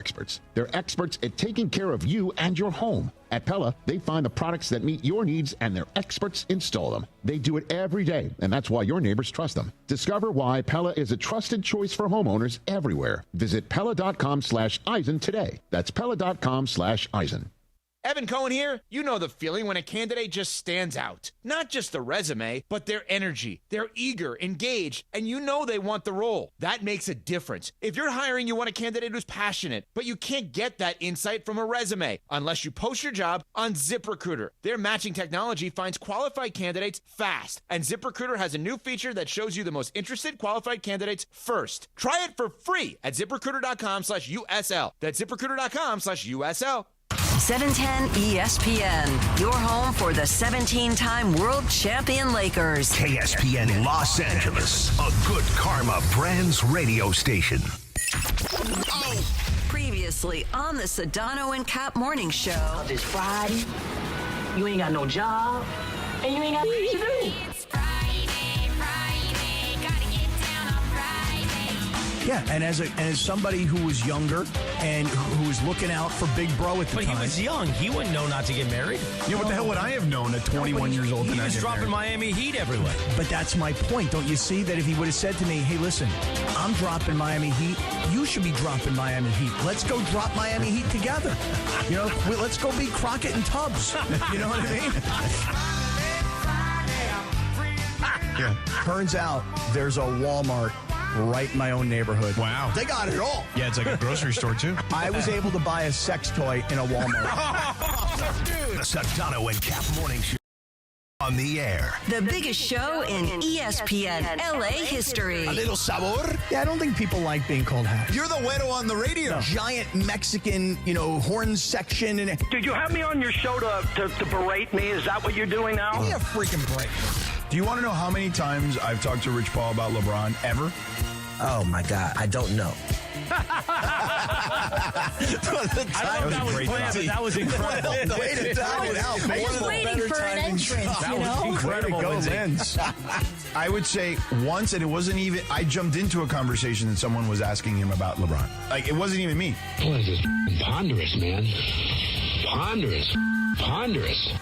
experts. They're experts at taking care of you and your home. At Pella, they find the products that meet your needs, and their experts install them. They do it every day, and that's why your neighbors trust them. Discover why Pella is a trusted choice for homeowners everywhere. Visit Pella.com/Eisen today. That's Pella.com/Eisen. Evan Cohen here. You know the feeling when a candidate just stands out. Not just the resume, but their energy. They're eager, engaged, and you know they want the role. That makes a difference. If you're hiring, you want a candidate who's passionate, but you can't get that insight from a resume unless you post your job on ZipRecruiter. Their matching technology finds qualified candidates fast, and ZipRecruiter has a new feature that shows you the most interested qualified candidates first. Try it for free at ZipRecruiter.com/USL. That's ZipRecruiter.com/USL. 710 ESPN, your home for the 17-time world champion Lakers. KSPN Los Angeles, a good karma brands radio station. Previously on the Sedano and Kap morning show. It's Friday, you ain't got no job, and you ain't got shit to do. It's Friday, gotta get down on Friday. Yeah, and as somebody who was younger and who was looking out for Big Bro at the time. But he was young. He wouldn't know not to get married. Yeah, what the hell would I have known at 21 years old? He was dropping Miami Heat everywhere. But that's my point. Don't you see that if he would have said to me, hey, listen, I'm dropping Miami Heat. You should be dropping Miami Heat. Let's go drop Miami Heat together. You know, let's go be Crockett and Tubbs. You know what I mean? Yeah. Turns out there's a Walmart right in my own neighborhood. Wow. They got it all. Yeah, it's like a grocery store, too. I was able to buy a sex toy in a Walmart. The Sedano and Kap morning show on the air. The biggest show in ESPN LA history. A little sabor. Yeah, I don't think people like being called hack. You're the güero on the radio. No. Giant Mexican, horn section. And Did you have me on your show to berate me? Is that what you're doing now? give me a freaking break. Do you want to know how many times I've talked to Rich Paul about LeBron ever? Oh, my God. I don't know. I don't know if that was planned, but that was incredible. Way to time it out. I was waiting for an entrance, That was incredible, Way to go, Lindsay. Linz. I would say once, and it wasn't even, I jumped into a conversation that someone was asking him about LeBron. Like, it wasn't even me. Boy, this is ponderous, man. Ponderous.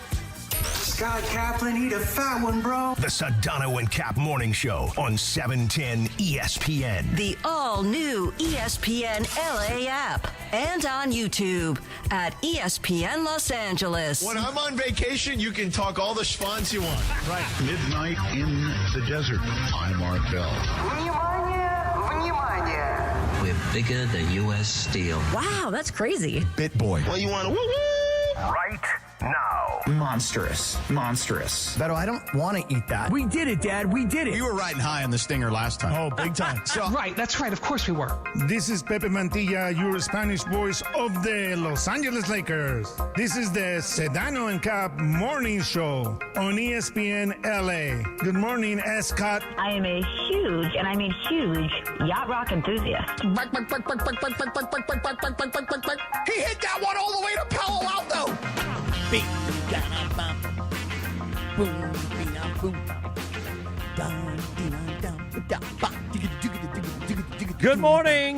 Scott Kaplan, eat a fat one, bro. The Sedano and Kap morning show on 710 ESPN. The all-new ESPN LA app and on YouTube at ESPN Los Angeles. When I'm on vacation, you can talk all the schwanz you want. Right. Midnight in the desert. I'm Art Bell. We're bigger than U.S. Steel. Wow, that's crazy. Bit boy. Well, you want to woo-woo? Right now. Monstrous. Beto, I don't want to eat that. We did it, Dad. We did it. You were riding high on the stinger last time. Oh, big time. Right, that's right. Of course we were. This is Pepe Mantilla, your Spanish voice of the Los Angeles Lakers. This is the Sedano and Kap morning show on ESPN LA. Good morning, Scott. I am a huge, and I mean huge, yacht rock enthusiast. He hit that one all the way to Palo Alto. Good morning.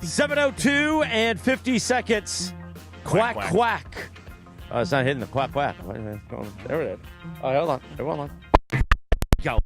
7:02 and 50 seconds. Quack, quack. Oh, it's not hitting the quack, quack. There it is. Oh, hold on. Hold on. Go.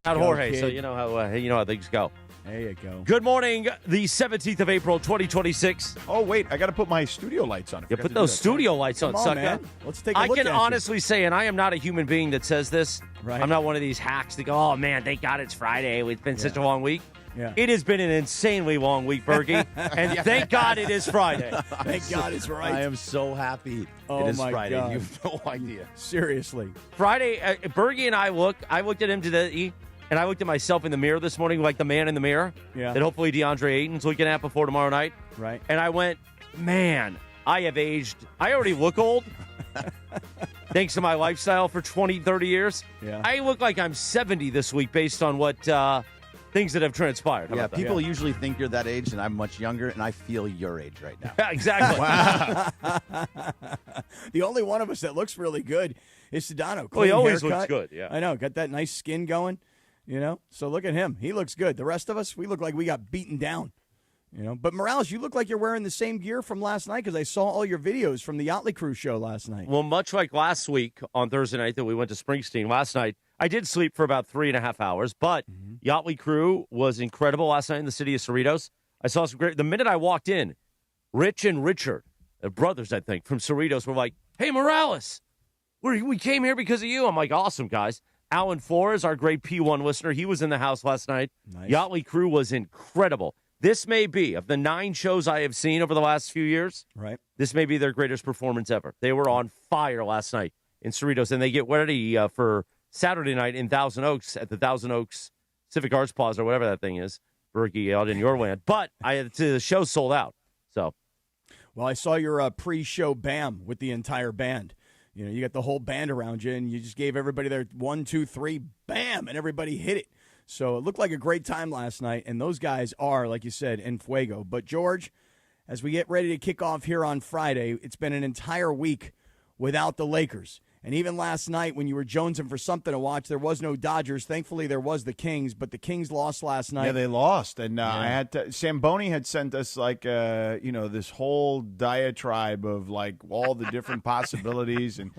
Not Jorge, kid. so you know how things go. There you go. Good morning, the 17th of April, 2026. Oh, wait, I got to put my studio lights on. You put those studio lights on, Come on, sucker. man. Let's take a I look can at you. honestly say, and I am not a human being that says this. Right. I'm not one of these hacks that go, oh, man, thank God it's Friday. It's been such a long week. Yeah. It has been an insanely long week, Bergie, and thank God it is Friday. Thank God it's right. I am so happy Oh, it is my Friday. God. You have no idea. Seriously. Friday, Bergie and I looked at him today, and I looked at myself in the mirror this morning like the man in the mirror that hopefully DeAndre Ayton's looking at before tomorrow night. Right. And I went, man, I have aged. I already look old. Thanks to my lifestyle for 20, 30 years. Yeah. I look like I'm 70 this week based on what things that have transpired. How Yeah, about that? people usually think you're that age, and I'm much younger, and I feel your age right now. Yeah, exactly. The only one of us that looks really good is Sedano. Well, he Clean always haircut. looks good, yeah. I know. Got that nice skin going, So look at him. He looks good. The rest of us, we look like we got beaten down. But Morales, you look like you're wearing the same gear from last night because I saw all your videos from the Yacht Crew show last night. Well, much like last week on Thursday night that we went to Springsteen, last night I did sleep for about 3.5 hours, but Yacht Crew was incredible last night in the city of Cerritos. I saw some great. The minute I walked in, Rich and Richard, brothers, I think, from Cerritos, were like, "Hey, Morales, we came here because of you." I'm like, "Awesome, guys." Alan Flores, our great P1 listener, he was in the house last night. Nice. Yacht Crew was incredible. This may be, of the 9 shows I have seen over the last few years, right? This may be their greatest performance ever. They were on fire last night in Cerritos, and they get ready for Saturday night in Thousand Oaks at the Thousand Oaks Civic Arts Plaza, or whatever that thing is, Berkey, out in your land. But the show sold out. So, well, I saw your pre-show BAM with the entire band. You got the whole band around you, and you just gave everybody their 1, 2, 3, bam, and everybody hit it. So it looked like a great time last night, and those guys are, like you said, en fuego. But, George, as we get ready to kick off here on Friday, it's been an entire week without the Lakers. And even last night when you were jonesing for something to watch, there was no Dodgers. Thankfully, there was the Kings, but the Kings lost last night. Yeah, they lost. And I had to – Samboni had sent us, like, this whole diatribe of, like, all the different possibilities. And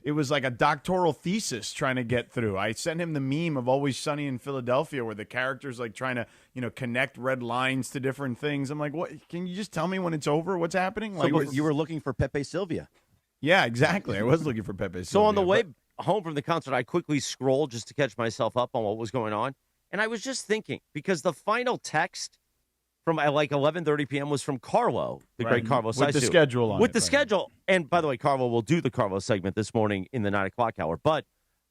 it was like a doctoral thesis trying to get through. I sent him the meme of Always Sunny in Philadelphia where the character's, like, trying to, connect red lines to different things. I'm like, what? Can you just tell me when it's over? What's happening? So Like, you were looking for Pepe Silvia. Yeah, exactly. I was looking for Pepe Silvia. So on the way home from the concert, I quickly scrolled just to catch myself up on what was going on. And I was just thinking, because the final text from like 11:30 p.m. was from Carlo, the great Carlo with Saisu. the schedule on With it, the right. schedule. And by the way, Carlo will do the Carlo segment this morning in the 9 o'clock hour. But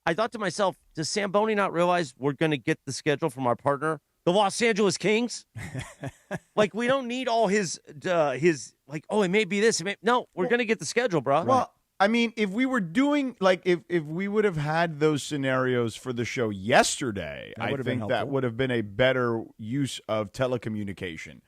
I thought to myself, does Samboni not realize we're going to get the schedule from our partner, the Los Angeles Kings? Like, we don't need all his like, oh, it may be this. No, we're going to get the schedule, bro. Well, I mean, if we were doing, like, if we would have had those scenarios for the show yesterday, I think that would have been a better use of telecommunication.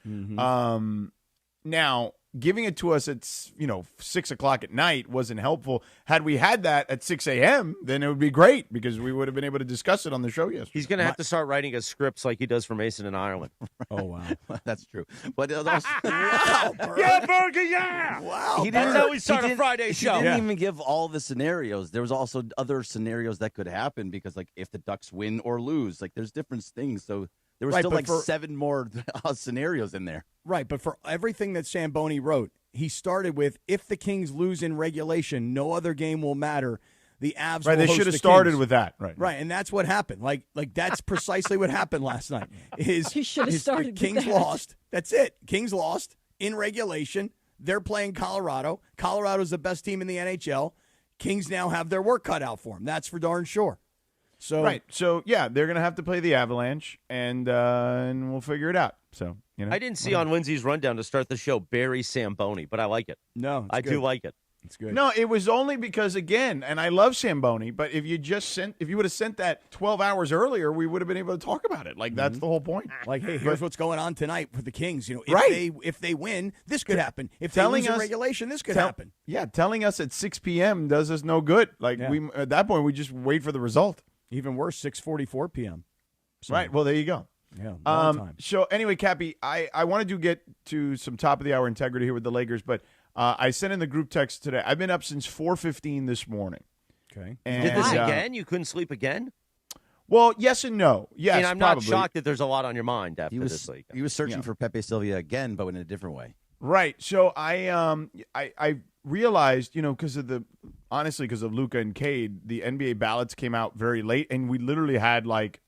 Now, giving it to us at 6 o'clock at night wasn't helpful. Had we had that at 6 a.m., then it would be great because we would have been able to discuss it on the show yesterday. He's going to have to start writing his scripts like he does for Mason in Ireland. Oh, wow. That's true. But also, Yeah, Berger, yeah! Wow. That's how we start a Friday show. He didn't even give all the scenarios. There was also other scenarios that could happen because, like, if the Ducks win or lose, like, there's different things. So there were still, like, 7 more scenarios in there. Right, but for everything that Samboni wrote, he started with, if the Kings lose in regulation, no other game will matter. The Avs will They host should have the started Kings. with that. Right, and that's what happened. Like that's precisely what happened last night. He should have started with Kings that. lost. That's it. Kings lost in regulation. They're playing Colorado. Colorado's the best team in the NHL. Kings now have their work cut out for them. That's for darn sure. So Right. So, yeah, they're going to have to play the Avalanche, and we'll figure it out. So, I didn't see on Lindsay's rundown to start the show Barry Samboni, but I like it. No, I do like it. It's good. No, it was only because, again, and I love Samboni, but if you would have sent that 12 hours earlier, we would have been able to talk about it. Like, that's the whole point. Like, hey, here's what's going on tonight with the Kings. If they win, this could happen. If they lose in regulation, this could happen. Yeah, telling us at 6 p.m. does us no good. Like, we at that point, we just wait for the result. Even worse, 6:44 p.m. So, Right. Well, there you go. Yeah, long time. So anyway, Cappy, I wanted to get to some top of the hour integrity here with the Lakers, but I sent in the group text today. I've been up since 4:15 this morning. Okay. And, Did this again? You couldn't sleep again? Well, yes and no. Yes, and I'm probably. not shocked that there's a lot on your mind after this week. He was searching for Pepe Silvia again, but in a different way. Right. So I realized, because of because of Luka and Cade, the NBA ballots came out very late, and we literally had like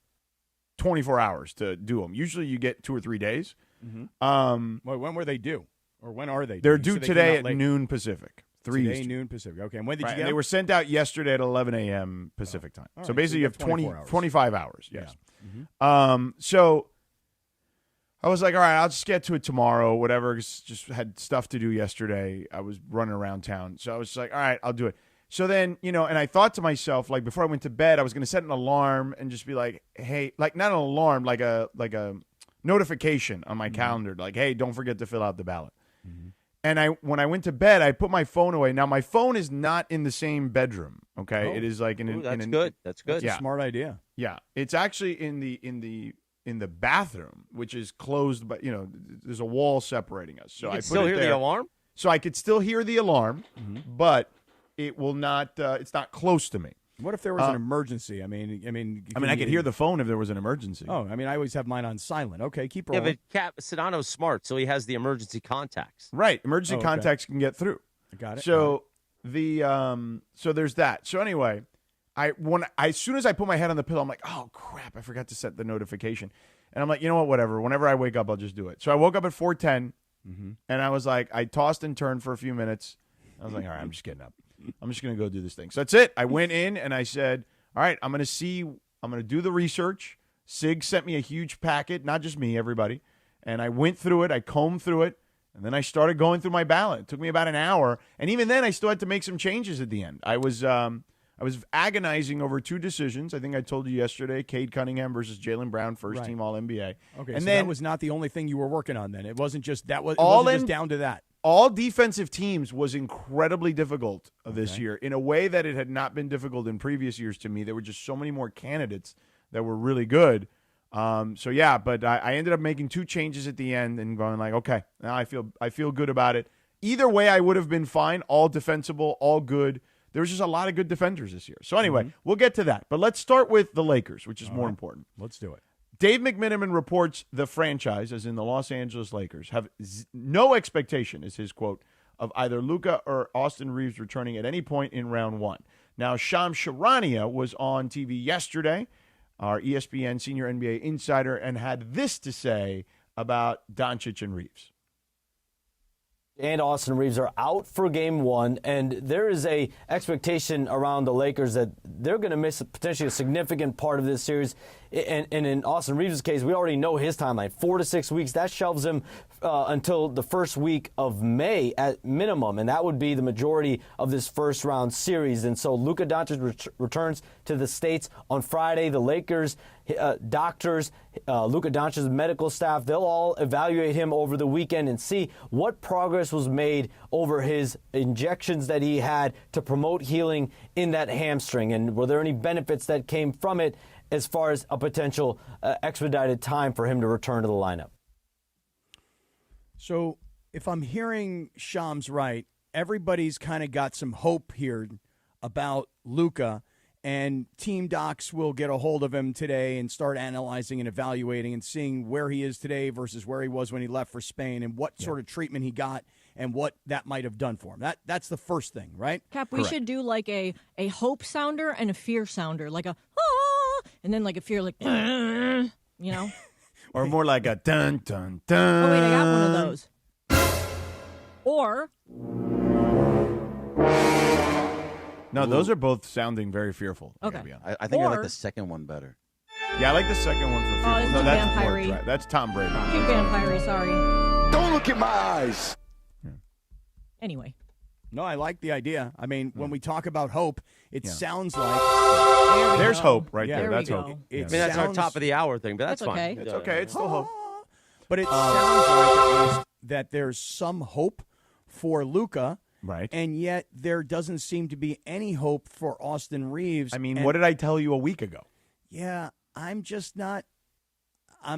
24 hours to do them. Usually you get 2 or 3 days. Well, when were they due? Or when are they due? They're You due said they today came at out late. noon Pacific. 3 Today, Eastern. noon Pacific. Okay, and when did Right, you and get they them? were sent out yesterday at 11 a.m. Pacific time. All So right, basically so you have 24 hours. 25 hours. Yes. Yeah. So I was like, all right, I'll just get to it tomorrow, whatever. Just had stuff to do yesterday. I was running around town. So I was just like, all right, I'll do it. So then, and I thought to myself, like, before I went to bed, I was going to set an alarm and just be like, hey, like, not an alarm, like a notification on my calendar, like, hey, don't forget to fill out the ballot. And when I went to bed, I put my phone away. Now, my phone is not in the same bedroom, okay? Oh. It is like That's good. That's good. That's a smart idea. Yeah. It's actually in the in the bathroom, which is closed, but there's a wall separating us. So you I can put still it hear there. the alarm? So I could still hear the alarm, but it will not. It's not close to me. What if there was an emergency? I mean, I could hear the phone if there was an emergency. Oh, I mean, I always have mine on silent. Okay, keep rolling. Yeah, but Sedano's smart, so he has the emergency contacts. Right, emergency contacts can get through. I got it. So so there's that. So anyway, as soon as I put my head on the pillow, I'm like, oh crap, I forgot to set the notification, and I'm like, you know what, whatever. Whenever I wake up, I'll just do it. So I woke up at 4:10, and I was like, I tossed and turned for a few minutes. I was like, all right, I'm just getting up. I'm just going to go do this thing. So that's it. I went in and I said, all right, I'm going to do the research. Sig sent me a huge packet, not just me, everybody. And I went through it. I combed through it. And then I started going through my ballot. It took me about an hour. And even then, I still had to make some changes at the end. I was agonizing over two decisions. I think I told you yesterday, Cade Cunningham versus Jaylen Brown, first team All-NBA. Okay, and so then, that was not the only thing you were working on then. It wasn't just that. It wasn't just down to that. All defensive teams was incredibly difficult this year in a way that it had not been difficult in previous years to me. There were just so many more candidates that were really good. But I ended up making two changes at the end and going like, okay, now I feel good about it. Either way, I would have been fine, all defensible, all good. There was just a lot of good defenders this year. So anyway, we'll get to that. But let's start with the Lakers, which is more important. Let's do it. Dave McMiniman reports the franchise, as in the Los Angeles Lakers, have no expectation, is his quote, of either Luka or Austin Reeves returning at any point in round one. Now, Shams Charania was on TV yesterday, our ESPN senior NBA insider, and had this to say about Doncic and Reeves. And Austin Reeves are out for game one, and there is a expectation around the Lakers that they're going to miss potentially a significant part of this series. And in Austin Reeves' case, we already know his timeline, 4 to 6 weeks. That shelves him until the first week of May at minimum, and that would be the majority of this first-round series. And so Luka Doncic returns to the States on Friday. The Lakers, doctors, Luka Doncic's medical staff, they'll all evaluate him over the weekend and see what progress was made over his injections that he had to promote healing in that hamstring, and were there any benefits that came from it as far as a potential expedited time for him to return to the lineup. So if I'm hearing Shams right, everybody's kind of got some hope here about Luka, and team docs will get a hold of him today and start analyzing and evaluating and seeing where he is today versus where he was when he left for Spain and what sort of treatment he got and what that might have done for him. That's the first thing, right? Cap, we should do like a hope sounder and a fear sounder, like a and then like a fear, like or more like a dun dun dun. Oh wait, I got one of those. Or no, those are both sounding very fearful. Okay, I think I like the second one better. Yeah, I like the second one for fearful. Oh, no, that's vampire-y. That's Tom Brady. Cute vampire, sorry. Don't look at my eyes. Anyway. No, I like the idea. I mean, when we talk about hope, it sounds like there's hope right there. That's hope. That's our top of the hour thing, but that's fine. Okay. It's okay. It's still hope. But it sounds like at least that there's some hope for Luka. Right. And yet there doesn't seem to be any hope for Austin Reeves. I mean, what did I tell you a week ago? Yeah, I'm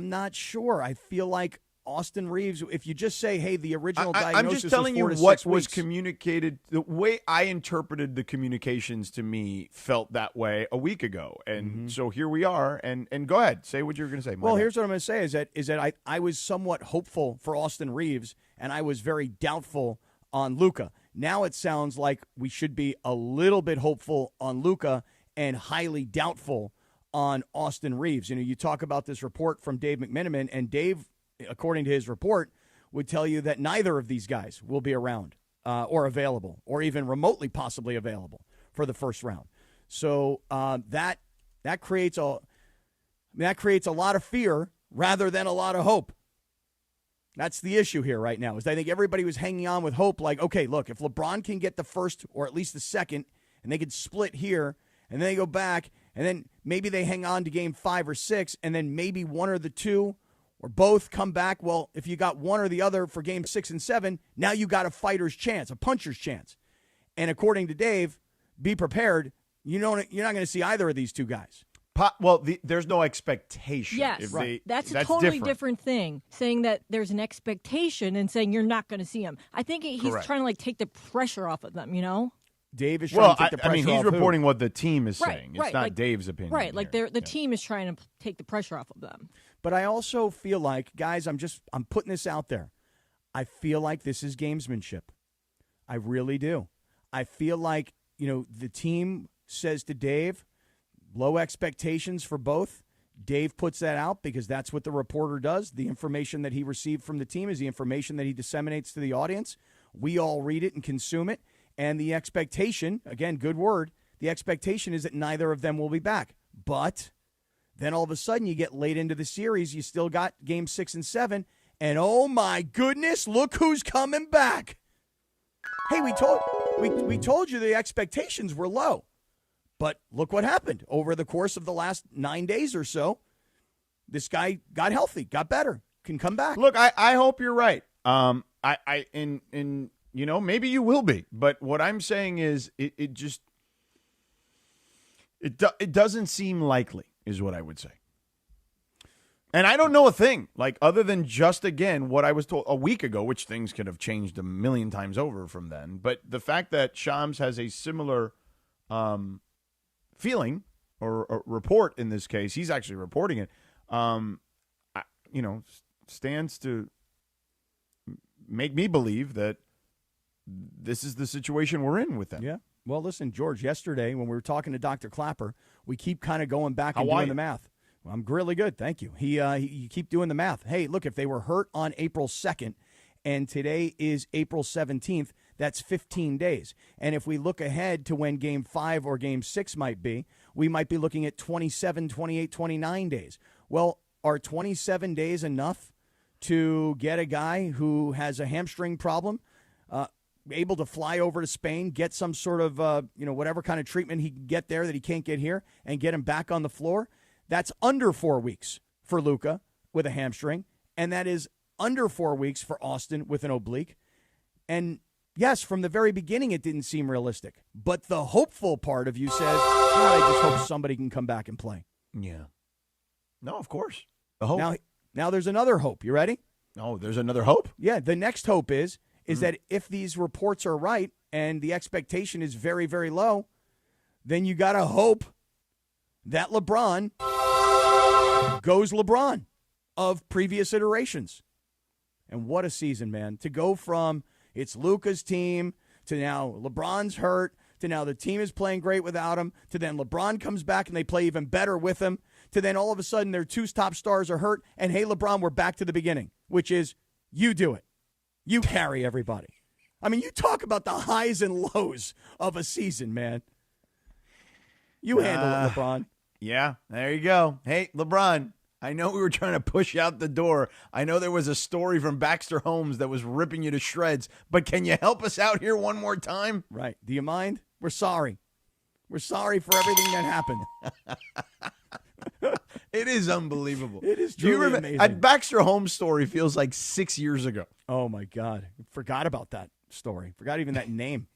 not sure. I feel like Austin Reeves, if you just say, hey, the original diagnosis I'm just telling you was 4 to what 6 was weeks. communicated. The way I interpreted the communications to me felt that way a week ago. And so here we are. And go ahead. Say what you're going to say. Well, here's what I'm going to say is that I was somewhat hopeful for Austin Reeves, and I was very doubtful on Luka. Now it sounds like we should be a little bit hopeful on Luka and highly doubtful on Austin Reeves. You talk about this report from Dave McMiniman, and Dave, according to his report, would tell you that neither of these guys will be around or available or even remotely possibly available for the first round. So that creates a lot of fear rather than a lot of hope. That's the issue here right now, is I think everybody was hanging on with hope like, okay, look, if LeBron can get the first or at least the second and they could split here and then they go back and then maybe they hang on to game 5 or 6 and then maybe one or the two or both come back. Well, if you got one or the other for game 6 and 7, now you got a fighter's chance, a puncher's chance. And according to Dave, be prepared. You're not going to see either of these two guys. There's no expectation. Yes, Right. That's a totally different thing. Saying that there's an expectation and saying you're not going to see him. I think he's trying to take the pressure off of them. Dave is trying to take the pressure he's off reporting who? what the team is saying. It's not like, Dave's opinion. Right, like the team is trying to take the pressure off of them. But I also feel like, guys, I'm putting this out there. I feel like this is gamesmanship. I really do. I feel like, the team says to Dave, low expectations for both. Dave puts that out because that's what the reporter does. The information that he received from the team is the information that he disseminates to the audience. We all read it and consume it. And the expectation, again, good word, the expectation is that neither of them will be back. But then all of a sudden you get late into the series, you still got game 6 and 7, and oh my goodness, look who's coming back. Hey, we told you the expectations were low. But look what happened over the course of the last 9 days or so. This guy got healthy, got better, can come back. Look, I hope you're right. Maybe you will be. But what I'm saying is it doesn't seem likely is what I would say. And I don't know a thing, other than just, again, what I was told a week ago, which things could have changed a million times over from then. But the fact that Shams has a similar feeling or report in this case, he's actually reporting it, stands to make me believe that this is the situation we're in with them. Yeah. Well, listen, George, yesterday when we were talking to Dr. Clapper, we keep kind of going back and doing the math. Well, I'm really good. Thank you. You keep doing the math. Hey, look, if they were hurt on April 2nd and today is April 17th, that's 15 days. And if we look ahead to when Game 5 or Game 6 might be, we might be looking at 27, 28, 29 days. Well, are 27 days enough to get a guy who has a hamstring problem able to fly over to Spain, get some sort of, whatever kind of treatment he can get there that he can't get here, and get him back on the floor? That's under 4 weeks for Luka with a hamstring, and that is under 4 weeks for Austin with an oblique. And yes, from the very beginning, it didn't seem realistic. But the hopeful part of you says, I just hope somebody can come back and play. Yeah. No, of course. The hope. Now there's another hope. You ready? Oh, there's another hope? Yeah, the next hope is that if these reports are right and the expectation is very, very low, then you got to hope that LeBron goes LeBron of previous iterations. And what a season, man. To go from it's Luka's team to now LeBron's hurt to now the team is playing great without him to then LeBron comes back and they play even better with him to then all of a sudden their two top stars are hurt and hey, LeBron, we're back to the beginning, which is you do it. You carry everybody. I mean, you talk about the highs and lows of a season, man. You handle it, LeBron. Yeah, there you go. Hey, LeBron, I know we were trying to push out the door. I know there was a story from Baxter Holmes that was ripping you to shreds, but can you help us out here one more time? Right. Do you mind? We're sorry. We're sorry for everything that happened. It is unbelievable. It is truly amazing. A Baxter Holmes story feels like 6 years ago. Oh, my God. Forgot about that story. Forgot even that name.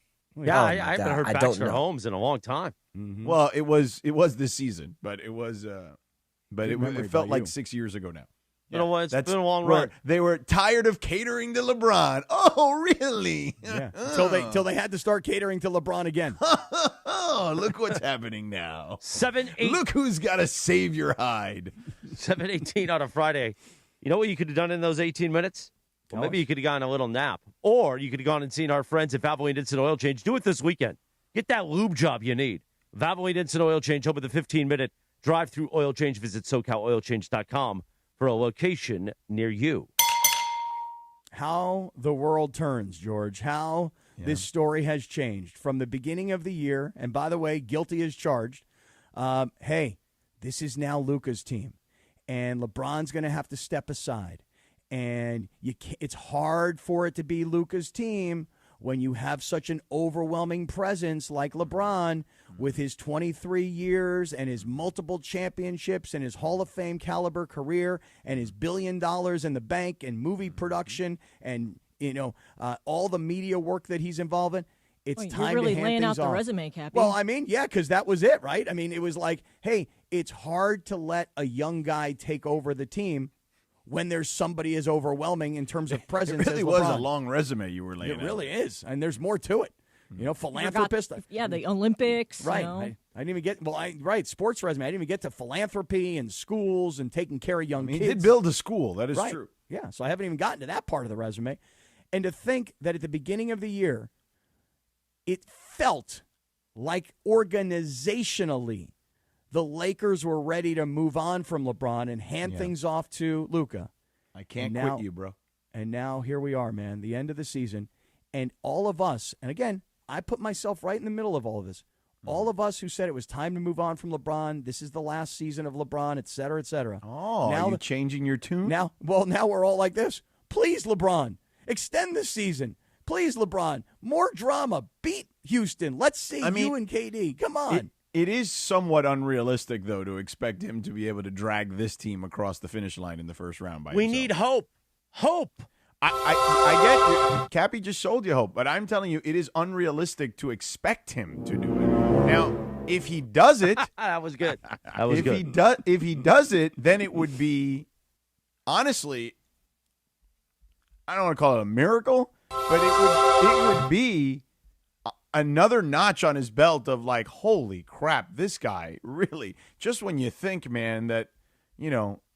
Yeah, I haven't heard Baxter Holmes in a long time. Mm-hmm. Well, it was this season, but it was it felt like 6 years ago now. Yeah, it's been a long run. They were tired of catering to LeBron. Oh, really? Yeah. Till they had to start catering to LeBron again. Oh, look what's happening now. 7-8. Look who's got to save your hide. 7:18 on a Friday. You know what you could have done in those 18 minutes? Well, maybe you could have gone a little nap. Or you could have gone and seen our friends at Valvoline Instant Oil Change. Do it this weekend. Get that lube job you need. Valvoline Instant Oil Change, home with the 15-minute drive-through oil change. Visit SoCalOilChange.com for a location near you. How the world turns, George. How this story has changed from the beginning of the year. And by the way, guilty as charged. Hey, this is now Luka's team. And LeBron's going to have to step aside. And it's hard for it to be Luka's team when you have such an overwhelming presence like LeBron with his 23 years and his multiple championships and his Hall of Fame caliber career and his $1 billion in the bank and movie production and, all the media work that he's involved in. It's time you're really to hand laying things out the off. resume, Cappy. Well, I mean, yeah, because that was it, right? I mean, it was like, hey, it's hard to let a young guy take over the team when there's somebody as overwhelming in terms of presence. It really was a long resume you were laying out. It really is, and there's more to it. Philanthropist. The Olympics. Right. I didn't even get, sports resume. I didn't even get to philanthropy and schools and taking care of young kids. He did build a school. That is right. true. Yeah, so I haven't even gotten to that part of the resume. And to think that at the beginning of the year, it felt like organizationally the Lakers were ready to move on from LeBron and hand things off to Luka. I can't quit you, bro. And now here we are, man, the end of the season. And all of us, and again, I put myself right in the middle of all of this. All of us who said it was time to move on from LeBron, this is the last season of LeBron, et cetera, et cetera. Oh, now are you changing your tune? Now we're all like this. Please, LeBron, extend the season. Please, LeBron, more drama. Beat Houston. Let's see you and KD. Come on. It is somewhat unrealistic, though, to expect him to be able to drag this team across the finish line in the first round by himself. We need hope. Hope. I get you. Cappy just sold you hope, but I'm telling you, it is unrealistic to expect him to do it. Now, if he does it, that was good. That was good. If he does it, then it would be, honestly, I don't want to call it a miracle, but it would be another notch on his belt of like, holy crap, this guy really. Just when you think, man, that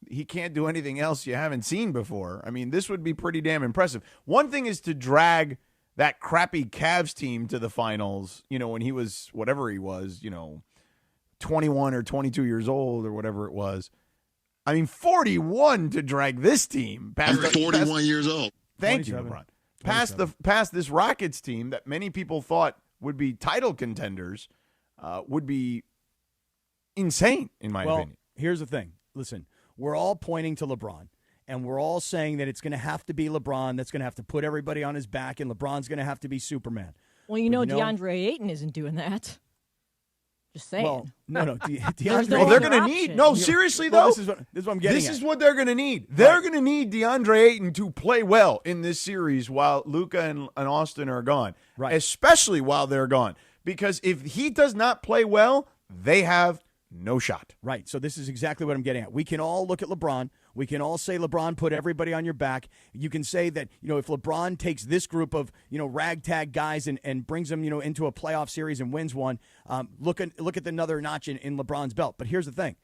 he can't do anything else you haven't seen before. I mean, this would be pretty damn impressive. One thing is to drag that crappy Cavs team to the finals, when he was, whatever he was, 21 or 22 years old or whatever it was. I mean, 41 to drag this team. You're 41 years old. Thank you, LeBron. Past this Rockets team that many people thought would be title contenders would be insane, in my opinion. Here's the thing. Listen. We're all pointing to LeBron, and we're all saying that it's going to have to be LeBron that's going to have to put everybody on his back, and LeBron's going to have to be Superman. Well, DeAndre Ayton isn't doing that. Just saying. Well, no. DeAndre. Well, they're going to need. No, seriously, though. This is what I'm getting This is what they're going to need. They're going to need DeAndre Ayton to play well in this series while Luka and Austin are gone. Right. Especially while they're gone. Because if he does not play well, they have no shot. Right. So this is exactly what I'm getting at. We can all look at LeBron. We can all say LeBron put everybody on your back. You can say that, if LeBron takes this group of, ragtag guys and brings them, into a playoff series and wins one, look at another notch in LeBron's belt. But here's the thing.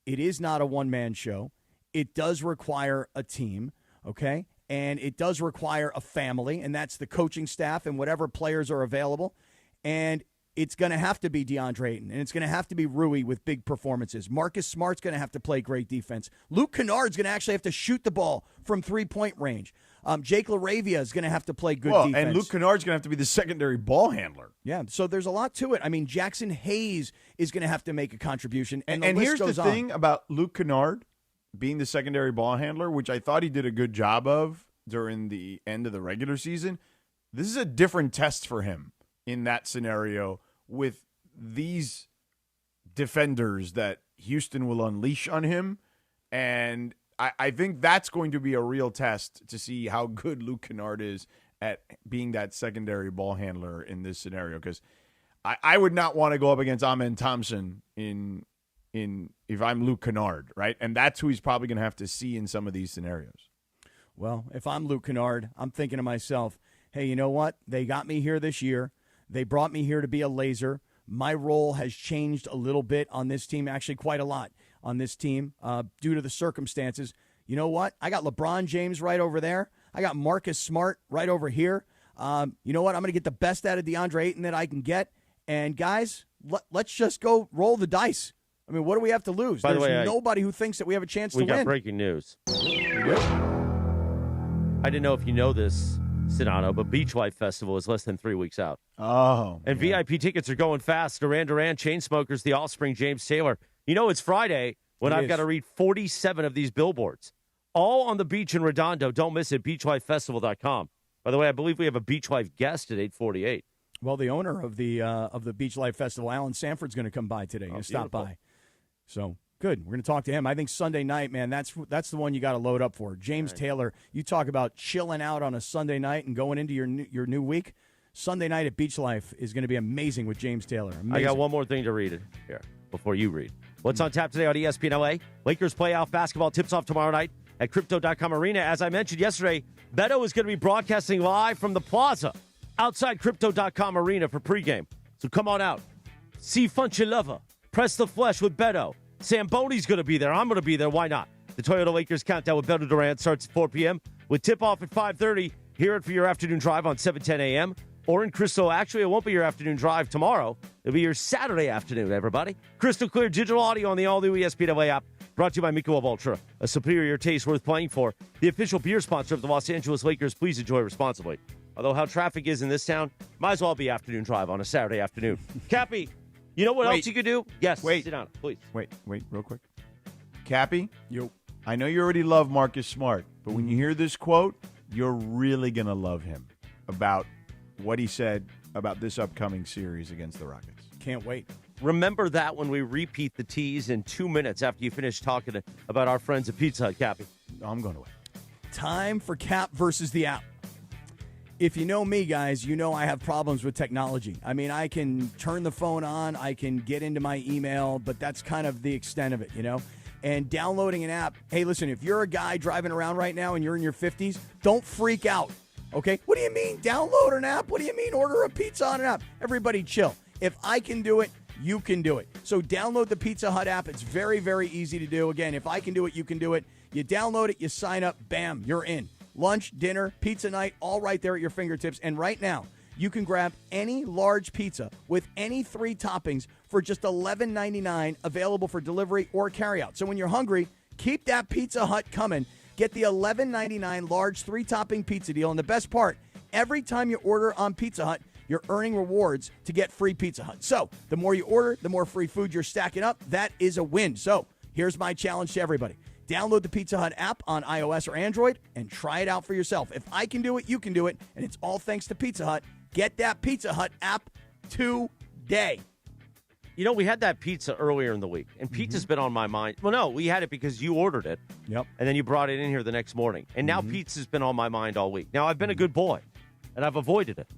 It is not a one-man show. It does require a team, okay? And it does require a family, and that's the coaching staff and whatever players are available. And it's going to have to be DeAndre Ayton, and it's going to have to be Rui with big performances. Marcus Smart's going to have to play great defense. Luke Kennard's going to actually have to shoot the ball from three-point range. Jake LaRavia is going to have to play good defense. And Luke Kennard's going to have to be the secondary ball handler. Yeah, so there's a lot to it. I mean, Jackson Hayes is going to have to make a contribution, and here's the thing about Luke Kennard being the secondary ball handler, which I thought he did a good job of during the end of the regular season. This is a different test for him in that scenario with these defenders that Houston will unleash on him. And I think that's going to be a real test to see how good Luke Kennard is at being that secondary ball handler in this scenario. Because I would not want to go up against Amen Thompson in if I'm Luke Kennard, right? And that's who he's probably going to have to see in some of these scenarios. Well, if I'm Luke Kennard, I'm thinking to myself, hey, you know what? They got me here this year. They brought me here to be a laser. My role has changed a little bit on this team, actually quite a lot on this team due to the circumstances. You know what? I got LeBron James right over there. I got Marcus Smart right over here. You know what? I'm going to get the best out of DeAndre Ayton that I can get. And, guys, let's just go roll the dice. I mean, what do we have to lose? By the way, nobody who thinks that we have a chance to win. We got breaking news. I didn't know if you know this, Sedano, but Beach Life Festival is less than 3 weeks out. Oh. And VIP tickets are going fast. Duran Duran, Chainsmokers, The Offspring, James Taylor. It's Friday when I've got to read 47 of these billboards. All on the beach in Redondo. Don't miss it, beachlifefestival.com. By the way, I believe we have a Beach Life guest at 8:48. Well, the owner of the Beach Life Festival, Alan Sanford's going to come by today. Stop by. So good. We're going to talk to him. I think Sunday night, man, that's the one you got to load up for. James Taylor, you talk about chilling out on a Sunday night and going into your new week. Sunday night at Beach Life is going to be amazing with James Taylor. Amazing. I got one more thing to read here before you read. What's on tap today on ESPN LA? Lakers playoff basketball tips off tomorrow night at Crypto.com Arena. As I mentioned yesterday, Beto is going to be broadcasting live from the plaza outside Crypto.com Arena for pregame. So come on out. See Funcha Lover. Press the flesh with Beto. Zamboni's going to be there. I'm going to be there. Why not? The Toyota Lakers countdown with Beto Durant starts at 4 p.m. with tip-off at 5:30. Hear it for your afternoon drive on 7:10 a.m. Or in Crystal. Actually, it won't be your afternoon drive tomorrow. It'll be your Saturday afternoon, everybody. Crystal clear digital audio on the all-new ESPN LA app. Brought to you by Michelob Ultra, a superior taste worth playing for. The official beer sponsor of the Los Angeles Lakers. Please enjoy responsibly. Although how traffic is in this town, might as well be afternoon drive on a Saturday afternoon. Cappy, you know what else you could do? Yes, sit down, please. Wait, real quick. Cappy, I know you already love Marcus Smart, but when you hear this quote, you're really going to love him about what he said about this upcoming series against the Rockets. Can't wait. Remember that when we repeat the tease in 2 minutes after you finish talking about our friends at Pizza Hut, Cappy. I'm going to wait. Time for Cap versus the app. If you know me, guys, you know I have problems with technology. I mean, I can turn the phone on, I can get into my email, but that's kind of the extent of it, you know? And downloading an app, hey, listen, if you're a guy driving around right now and you're in your 50s, don't freak out, okay? What do you mean, download an app? What do you mean, order a pizza on an app? Everybody chill. If I can do it, you can do it. So download the Pizza Hut app. It's very, very easy to do. Again, if I can do it, you can do it. You download it, you sign up, bam, you're in. Lunch, dinner, pizza night, all right there at your fingertips. And right now, you can grab any large pizza with any 3 toppings for just $11.99, available for delivery or carryout. So when you're hungry, keep that Pizza Hut coming. Get the $11.99 large 3-topping pizza deal. And the best part, every time you order on Pizza Hut, you're earning rewards to get free Pizza Hut. So the more you order, the more free food you're stacking up. That is a win. So here's my challenge to everybody. Download the Pizza Hut app on iOS or Android and try it out for yourself. If I can do it, you can do it. And it's all thanks to Pizza Hut. Get that Pizza Hut app today. You know, we had that pizza earlier in the week, and pizza's been on my mind. Well, no, we had it because you ordered it. Yep. And then you brought it in here the next morning. And now pizza's been on my mind all week. Now, I've been a good boy, and I've avoided it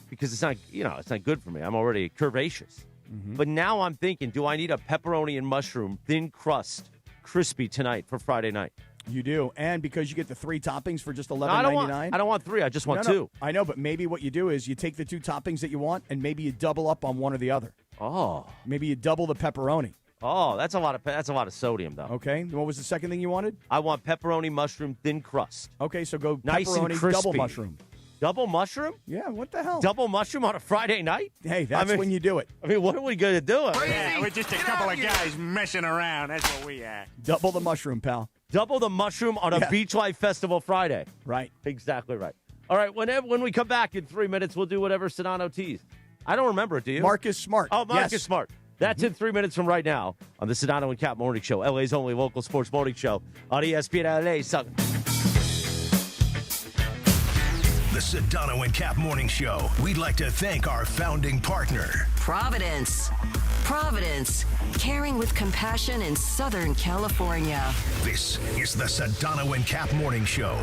because it's not, it's not good for me. I'm already curvaceous. But now I'm thinking, do I need a pepperoni and mushroom, thin crust, crispy tonight for Friday night? You do, and because you get the 3 toppings for just $11.99. I don't want 3. I just want 2. I know, but maybe what you do is you take the 2 toppings that you want, and maybe you double up on one or the other. Oh, maybe you double the pepperoni. Oh, that's a lot of sodium, though. Okay, what was the second thing you wanted? I want pepperoni mushroom thin crust. Okay, so go nice pepperoni and crispy. double mushroom. Double mushroom? Yeah, what the hell? Double mushroom on a Friday night? Hey, that's when you do it. I mean, what are we going to do? Yeah, we're just a couple of guys messing around. That's what we are. Double the mushroom, pal. Double the mushroom on a Beach Life Festival Friday. Right. Exactly right. All right, when we come back in 3 minutes, we'll do whatever Sedano teased. I don't remember it, do you? Marcus Smart. Oh, Marcus Smart. That's in 3 minutes from right now on the Sedano and Kap Morning Show, LA's only local sports morning show on ESPN LA. The Sedano and Kap Morning Show. We'd like to thank our founding partner, Providence. Providence, caring with compassion in Southern California. This is the Sedano and Kap Morning Show.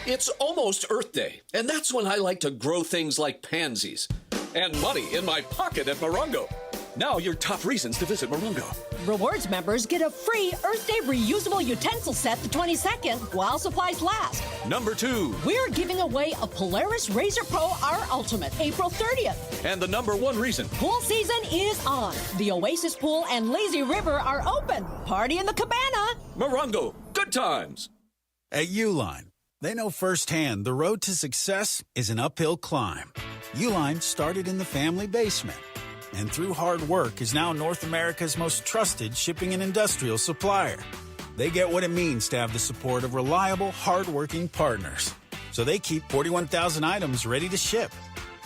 It's almost Earth Day, and that's when I like to grow things like pansies. And money in my pocket at Morongo. Now your top reasons to visit Morongo. Rewards members get a free Earth Day reusable utensil set the 22nd while supplies last. Number 2. We're giving away a Polaris Razor Pro R Ultimate April 30th. And the number 1 reason. Pool season is on. The Oasis Pool and Lazy River are open. Party in the cabana. Morongo, good times. At Uline, they know firsthand the road to success is an uphill climb. Uline started in the family basement, and through hard work is now North America's most trusted shipping and industrial supplier. They get what it means to have the support of reliable, hard-working partners. So they keep 41,000 items ready to ship.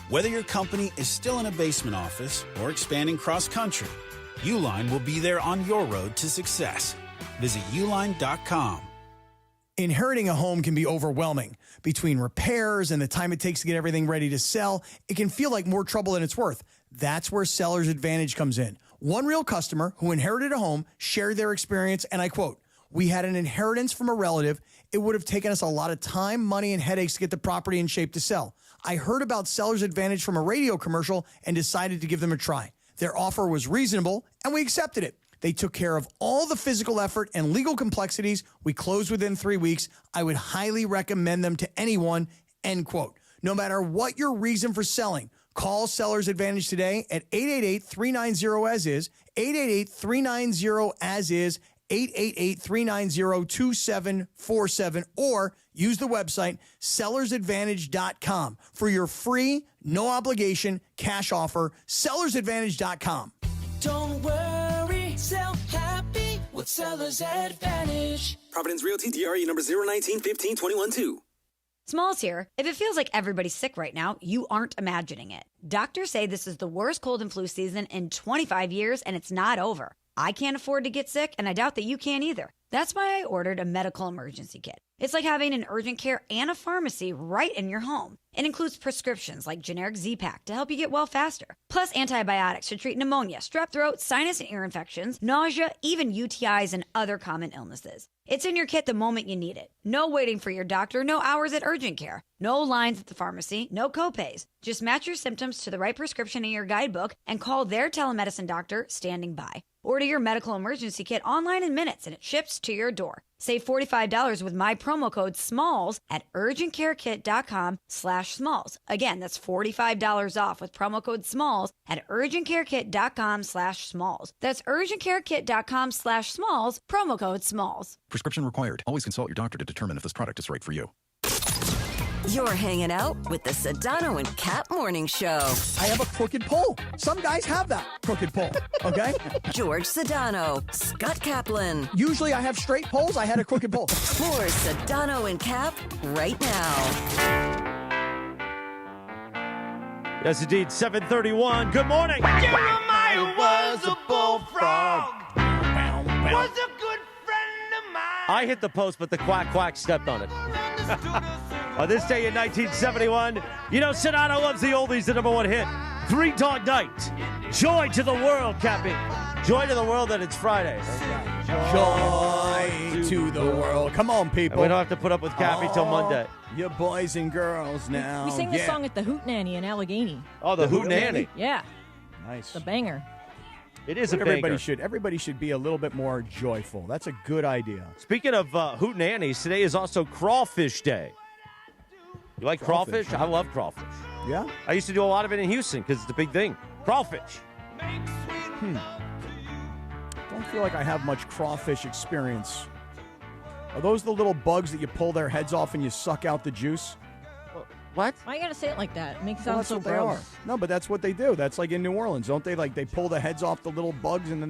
Whether your company is still in a basement office or expanding cross-country, Uline will be there on your road to success. Visit uline.com. Inheriting a home can be overwhelming. Between repairs and the time it takes to get everything ready to sell, it can feel like more trouble than it's worth. That's where Seller's Advantage comes in. One real customer who inherited a home shared their experience, and I quote, We had an inheritance from a relative. It would have taken us a lot of time, money, and headaches to get the property in shape to sell. I heard about Seller's Advantage from a radio commercial and decided to give them a try. Their offer was reasonable, and we accepted it. They took care of all the physical effort and legal complexities. We closed within 3 weeks. I would highly recommend them to anyone, end quote. No matter what your reason for selling, call Seller's Advantage today at 888-390-AS-IS, 888-390-AS-IS, 888-390-2747, or use the website sellersadvantage.com for your free, no obligation cash offer. Sellersadvantage.com. Don't worry, sell happy with Seller's Advantage. Providence Realty, DRE number 019-15-21-2. Smalls here. If it feels like everybody's sick right now, you aren't imagining it. Doctors say this is the worst cold and flu season in 25 years, and it's not over. I can't afford to get sick, and I doubt that you can either. That's why I ordered a medical emergency kit. It's like having an urgent care and a pharmacy right in your home. It includes prescriptions like generic Z-Pak to help you get well faster, plus antibiotics to treat pneumonia, strep throat, sinus and ear infections, nausea, even UTIs and other common illnesses. It's in your kit the moment you need it. No waiting for your doctor, no hours at urgent care, no lines at the pharmacy, no copays. Just match your symptoms to the right prescription in your guidebook and call their telemedicine doctor standing by. Order your medical emergency kit online in minutes and it ships to your door. Save $45 with my promo code SMALLS at urgentcarekit.com/smalls. Again, that's $45 off with promo code SMALLS at urgentcarekit.com/smalls. That's urgentcarekit.com/smalls, promo code SMALLS. Prescription required. Always consult your doctor to determine if this product is right for you. You're hanging out with the Sedano and Kap Morning Show. I have a crooked pole. Some guys have that crooked pole, okay? George Sedano, Scott Kaplan. Usually I have straight poles. I had a crooked pole. More Sedano and Kap right now. Yes, indeed. 7:31. Good morning. Jeremiah was a bullfrog. Was a good friend of mine. I hit the post, but the quack stepped on it. On this day in 1971, you know, Sedano loves the oldies, the number one hit. Three Dog Night. Joy to the world, Cappy. Joy to the world that it's Friday. Joy to the world. Come on, people. And we don't have to put up with Cappy till Monday. You boys and girls now. We sang the song at the Hootenanny in Allegheny. Oh, the Hootenanny. Yeah. Nice. The banger. It is a banger. banger. Everybody should be a little bit more joyful. That's a good idea. Speaking of Hootenannies, today is also Crawfish Day. You like crawfish? I love crawfish. Yeah? I used to do a lot of it in Houston because it's a big thing. Crawfish. Don't feel like I have much crawfish experience. Are those the little bugs that you pull their heads off and you suck out the juice? What? Why you gotta say it like that? It makes it Well, sound that's so what they are. gross. No, but that's what they do. That's like in New Orleans, don't they? Like they pull the heads off the little bugs and then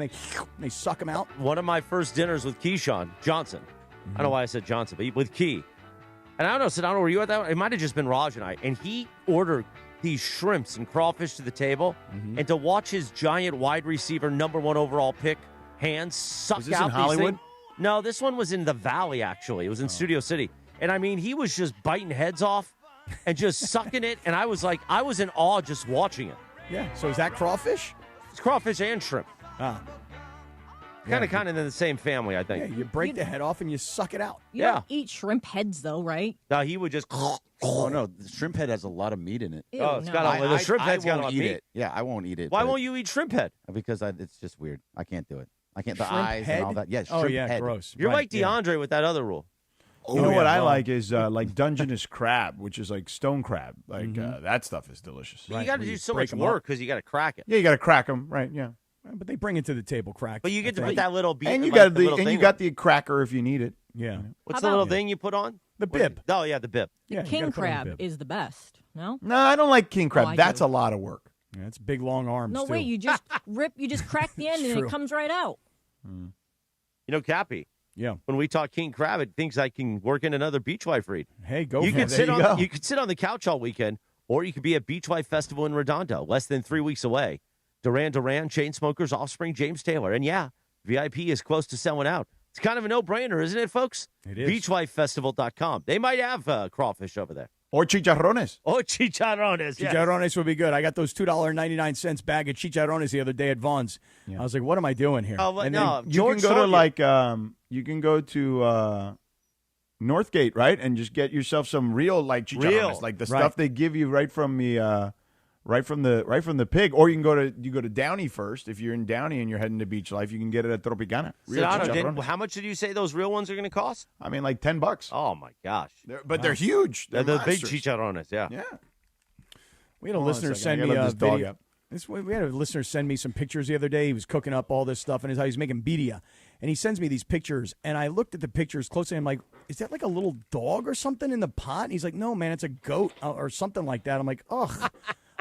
they suck them out. One of my first dinners with Keyshawn Johnson. I don't know why I said Johnson, but with Key. And I don't know, Sedano, were you at that one? It might have just been Raj and I. And he ordered these shrimps and crawfish to the table. And to watch his giant wide receiver, number one overall pick, hands suck Was this out in Hollywood? these things. No, this one was in the Valley, actually. It was in Studio City. And I mean, he was just biting heads off and just sucking it. And I was like, I was in awe just watching it. Yeah, so is that crawfish? It's crawfish and shrimp. Ah. Kind of in the same family, I think. Yeah, you break the head off and you suck it out. You don't eat shrimp heads, though, right? No, he would just. Oh no, the shrimp head has a lot of meat in it. Ew, Oh, it's got a- the shrimp head's got a lot of eat meat. it. Yeah, I won't eat it. Why but- won't you eat shrimp head? Because it's just weird. I can't do it. I can't. The Shrimp eyes head? and all that. Yeah, Oh, shrimp yeah, head. gross. You're Right, like DeAndre with that other rule. You know what I like is like Dungeness crab, which is like stone crab. Like that stuff is delicious. You got to do so break much 'em work up. because you got to crack it. Yeah, you got to crack them, right? Yeah, but they bring it to the table cracked. But you get to I put think. that little beat. and you like got the little thing on. the cracker if you need it. Yeah. What's How the little about- thing you put on? The bib. Oh yeah, the bib. Yeah, you King gotta put it on the crab bib. is the best. No? No, I don't like king crab. I That's do. a lot of work. Yeah, it's big long arms. No too. way. You just you just crack the end and True. it comes right out. You know, Cappy. Yeah. When we talk king crab, it thinks I can work in another beach wife read. Hey, go You for could it. sit There on you go. you could sit on the couch all weekend, or you could be at Beach Wife Festival in Redondo, less than 3 weeks away. Duran Duran, Chainsmokers, Offspring, James Taylor, and yeah, VIP is close to selling out. It's kind of a no-brainer, isn't it, folks? It is. Beachwifefestival.com. They might have crawfish over there. Or chicharrones. Oh, chicharrones. Yes. Chicharrones would be good. I got those $2.99 bag of chicharrones the other day at Vaughn's. I was like, what am I doing here? Oh, well, and no, then you George can go saw to you. like you can go to Northgate, right, and just get yourself some real like chicharrones, like the stuff they give you right from the pig. Or you go to Downey first. If you're in Downey and you're heading to Beach Life, you can get it at Tropicana. Sedano, how much did you say those real ones are going to cost? I mean, like $10. Oh my gosh! They're huge. They're the monsters. big chicharrones. Yeah. Yeah. We had a listener send me a video. We had a listener send me some pictures the other day. He was cooking up all this stuff, and he was making birria. And he sends me these pictures, and I looked at the pictures closely. I'm like, is that like a little dog or something in the pot? And he's like, no, man, it's a goat or something like that. I'm like, ugh.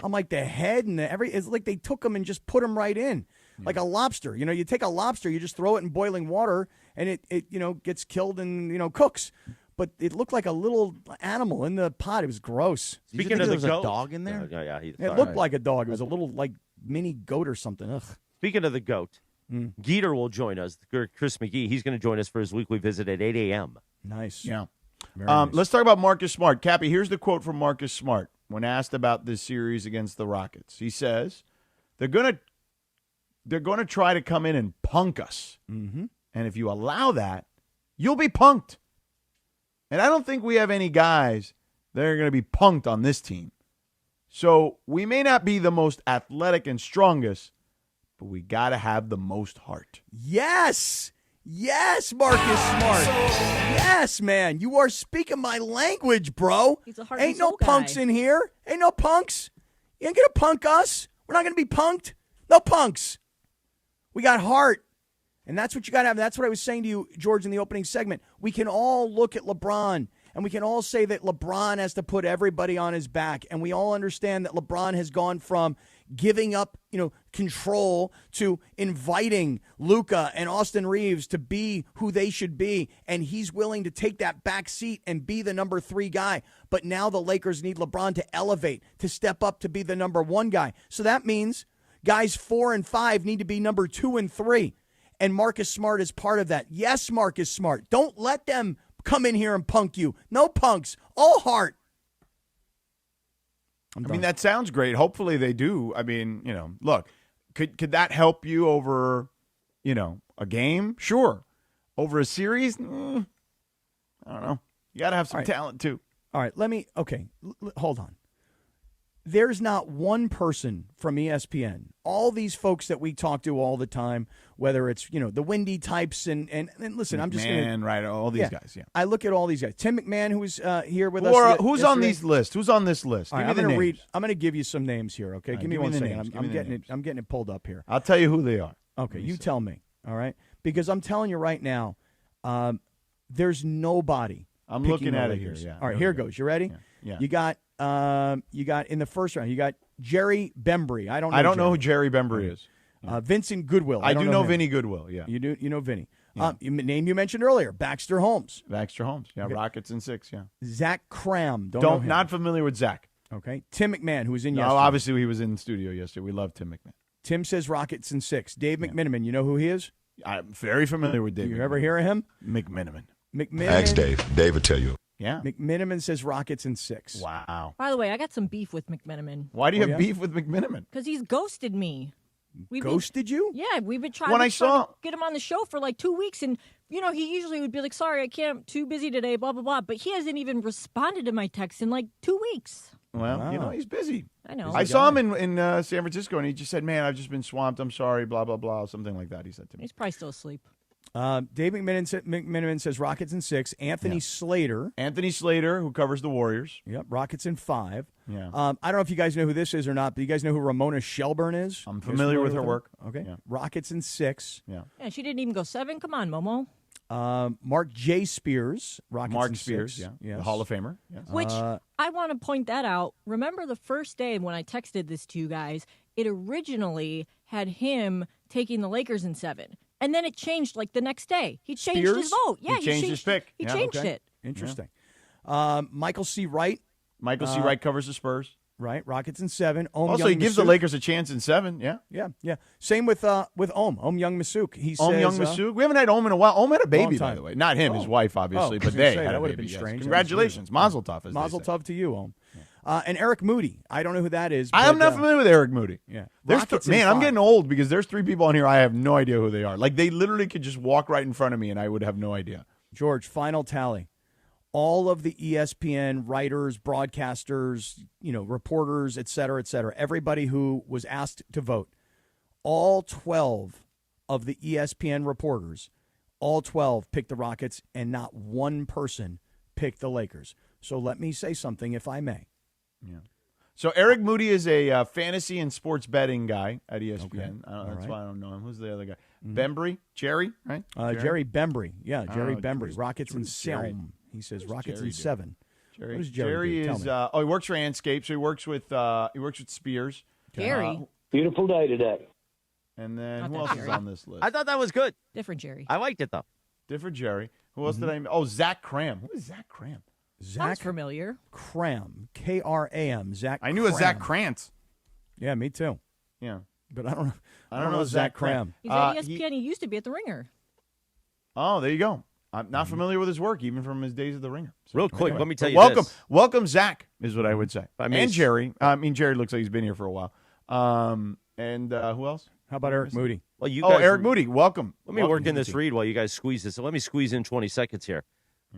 I'm like, the head and it's like they took them and just put them right in. Like a lobster. You know, you take a lobster, you just throw it in boiling water, and it gets killed and, cooks. But it looked like a little animal in the pot. It was gross. Speaking of the goat, a dog in there? It looked like a dog. It was a little like mini goat or something. Ugh. Speaking of the goat, Geeter will join us. Chris McGee. He's going to join us for his weekly visit at 8 a.m. Nice. Yeah. Nice. Let's talk about Marcus Smart. Cappy, here's the quote from Marcus Smart when asked about this series against the Rockets. He says, they're going to try to come in and punk us. Mm-hmm. And if you allow that, you'll be punked. And I don't think we have any guys that are going to be punked on this team. So we may not be the most athletic and strongest, but we got to have the most heart. Yes. Yes, Marcus Smart. Yes, man. You are speaking my language, bro. He's a heart Ain't and no soul guy. punks in here. Ain't no punks. You ain't going to punk us. We're not going to be punked. No punks. We got heart. And that's what you got to have. That's what I was saying to you, George, in the opening segment. We can all look at LeBron, and we can all say that LeBron has to put everybody on his back. And we all understand that LeBron has gone from giving up, control to inviting Luka and Austin Reeves to be who they should be. And he's willing to take that back seat and be the number 3 guy. But now the Lakers need LeBron to elevate, to step up to be the number 1 guy. So that means guys 4 and 5 need to be number 2 and 3. And Marcus Smart is part of that. Yes, Marcus Smart. Don't let them come in here and punk you. No punks. All heart. I mean, that sounds great. Hopefully they do. I mean, look, could that help you over, a game? Sure. Over a series? I don't know. You got to have some talent, too. All right. Hold on. There's not one person from ESPN, all these folks that we talk to all the time, whether it's, the windy types and listen, I'm just going to. Right, all these guys, yeah. I look at all these guys. Tim McMahon, who was here with us. Who's on these lists? Who's on this list? Right, I'm going to give you some names here, okay? Give me 1 second. I'm getting it pulled up here. I'll tell you who they are. Okay, you tell me, all right? Because I'm telling you right now, there's nobody. I'm looking at it here, yeah. All right, here goes. You ready? Yeah. You got in the first round, you got Jerry Bembry. I don't know who Jerry Bembry is. Vincent Goodwill. I do know Vinny Goodwill, yeah. You know Vinny. Yeah. Name you mentioned earlier, Baxter Holmes. Yeah, okay. Rockets in 6, yeah. Zach Cram. Don't know him. Not familiar with Zach. Okay. Tim McMahon, who was in yesterday. Obviously he was in the studio yesterday. We love Tim McMahon. Tim says Rockets in 6. Dave McMiniman, you know who he is? I'm very familiar with Dave. You ever hear of him? McMiniman. Ask Dave. Dave will tell you. Yeah. McMiniman says Rockets in 6. Wow. By the way, I got some beef with McMiniman. Why do you have beef with McMiniman? Because he's ghosted me. Ghosted you? Yeah, we've been trying to get him on the show for like 2 weeks, and he usually would be like, "Sorry, I can't. I'm too busy today." Blah blah blah. But he hasn't even responded to my text in like 2 weeks. Well, he's busy. I know. I saw him in San Francisco, and he just said, "Man, I've just been swamped. I'm sorry." Blah blah blah. Something like that. He said to me. He's probably still asleep. Dave McMiniman says Rockets in 6. Anthony Slater, who covers the Warriors. Yep, Rockets in 5. Yeah. I don't know if you guys know who this is or not, but you guys know who Ramona Shelburne is? I'm familiar with her work. Okay. Yeah. Rockets in 6. Yeah. Yeah, she didn't even go 7. Come on, Momo. Mark J. Spears, Rockets in 6. Yeah. Yes. The Hall of Famer. Yes. Which I want to point that out. Remember the first day when I texted this to you guys, it originally had him taking the Lakers in 7. And then it changed like the next day. He changed his vote. Yeah, he changed his pick. He changed it. Interesting. Michael C. Wright. Michael C. Wright covers the Spurs. Right. Rockets in 7. Also, he gives the Lakers a chance in 7. Yeah. Yeah. Same with Young Masuk. He says, Young Masuk. We haven't had Om in a while. Om had a baby, by the way. Not him, his wife, obviously, but they had that a would have baby. been strange. Congratulations. Mazel tov. Mazel tov to you, Om. And Eric Moody. I don't know who that is. I am but, not familiar with Eric Moody. Yeah. Man, I'm getting old because there's 3 people on here. I have no idea who they are. Like, they literally could just walk right in front of me and I would have no idea. George, final tally. All of the ESPN writers, broadcasters, reporters, et cetera, everybody who was asked to vote, all 12 of the ESPN reporters, all 12 picked the Rockets, and not one person picked the Lakers. So let me say something, if I may. Yeah. So Eric Moody is a fantasy and sports betting guy at ESPN. Okay. That's why I don't know him. Who's the other guy? Bembry? Jerry, right? Jerry Bembry. Yeah, Jerry Bembry. Rockets and Jerry? Selm. He says Rockets Jerry and do? 7. Jerry, What does Jerry do? is Tell me. he works for Anscape, so he works with Spears. Jerry. Beautiful day today. And then Not who that else is Jerry. on this list? I thought that was good. Different Jerry. I liked it, though. Different Jerry. Who else did I? Oh, Zach Cram. Who is Zach Cram? Sounds familiar. Cram. K-R-A-M. Zach I knew a Zach Krantz. Yeah, me too. Yeah. But I don't know Zach Cram. He's at ESPN. He used to be at The Ringer. Oh, there you go. I'm not familiar with his work, even from his days at the Ringer. So, Real quick, let me tell you welcome, this. welcome, Zach, is what I would say. I mean, and Jerry. Jerry looks like he's been here for a while. And who else? How about Eric Moody? Well, you guys, Eric Moody, welcome. Let me work in this read while you guys squeeze this. So let me squeeze in 20 seconds here.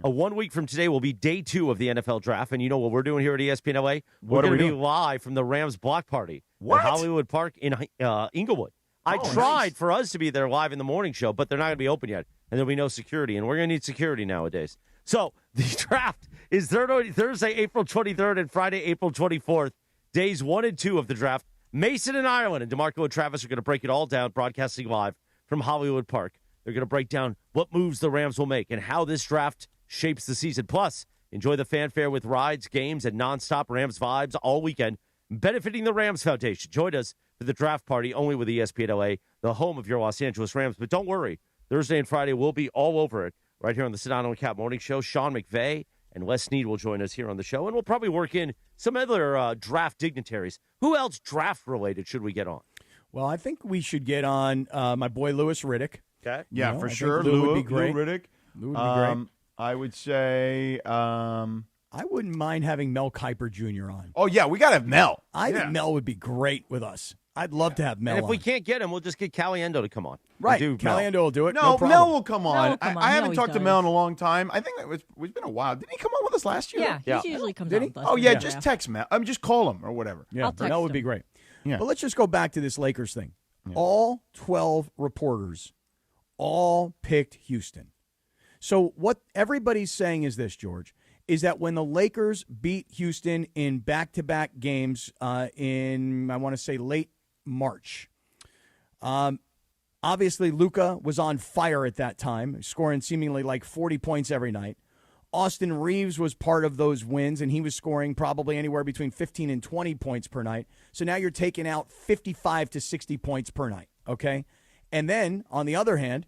1 week from today will be day 2 of the NFL draft, and you know what we're doing here at ESPN LA? We're going to be live from the Rams block party at Hollywood Park in Inglewood. I tried for us to be there live in the morning show, but they're not going to be open yet, and there'll be no security, and we're going to need security nowadays. So the draft is Thursday, April 23rd, and Friday, April 24th, days 1 and 2 of the draft. Mason and Ireland and DeMarco and Travis are going to break it all down, broadcasting live from Hollywood Park. They're going to break down what moves the Rams will make and how this draft shapes the season. Plus, enjoy the fanfare with rides, games, and nonstop Rams vibes all weekend, benefiting the Rams Foundation. Join us for the draft party only with ESPN LA, the home of your Los Angeles Rams. But don't worry, Thursday and Friday we'll be all over it right here on the Sedano and Kap Morning Show. Sean McVay and Les Snead will join us here on the show, and we'll probably work in some other draft dignitaries. Who else draft-related should we get on? Well, I think we should get on my boy Louis Riddick. Okay. Yeah, for sure. Lou would be great. Lou Riddick. Lou would be great. I would say. I wouldn't mind having Mel Kiper Jr. on. Oh, yeah, we got to have Mel. I think Mel would be great with us. I'd love to have Mel And if we on. can't get him, we'll just get Caliendo to come on. Right. We'll do Caliendo will do it. No, problem. Mel will come on. Mel will come on. I He haven't always talked to does. Mel in a long time. I think it's been a while. Didn't he come on with us last year? Yeah, he usually comes Did on he? with us. Oh, for yeah, the just draft. text Mel. Just call him or whatever. Yeah, I'll text Mel would be him. great. Yeah. But let's just go back to this Lakers thing. Yeah. All 12 reporters all picked Houston. So what everybody's saying is this, George, is that when the Lakers beat Houston in back-to-back games in, I want to say, late March, obviously Luka was on fire at that time, scoring seemingly like 40 points every night. Austin Reeves was part of those wins, and he was scoring probably anywhere between 15 and 20 points per night. So now you're taking out 55 to 60 points per night, okay? And then, on the other hand,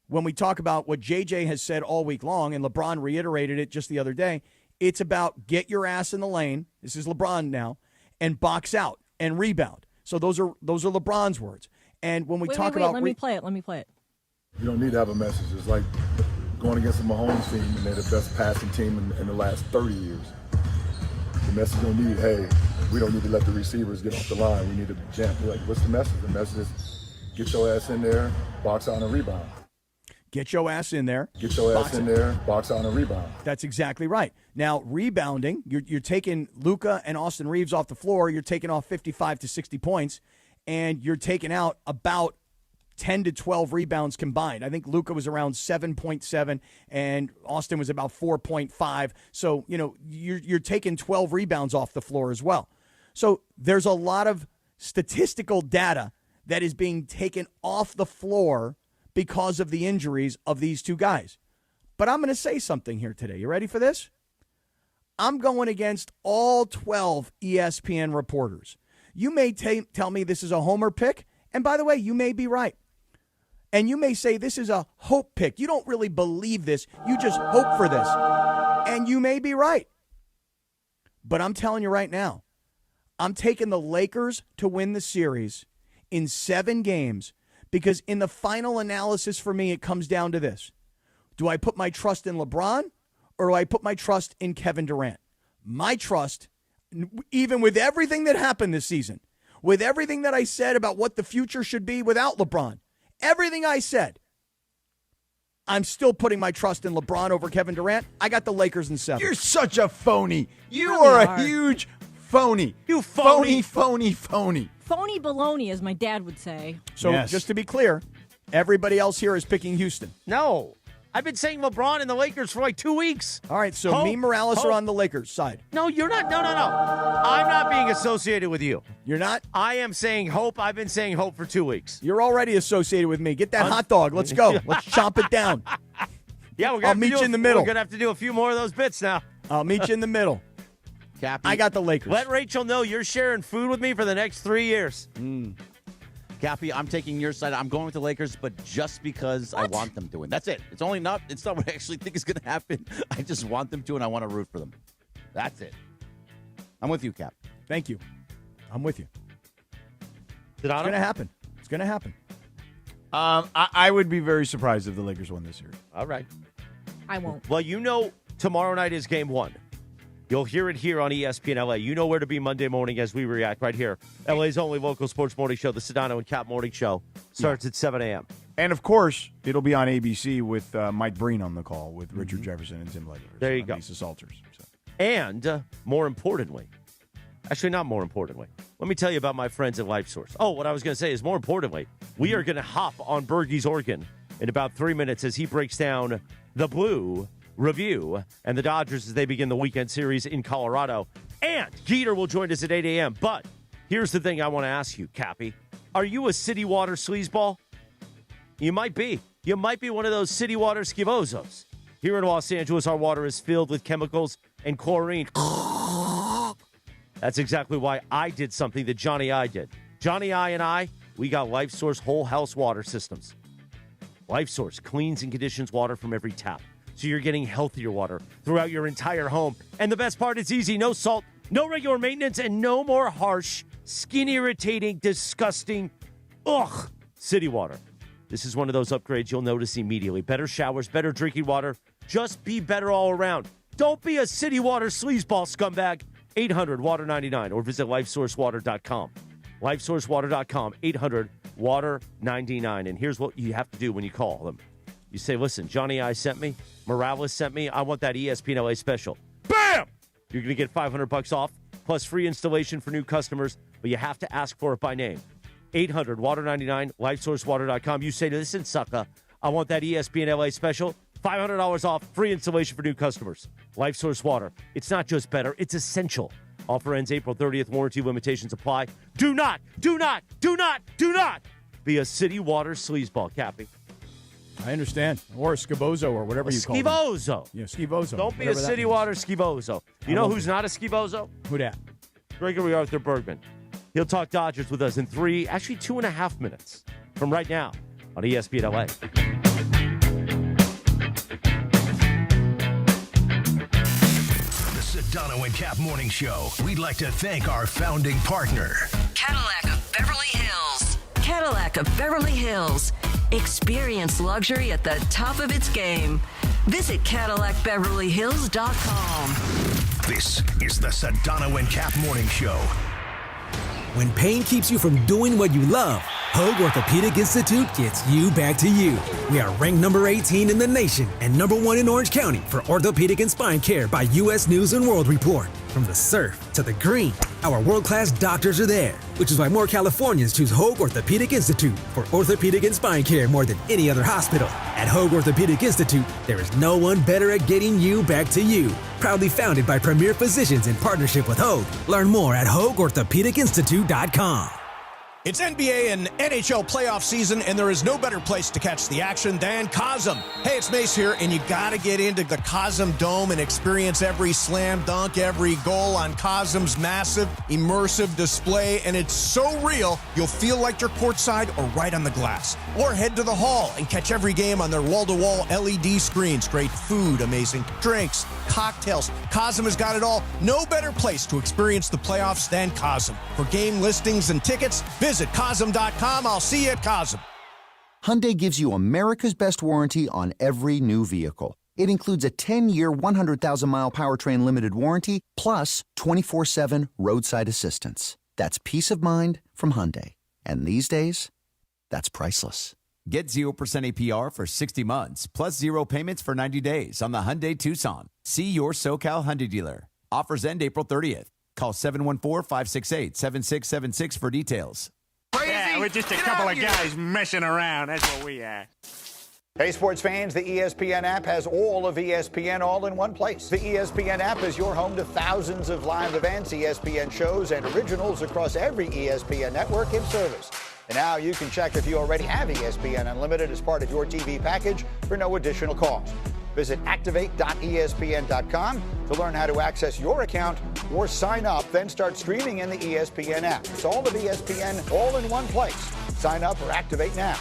when we talk about what JJ has said all week long, and LeBron reiterated it just the other day, it's about get your ass in the lane, this is LeBron now, and box out and rebound. So those are LeBron's words. And when we talk about... Let me play it. You don't need to have a message. It's like going against a Mahomes team, and they're the best passing team in the last 30 years. The message don't need, hey, we don't need to let the receivers get off the line. We need to jam. Like, what's the message? The message is get your ass in there, box out and rebound. Get your ass in there. Get your ass in there, box out and rebound. That's exactly right. Now, rebounding, you're taking Luka and Austin Reeves off the floor. You're taking off 55 to 60 points, and you're taking out about 10 to 12 rebounds combined. I think Luka was around 7.7, and Austin was about 4.5. So, you're taking 12 rebounds off the floor as well. So there's a lot of statistical data that is being taken off the floor because of the injuries of these two guys. But I'm going to say something here today. You ready for this? I'm going against all 12 ESPN reporters. You may tell me this is a homer pick, and by the way, you may be right. And you may say this is a hope pick. You don't really believe this. You just hope for this. And you may be right. But I'm telling you right now, I'm taking the Lakers to win the series in 7 games. Because in the final analysis for me, it comes down to this. Do I put my trust in LeBron or do I put my trust in Kevin Durant? My trust, even with everything that happened this season, with everything that I said about what the future should be without LeBron, everything I said, I'm still putting my trust in LeBron over Kevin Durant. I got the Lakers in 7. You're such a phony. You are a huge phony. You phony. Phony baloney, as my dad would say. So just to be clear, everybody else here is picking Houston. No. I've been saying LeBron and the Lakers for like 2 weeks. All right, so me and Morales are on the Lakers side. No, you're not. No. I'm not being associated with you. You're not? I am saying hope. I've been saying hope for 2 weeks. You're already associated with me. Get that hot dog. Let's go. Let's chomp it down. Yeah, I'll meet you in the middle. We're going to have to do a few more of those bits now. I'll meet you in the middle. Cappy, I got the Lakers. Let Rachel know you're sharing food with me for the next 3 years. Cappy, I'm taking your side. I'm going with the Lakers, but just because I want them to win. That's it. It's not what I actually think is going to happen. I just want them to, and I want to root for them. That's it. I'm with you, Cap. Thank you. I'm with you. It's going to happen. It's going to happen. I would be very surprised if the Lakers won this series. All right. I won't. Well, tomorrow night is game 1. You'll hear it here on ESPN LA. You know where to be Monday morning as we react right here. LA's only local sports morning show, the Sedano and Kap morning show, starts at 7 a.m. And, of course, it'll be on ABC with Mike Breen on the call with Richard Jefferson and Tim Legler. There you go. Lisa Salters. So. And, more importantly, actually not more importantly, let me tell you about my friends at LifeSource. Oh, what I was going to say is more importantly, we are going to hop on Bergie's organ in about 3 minutes as he breaks down the Blue Review and the Dodgers as they begin the weekend series in Colorado. And Geeter will join us at 8 a.m. But here's the thing I want to ask you, Cappy. Are you a city water sleazeball? You might be. You might be one of those city water skivozos. Here in Los Angeles, our water is filled with chemicals and chlorine. That's exactly why I did something that Johnny I did. Johnny I and I, we got LifeSource whole house water systems. LifeSource cleans and conditions water from every tap. So you're getting healthier water throughout your entire home. And the best part, it's easy. No salt, no regular maintenance, and no more harsh, skin-irritating, disgusting, city water. This is one of those upgrades you'll notice immediately. Better showers, better drinking water. Just be better all around. Don't be a city water sleazeball scumbag. 800-WATER-99 or visit LifeSourceWater.com. LifeSourceWater.com, 800-WATER-99. And here's what you have to do when you call them. You say, listen, Johnny I sent me, Morales sent me, I want that ESPN LA special. Bam! You're going to get $500 off, plus free installation for new customers, but you have to ask for it by name. 800-WATER-99, LifeSourceWater.com. You say, listen, sucker, I want that ESPN LA special, $500 off, free installation for new customers. LifeSource Water. It's not just better, it's essential. Offer ends April 30th. Warranty limitations apply. Do not be a city water sleazeball, Cappy. I understand. Or a skibozo or whatever you call it. Skibozo. Yeah, skibozo. Don't be a city water skibozo. You know who's not a skibozo? Who that? Gregory Arthur Bergman. He'll talk Dodgers with us in 2.5 minutes from right now on ESPN LA. The Sedano and Kap Morning Show. We'd like to thank our founding partner, Cadillac of Beverly Hills. Cadillac of Beverly Hills. Experience luxury at the top of its game. Visit CadillacBeverlyHills.com. This is the Sedano and Kap Morning Show. When pain keeps you from doing what you love, Hoag Orthopedic Institute gets you back to you. We are ranked number 18 in the nation and number 1 in Orange County for orthopedic and spine care by U.S. News & World Report. From the surf to the green, our world-class doctors are there, which is why more Californians choose Hoag Orthopedic Institute for orthopedic and spine care more than any other hospital. At Hoag Orthopedic Institute, there is no one better at getting you back to you. Proudly founded by premier physicians in partnership with Hoag. Learn more at HoagOrthopedicInstitute.com. It's NBA and NHL playoff season, and there is no better place to catch the action than Cosm. Hey, it's Mace here, and you got to get into the Cosm Dome and experience every slam dunk, every goal on Cosm's massive, immersive display, and it's so real, you'll feel like you're courtside or right on the glass. Or head to the hall and catch every game on their wall-to-wall LED screens. Great food, amazing drinks, cocktails. Cosm has got it all. No better place to experience the playoffs than Cosm. For game listings and tickets, visit Cosm.com. I'll see you at Cosm. Hyundai gives you America's best warranty on every new vehicle. It includes a 10-year, 100,000-mile powertrain limited warranty, plus 24/7 roadside assistance. That's peace of mind from Hyundai. And these days, that's priceless. Get 0% APR for 60 months, plus 0 payments for 90 days on the Hyundai Tucson. See your SoCal Hyundai dealer. Offers end April 30th. Call 714-568-7676 for details. Yeah, we're just a couple of guys messing around. That's what we are. Hey, sports fans, the ESPN app has all of ESPN all in one place. The ESPN app is your home to thousands of live events, ESPN shows, and originals across every ESPN network in service. And now you can check if you already have ESPN Unlimited as part of your TV package for no additional cost. Visit activate.espn.com to learn how to access your account or sign up, then start streaming in the ESPN app. It's all of ESPN all in one place. Sign up or activate now.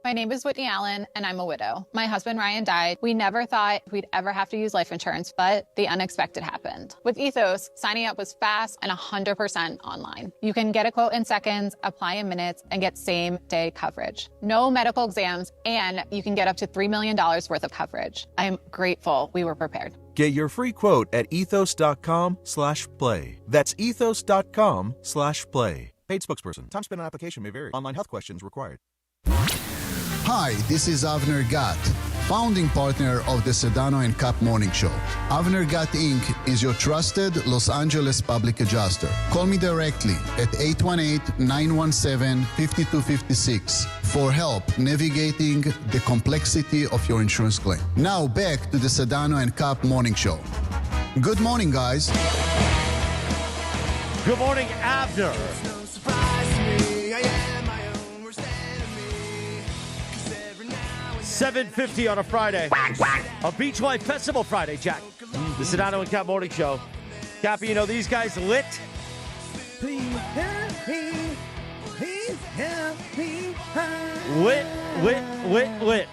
My name is Whitney Allen, and I'm a widow. My husband, Ryan, died. We never thought we'd ever have to use life insurance, but the unexpected happened. With Ethos, signing up was fast and 100% online. You can get a quote in seconds, apply in minutes, and get same-day coverage. No medical exams, and you can get up to $3 million worth of coverage. I'm grateful we were prepared. Get your free quote at ethos.com/play. That's ethos.com/play. Paid spokesperson. Time spent on application may vary. Online health questions required. Hi, this is Avner Gat, founding partner of the Sedano and Kap Morning Show. Avner Gat Inc. is your trusted Los Angeles public adjuster. Call me directly at 818-917-5256 for help navigating the complexity of your insurance claim. Now back to the Sedano and Kap Morning Show. Good morning, guys. Good morning, Abner. 7:50 on a Friday. A Beachwide Festival Friday, Jack. The Sedano and Kap Morning Show. Cappy, you know these guys lit?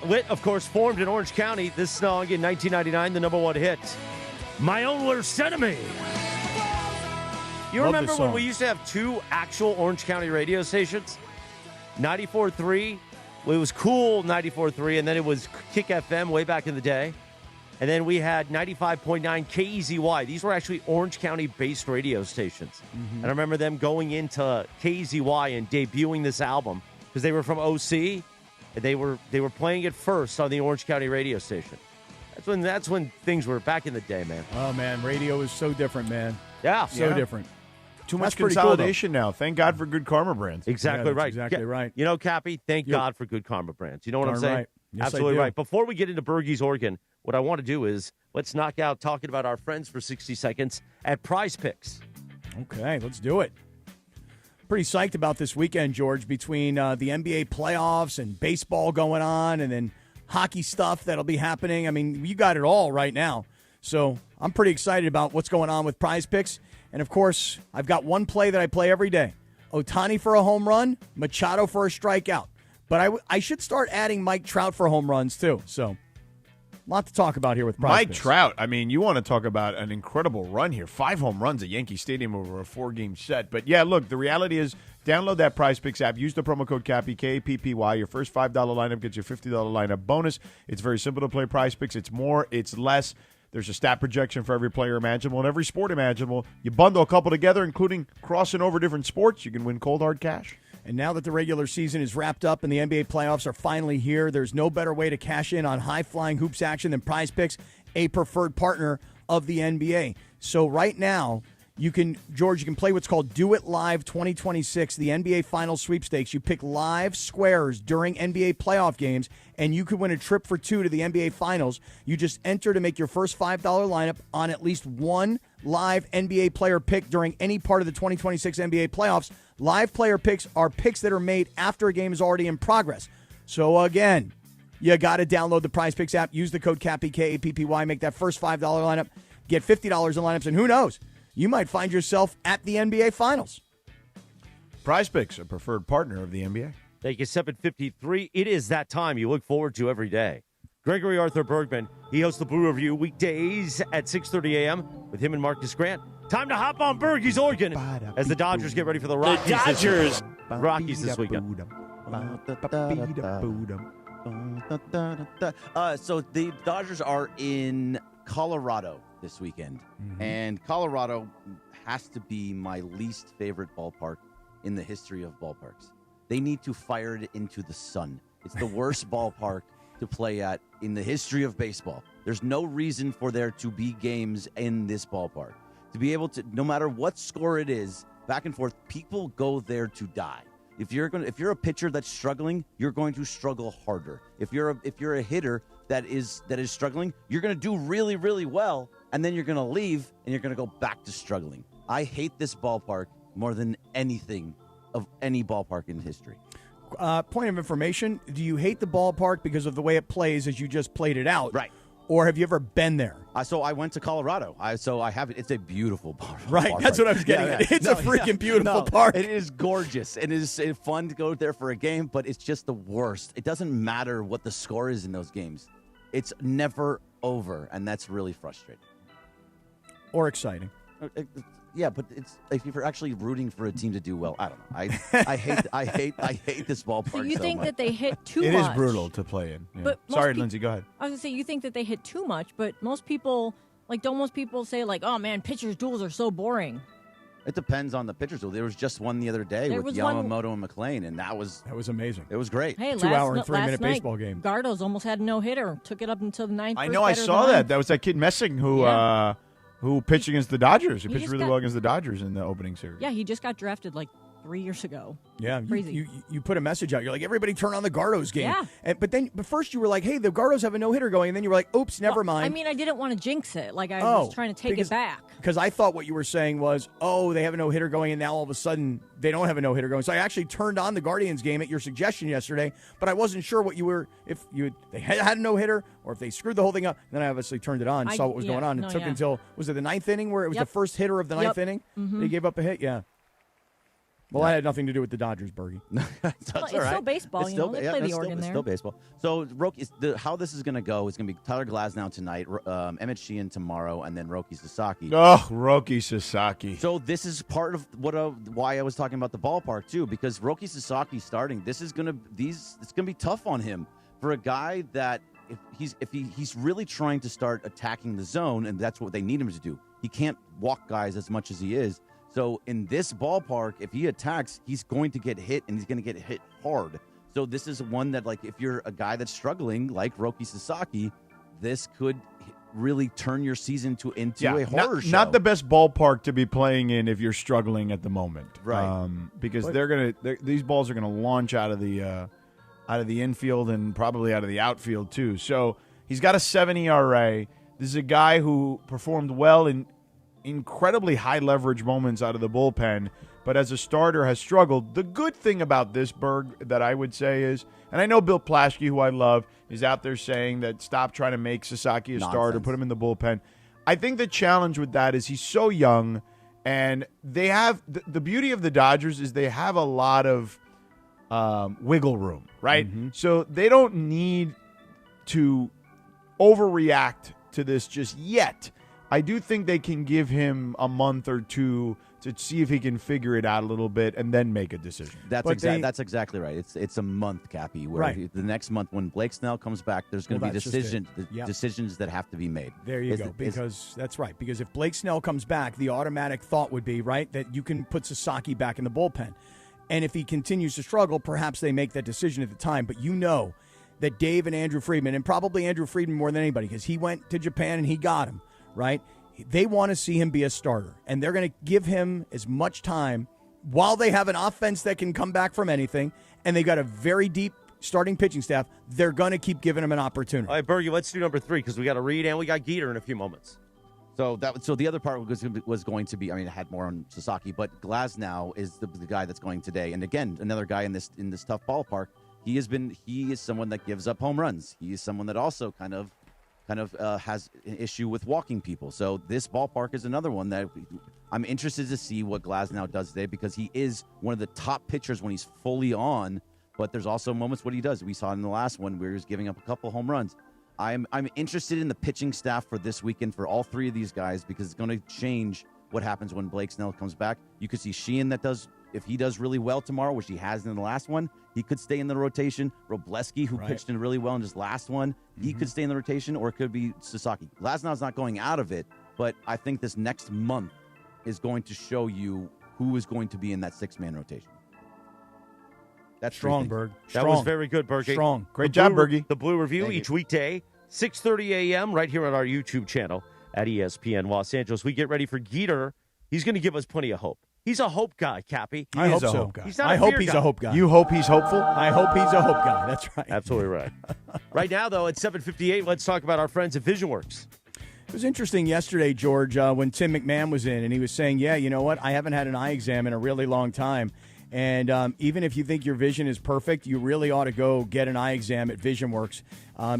Lit, of course, formed in Orange County. This song in 1999, the #1 hit. My Own Worst Enemy. You remember when we used to have two actual Orange County radio stations? 94.3. Well, it was cool 94.3, and then it was Kick FM way back in the day. And then we had 95.9 KEZY. These were actually Orange County-based radio stations. And I remember them going into KEZY and debuting this album because they were from OC, and they were playing it first on the Orange County radio station. That's when things were back in the day, man. Oh, man, radio is so different, man. Yeah. So different. Too much consolidation now. Thank God for Good Karma brands. Exactly right. Exactly right. You know, Cappy, thank God for Good Karma brands. You know what I'm saying? Right. Yes, absolutely right. Before we get into Bergey's Oregon, what I want to do is let's knock out talking about our friends for 60 seconds at PrizePicks. Okay, let's do it. Pretty psyched about this weekend, George, between the NBA playoffs and baseball going on and then hockey stuff that'll be happening. I mean, you got it all right now. So I'm pretty excited about what's going on with PrizePicks. And, of course, I've got one play that I play every day. Ohtani for a home run, Machado for a strikeout. But I should start adding Mike Trout for home runs, too. So, a lot to talk about here with PrizePicks. Mike Trout, I mean, you want to talk about an incredible run here. 5 home runs at Yankee Stadium over a 4-game set. But, yeah, look, the reality is download that PrizePicks app. Use the promo code CAPPY, KAPPY. Your first $5 lineup gets your $50 lineup bonus. It's very simple to play PrizePicks. It's more, it's less. There's a stat projection for every player imaginable and every sport imaginable. You bundle a couple together, including crossing over different sports. You can win cold, hard cash. And now that the regular season is wrapped up and the NBA playoffs are finally here, there's no better way to cash in on high-flying hoops action than PrizePicks, a preferred partner of the NBA. So right now, you can play what's called Do It Live 2026, the NBA Finals sweepstakes. You pick live squares during NBA playoff games, and you could win a trip for 2 to the NBA Finals. You just enter to make your first $5 lineup on at least one live NBA player pick during any part of the 2026 NBA playoffs. Live player picks are picks that are made after a game is already in progress. So again, you got to download the PrizePicks app, use the code CAPPY, KAPPY, make that first $5 lineup, get $50 in lineups, and who knows? You might find yourself at the NBA Finals. PrizePicks, a preferred partner of the NBA. Thank you, 7:53. It is that time you look forward to every day. Gregory Arthur Bergman, he hosts the Blue Review weekdays at 6:30 a.m. with him and Marcus Grant. Time to hop on Bergey's Oregon as the Dodgers get ready for the Rockies. The Dodgers. Rockies this weekend. So the Dodgers are in Colorado this weekend, and Colorado has to be my least favorite ballpark in the history of ballparks. They need to fire it into the sun. It's the worst ballpark to play at in the history of baseball. There's no reason for there to be games in this ballpark. To be able to, no matter what score it is, back and forth, people go there to die. If you're a pitcher that's struggling, you're going to struggle harder. If you're a hitter that is struggling, you're going to do really, really well, and then you're going to leave and you're going to go back to struggling. I hate this ballpark more than anything of any ballpark in history. Point of information, do you hate the ballpark because of the way it plays as you just played it out? Right. Or have you ever been there? So I went to Colorado. I have it. It's a beautiful park. Right, that's what I was getting at. It's a freaking beautiful park. It is gorgeous. It is fun to go there for a game, but it's just the worst. It doesn't matter what the score is in those games. It's never over, and that's really frustrating. Or exciting. Yeah, but it's if you're actually rooting for a team to do well. I don't know. I hate this ballpark. So you think much. that they hit too much? It is brutal to play in. Yeah. But Sorry, Lindsay, go ahead. I was gonna say you think that they hit too much, but most people don't most people say oh man, pitchers' duels are so boring. It depends on the pitchers. There was just one the other day with Yamamoto and McLean, and that was amazing. It was great. Hey, 2 hour and 3 minute night, baseball game. Gardo's almost had a no hitter. Took it up until the ninth. I know. I saw that. That was that kid Messing who pitched against the Dodgers. He pitched really well against the Dodgers in the opening series. Yeah, he just got drafted 3 years ago. Yeah, crazy. You put a message out. You're like, everybody turn on the Gardos game. Yeah. But first you were like, hey, the Gardos have a no-hitter going. And then you were like, oops, never mind. I mean, I didn't want to jinx it. I was trying to take it back. Because I thought what you were saying was, they have a no-hitter going, and now all of a sudden they don't have a no-hitter going. So I actually turned on the Guardians game at your suggestion yesterday, but I wasn't sure what you were, they had a no-hitter or if they screwed the whole thing up. And then I obviously turned it on and saw what was going on. It took until, was it the ninth inning where it was the first hitter of the ninth inning? Mm-hmm. They gave up a hit? Yeah. Well, that had nothing to do with the Dodgers, Bergie. That's all right. It's still baseball. They play the organ there. It's still baseball. So, Roki, how this is going to go is going to be Tyler Glasnow tonight, Emmett Sheehan tomorrow, and then Roki Sasaki. Oh, Roki Sasaki. So this is part of why I was talking about the ballpark too, because Roki Sasaki starting. It's going to be tough on him for a guy that if he's really trying to start attacking the zone, and that's what they need him to do. He can't walk guys as much as he is. So in this ballpark, if he attacks, he's going to get hit, and he's going to get hit hard. So this is one that, if you're a guy that's struggling, like Roki Sasaki, this could really turn your season into a horror show. Not the best ballpark to be playing in if you're struggling at the moment, right? Because these balls are gonna launch out of the infield and probably out of the outfield too. So he's got a 7 ERA. This is a guy who performed well in incredibly high leverage moments out of the bullpen, but as a starter has struggled. The good thing about this, Berg, that I would say is, and I know Bill Plaschke, who I love, is out there saying that stop trying to make Sasaki a starter, put him in the bullpen. I think the challenge with that is he's so young, and they have the beauty of the Dodgers is they have a lot of wiggle room, right? Mm-hmm. So they don't need to overreact to this just yet. I do think they can give him a month or two to see if he can figure it out a little bit and then make a decision. That's exactly right. It's a month, Cappy. Where the next month when Blake Snell comes back, there's going to be decisions that have to be made. There you go. Because that's right. Because if Blake Snell comes back, the automatic thought would be that you can put Sasaki back in the bullpen, and if he continues to struggle, perhaps they make that decision at the time. But you know that Dave and Andrew Friedman, and probably Andrew Friedman more than anybody, because he went to Japan and he got him. Right? They want to see him be a starter, and they're going to give him as much time while they have an offense that can come back from anything, and they've got a very deep starting pitching staff. They're going to keep giving him an opportunity. All right, Bergie, let's do number 3 because we got to read and we got Geeter in a few moments. So the other part was going to be, I had more on Sasaki, but Glasnow is the guy that's going today, and again, another guy in this tough ballpark. He is someone that gives up home runs. He is someone that also kind of has an issue with walking people. So this ballpark is another one that I'm interested to see what Glasnow does today, because he is one of the top pitchers when he's fully on, but there's also moments what he does. We saw in the last one where he was giving up a couple home runs. I'm interested in the pitching staff for this weekend for all three of these guys, because it's going to change what happens when Blake Snell comes back. You could see Sheehan that does if he does really well tomorrow, which he has in the last one, he could stay in the rotation. Robleski, who pitched in really well in his last one, he could stay in the rotation, or it could be Sasaki. Glasnow's not going out of it, but I think this next month is going to show you who is going to be in that 6-man rotation. That's strong, Berg. That was very good, Bergie. Strong. Great job, Bergie. The Blue Review Thank each you. weekday, 6:30 a.m. right here on our YouTube channel at ESPN Los Angeles. We get ready for Geeter. He's going to give us plenty of hope. He's a hope guy, Cappy. I hope so. He's not I a hope fear he's guy. a hope guy. You hope he's hopeful? I hope he's a hope guy. That's right. Absolutely right. Right now, though, at 7:58, let's talk about our friends at VisionWorks. It was interesting yesterday, George, when Tim McMahon was in, and he was saying, yeah, you know what? I haven't had an eye exam in a really long time. And even if you think your vision is perfect, you really ought to go get an eye exam at VisionWorks.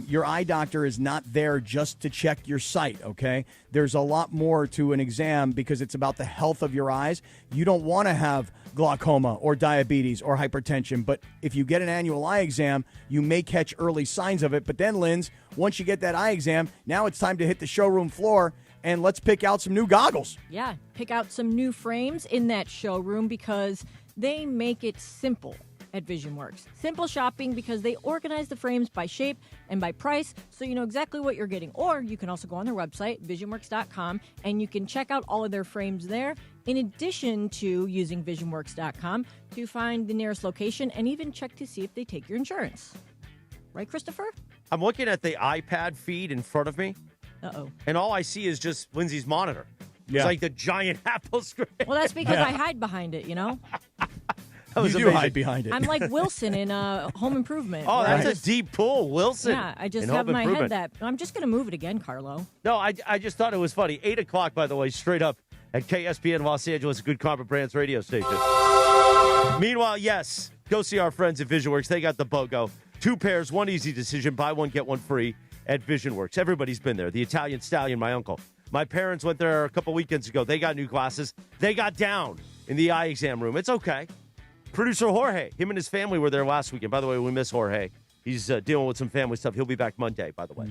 Your eye doctor is not there just to check your sight, okay? There's a lot more to an exam because it's about the health of your eyes. You don't want to have glaucoma or diabetes or hypertension, but if you get an annual eye exam, you may catch early signs of it. But then, Linz, once you get that eye exam, now it's time to hit the showroom floor and let's pick out some new goggles. Yeah, pick out some new frames in that showroom because they make it simple at VisionWorks. Simple shopping because they organize the frames by shape and by price so you know exactly what you're getting. Or you can also go on their website, visionworks.com, and you can check out all of their frames there, in addition to using visionworks.com to find the nearest location and even check to see if they take your insurance. Right, Christopher? I'm looking at the iPad feed in front of me, Uh-oh. and all I see is just Lindsay's monitor. Yeah. It's like the giant Apple screen. Well, that's because I hide behind it, you know? That was You do amazing. hide behind it. I'm like Wilson in Home Improvement. Oh, where I that's a deep pull, Wilson. Yeah, I just in have Home my head Improvement. that. I'm just going to move it again, Carlo. No, I just thought it was funny. 8 o'clock, by the way, straight up at KSPN Los Angeles, a Good Karma Brands radio station. Meanwhile, yes, go see our friends at VisionWorks. They got the BOGO. 2 pairs, 1 easy decision. Buy one, get one free at VisionWorks. Everybody's been there. The Italian Stallion, my uncle. My parents went there a couple weekends ago. They got new glasses. They got down in the eye exam room. It's okay. Producer Jorge, him and his family were there last weekend. By the way, we miss Jorge. He's dealing with some family stuff. He'll be back Monday, by the way.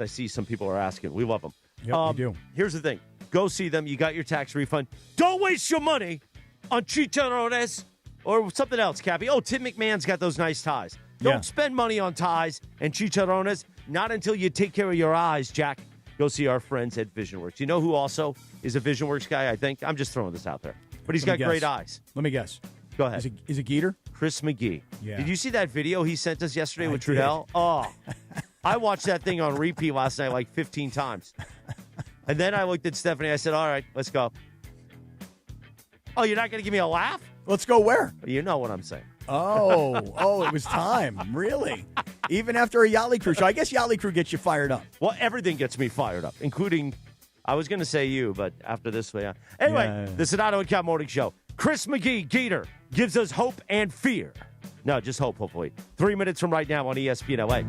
I see some people are asking. We love him. Yep, we do. Here's the thing. Go see them. You got your tax refund. Don't waste your money on chicharrones or something else, Cappy. Oh, Tim McMahon's got those nice ties. Don't spend money on ties and chicharrones. Not until you take care of your eyes, Jack. Go see our friends at VisionWorks. You know who also is a VisionWorks guy, I think? I'm just throwing this out there. But he's got great eyes. Let me guess. Go ahead. Is it Geeter? Chris McGee. Yeah. Did you see that video he sent us yesterday with did. Trudell? Oh, I watched that thing on repeat last night like 15 times. And then I looked at Stephanie. I said, all right, let's go. Oh, you're not going to give me a laugh? Let's go where? You know what I'm saying. Oh, it was time. Really? Even after a Yacht Crew show. I guess Yacht Crew gets you fired up. Well, everything gets me fired up, including, I was going to say you, but after this way. Anyway, the Sedano and Kap Morning Show. Chris McGee, Geeter, gives us hope and fear. No, just hope, hopefully. 3 minutes from right now on ESPN LA.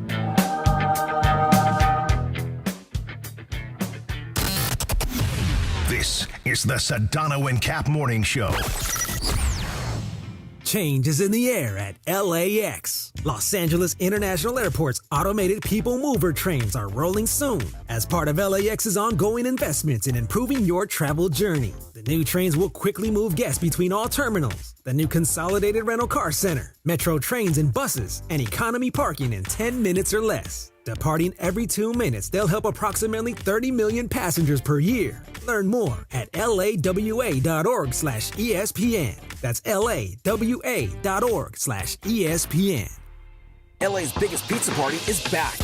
This is the Sedano and Kap Morning Show. Change is in the air at LAX. Los Angeles International Airport's automated people mover trains are rolling soon as part of LAX's ongoing investments in improving your travel journey. The new trains will quickly move guests between all terminals. The new consolidated rental car center, metro trains and buses, and economy parking in 10 minutes or less. Departing every 2 minutes, they'll help approximately 30 million passengers per year. Learn more at lawa.org/ESPN. That's lawa.org/ESPN. LA's biggest pizza party is back.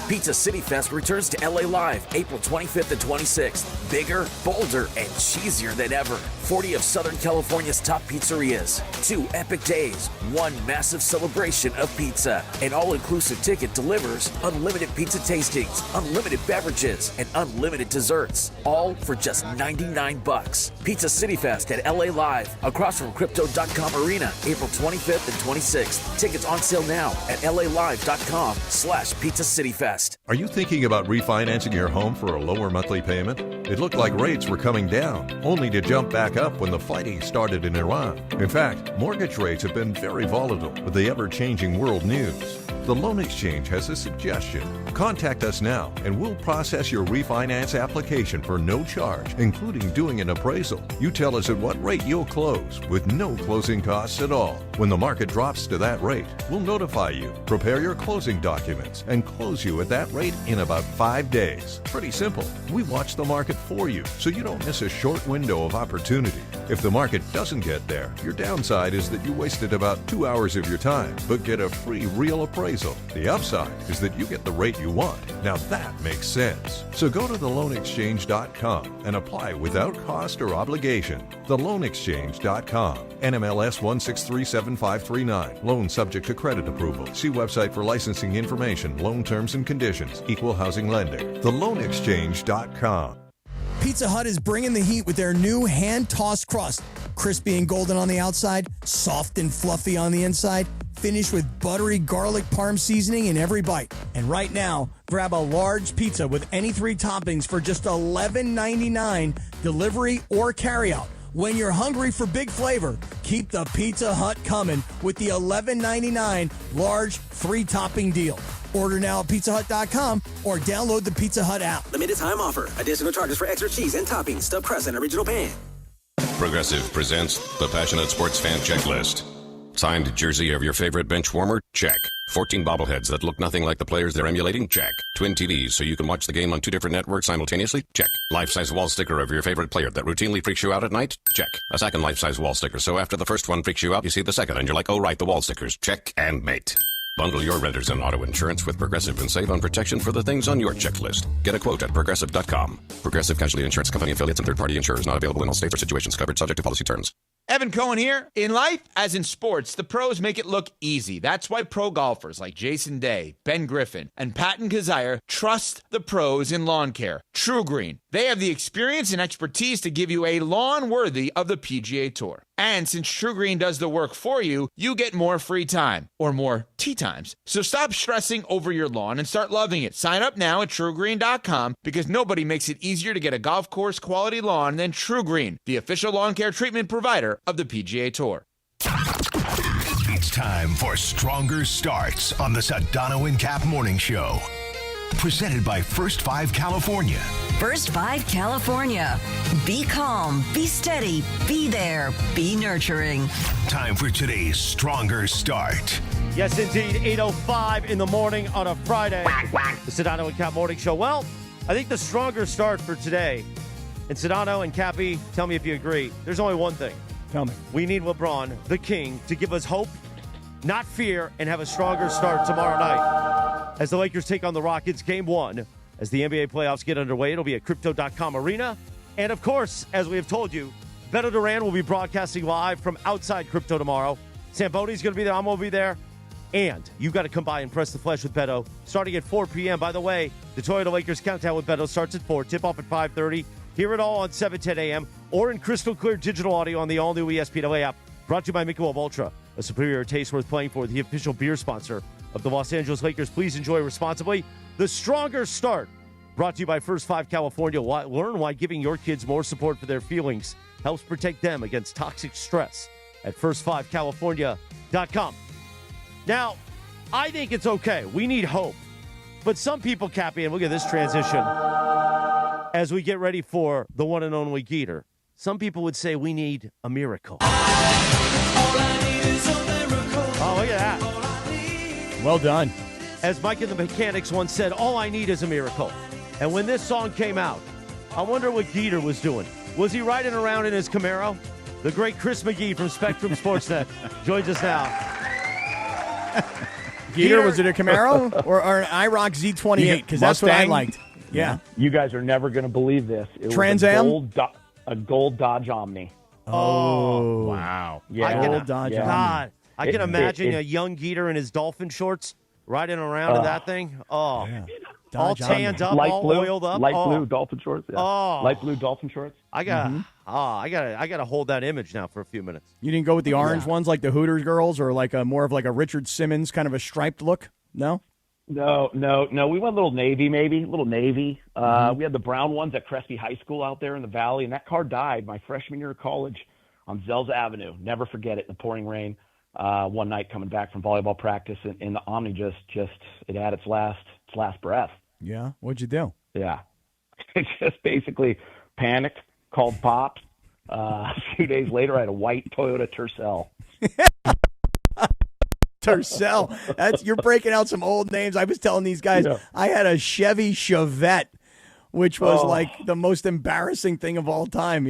Pizza City Fest returns to LA Live April 25th and 26th. Bigger, bolder, and cheesier than ever. 40 of Southern California's top pizzerias. 2 epic days. 1 massive celebration of pizza. An all-inclusive ticket delivers unlimited pizza tastings, unlimited beverages, and unlimited desserts. All for just $99. Pizza City Fest at LA Live across from Crypto.com Arena, April 25th and 26th. Tickets on sale now at LALive.com/Pizza City Fest. Are you thinking about refinancing your home for a lower monthly payment? It looked like rates were coming down, only to jump back up when the fighting started in Iran. In fact, mortgage rates have been very volatile with the ever-changing world news. The Loan Exchange has a suggestion. Contact us now and we'll process your refinance application for no charge, including doing an appraisal. You tell us at what rate you'll close with no closing costs at all. When the market drops to that rate, we'll notify you, prepare your closing documents, and close you at that rate in about 5 days. Pretty simple. We watch the market for you so you don't miss a short window of opportunity. If the market doesn't get there, your downside is that you wasted about 2 hours of your time, but get a free real appraisal. The upside is that you get the rate you want. Now that makes sense. So go to theloanexchange.com and apply without cost or obligation. Theloanexchange.com. NMLS 1637539. Loan subject to credit approval. See website for licensing information, loan terms and conditions. Equal housing lender. Theloanexchange.com. Pizza Hut is bringing the heat with their new hand-tossed crust. Crispy and golden on the outside, soft and fluffy on the inside, finished with buttery garlic parm seasoning in every bite. And right now, grab a large pizza with any 3 toppings for just $11.99, delivery or carryout. When you're hungry for big flavor, keep the Pizza Hut coming with the $11.99 large 3-topping deal. Order now at pizzahut.com or download the Pizza Hut app. Limited time offer. Additional charges for extra cheese and toppings, stuffed crust, and original pan. Progressive presents the Passionate Sports Fan Checklist. Signed jersey of your favorite bench warmer? Check. 14 bobbleheads that look nothing like the players they're emulating? Check. Twin TVs so you can watch the game on 2 different networks simultaneously? Check. Life-size wall sticker of your favorite player that routinely freaks you out at night? Check. A second life-size wall sticker so after the first one freaks you out, you see the second and you're like, oh right, the wall stickers. Check and mate. Bundle your renters and auto insurance with Progressive and save on protection for the things on your checklist. Get a quote at Progressive.com. Progressive Casualty Insurance Company affiliates and third-party insurers not available in all states or situations covered subject to policy terms. Evan Cohen here. In life, as in sports, the pros make it look easy. That's why pro golfers like Jason Day, Ben Griffin, and Patton Kazire trust the pros in lawn care. True Green. They have the experience and expertise to give you a lawn worthy of the PGA Tour. And since True Green does the work for you, you get more free time, or more tee times. So stop stressing over your lawn and start loving it. Sign up now at TrueGreen.com because nobody makes it easier to get a golf course quality lawn than True Green, the official lawn care treatment provider of the PGA Tour. It's time for Stronger Starts on the Sedano and Kap Morning Show. Presented by First 5 California. First 5 California. Be calm, be steady, be there, be nurturing. Time for today's Stronger Start. Yes, indeed. 8:05 in the morning on a Friday. The Sedano and Kap Morning Show. Well, I think the stronger start for today, and Sedano and Cappy, tell me if you agree, there's only one thing. Tell me. We need LeBron, the king, to give us hope, not fear, and have a stronger start tomorrow night. As the Lakers take on the Rockets, Game 1, as the NBA playoffs get underway, it'll be at Crypto.com Arena. And, of course, as we have told you, Beto Duran will be broadcasting live from outside Crypto tomorrow. Samboni's going to be there. I'm going to be there. And you've got to come by and press the flesh with Beto, starting at 4 p.m. By the way, the Toyota Lakers Countdown with Beto starts at 4, tip-off at 5:30. Hear it all on 7:10 a.m. or in crystal clear digital audio on the all-new ESPN LA app. Brought to you by Michelob Ultra, a superior taste worth playing for, the official beer sponsor of the Los Angeles Lakers. Please enjoy responsibly. The Stronger Start, brought to you by First 5 California. Learn why giving your kids more support for their feelings helps protect them against toxic stress at first5california.com. Now, I think it's okay. We need hope. But some people, Cappy, and look at this transition, as we get ready for the one and only Geeter, some people would say we need a miracle. Oh, look at that. Well done. As Mike and the Mechanics once said, all I need is a miracle. And when this song came out, I wonder what Geeter was doing. Was he riding around in his Camaro? The great Chris McGee from Spectrum Sportsnet joins us now. Geeter, was it a Camaro or an IROC Z28? Because that's what I liked. Yeah. You guys are never going to believe this. It Trans was Am? a gold Dodge Omni. Oh, wow. Yeah. Gold Dodge Omni. God, I can imagine a young Geeter in his dolphin shorts riding around in that thing. Oh, yeah. All tanned up, all oiled up. Light blue dolphin shorts. Yeah. Oh. Light blue dolphin shorts. I gotta hold that image now for a few minutes. You didn't go with the orange ones like the Hooters girls, or like a more of like a Richard Simmons kind of a striped look? No. No. We went a little navy, maybe a little navy. We had the brown ones at Crespi High School out there in the valley, and that car died my freshman year of college on Zell's Avenue. Never forget it in the pouring rain. One night coming back from volleyball practice, and the Omni just it had its last last breath. Yeah, what'd you do? Yeah, just basically panicked, called Pops. A few days later, I had a white Toyota Tercel. Tercel. You're breaking out some old names. I was telling these guys I had a Chevy Chevette, which was like the most embarrassing thing of all time,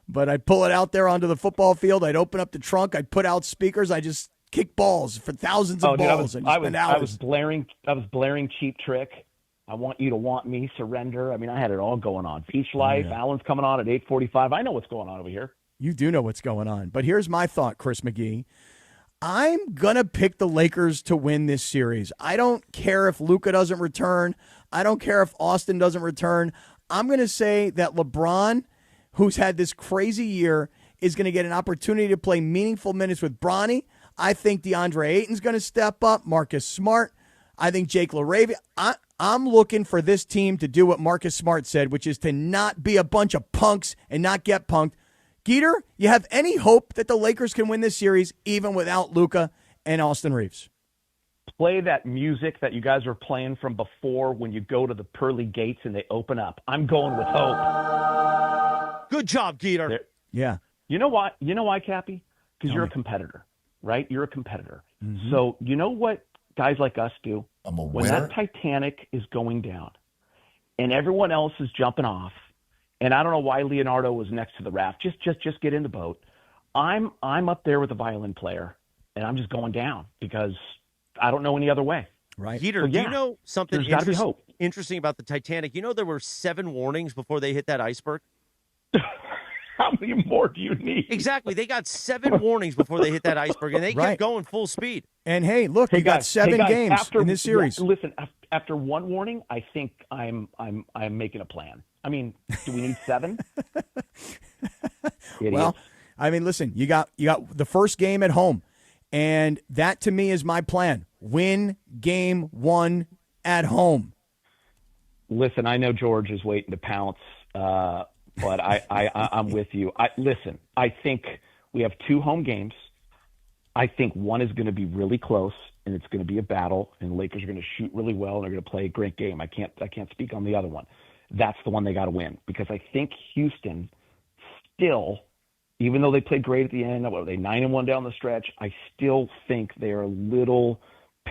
But I'd pull it out there onto the football field. I'd open up the trunk. I'd put out speakers. I just kick balls for thousands of balls. I was blaring Cheap Trick. I want you to want me, surrender. I mean, I had it all going on. Beach Life, Alan's coming on at 8:45. I know what's going on over here. You do know what's going on. But here's my thought, Chris McGee. I'm going to pick the Lakers to win this series. I don't care if Luka doesn't return. I don't care if Austin doesn't return. I'm going to say that LeBron, who's had this crazy year, is going to get an opportunity to play meaningful minutes with Bronny. I think DeAndre Ayton's going to step up. Marcus Smart. I think Jake LaRavia. I'm looking for this team to do what Marcus Smart said, which is to not be a bunch of punks and not get punked. Geeter, you have any hope that the Lakers can win this series even without Luka and Austin Reeves? Play that music that you guys were playing from before when you go to the pearly gates and they open up. I'm going with hope. Good job, Geeter. Yeah. You know why, Cappy? Because you're a competitor, right? You're a competitor. Mm-hmm. So you know what guys like us do? I'm a when winner. that Titanic is going down and everyone else is jumping off, and I don't know why Leonardo was next to the raft. Just get in the boat. I'm up there with the violin player, and I'm just going down because I don't know any other way. Right. Geeter, So, do you know something there's gotta be hope. interesting about the Titanic? You know there were 7 warnings before they hit that iceberg? How many more do you need? Exactly. They got 7 warnings before they hit that iceberg, and they kept going full speed. And, hey, look, you got 7 games in this series. Yeah, listen, after one warning, I think I'm making a plan. I mean, do we need 7? Well, I mean, listen, you got the first game at home, and that to me is my plan. Win game 1 at home. Listen, I know George is waiting to pounce, but I'm with you. Listen, I think we have 2 home games. I think one is going to be really close, and it's going to be a battle, and the Lakers are going to shoot really well, and they're going to play a great game. I can't speak on the other one. That's the one they got to win, because I think Houston still, even though they played great at the end, what were they, 9-1 down the stretch, I still think they're a little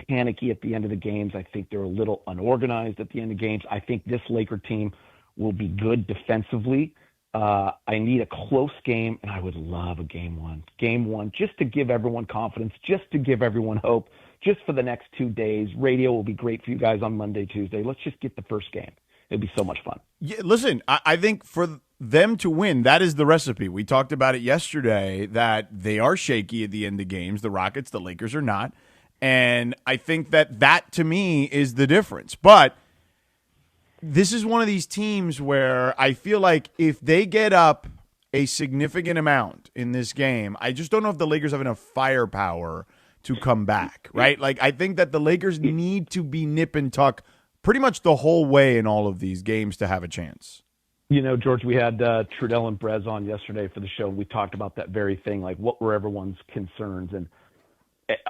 panicky at the end of the games. I think they're a little unorganized at the end of games. I think this Laker team will be good defensively. I need a close game, and I would love a game 1. Game 1, just to give everyone confidence, just to give everyone hope, just for the next 2 days. Radio will be great for you guys on Monday, Tuesday. Let's just get the first game. It'd be so much fun. Yeah, listen, I think for them to win, that is the recipe. We talked about it yesterday, that they are shaky at the end of games. The Rockets, the Lakers are not. And I think that to me is the difference. But this is one of these teams where I feel like if they get up a significant amount in this game, I just don't know if the Lakers have enough firepower to come back, right? Like, I think that the Lakers need to be nip and tuck pretty much the whole way in all of these games to have a chance. You know, George, we had Trudell and Brez on yesterday for the show, and we talked about that very thing, like what were everyone's concerns. And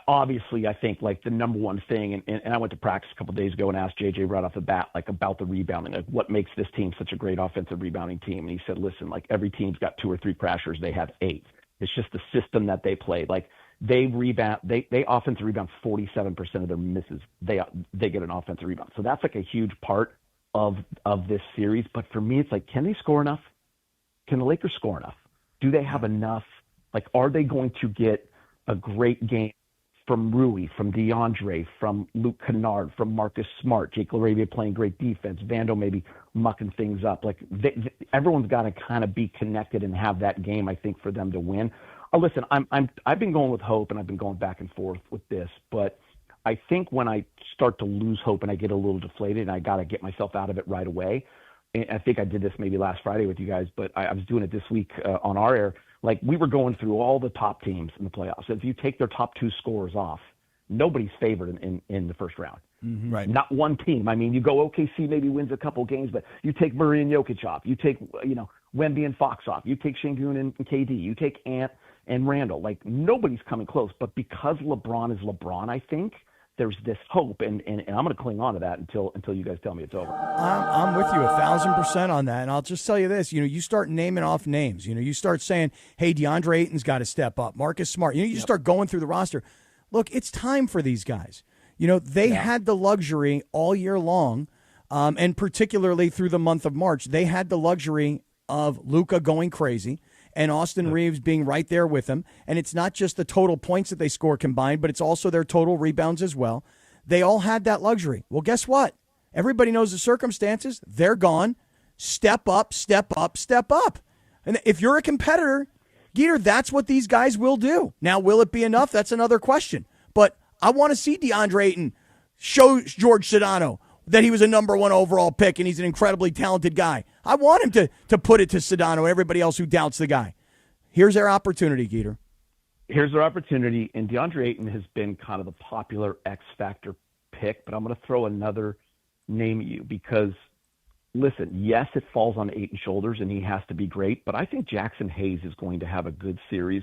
obviously, I think like the number one thing, and I went to practice a couple of days ago and asked JJ right off the bat, like about the rebounding, like what makes this team such a great offensive rebounding team. And he said, listen, like every team's got 2 or 3 crashers. They have 8. It's just the system that they play. Like they rebound, they offensive rebound 47% of their misses. They get an offensive rebound. So that's like a huge part of this series. But for me, it's like, can they score enough? Can the Lakers score enough? Do they have enough? Like, are they going to get a great game from Rui, from DeAndre, from Luke Kennard, from Marcus Smart, Jake LaRavia playing great defense, Vando maybe mucking things up? Like everyone's got to kind of be connected and have that game, I think, for them to win. Listen, I've been going with hope, and I've been going back and forth with this, but I think when I start to lose hope and I get a little deflated and I got to get myself out of it right away, and I think I did this maybe last Friday with you guys, but I was doing it this week on our air. Like, we were going through all the top teams in the playoffs. If you take their top 2 scorers off, nobody's favored in the first round. Mm-hmm. Right. Not one team. I mean, you go OKC maybe wins a couple games, but you take Murray and Jokic off. You take, Wemby and Fox off. You take Şengün and KD. You take Ant and Randall. Like, nobody's coming close. But because LeBron is LeBron, I think, there's this hope, and I'm going to cling on to that until you guys tell me it's over. I'm with you 1,000% on that. And I'll just tell you this, you start naming off names, you start saying, hey, DeAndre Ayton's got to step up. Marcus Smart, you just start going through the roster. Look, it's time for these guys. They had the luxury all year long, and particularly through the month of March, they had the luxury of Luka going crazy and Austin Reeves being right there with him. And it's not just the total points that they score combined, but it's also their total rebounds as well. They all had that luxury. Well, guess what? Everybody knows the circumstances. They're gone. Step up, step up, step up. And if you're a competitor, Geeter, that's what these guys will do. Now, will it be enough? That's another question. But I want to see DeAndre Ayton show George Sedano that he was a number 1 overall pick and he's an incredibly talented guy. I want him to put it to Sedano and everybody else who doubts the guy. Here's their opportunity, Geeter. Here's their opportunity, and DeAndre Ayton has been kind of the popular X Factor pick, but I'm going to throw another name at you because, listen, yes, it falls on Ayton's shoulders and he has to be great, but I think Jackson Hayes is going to have a good series.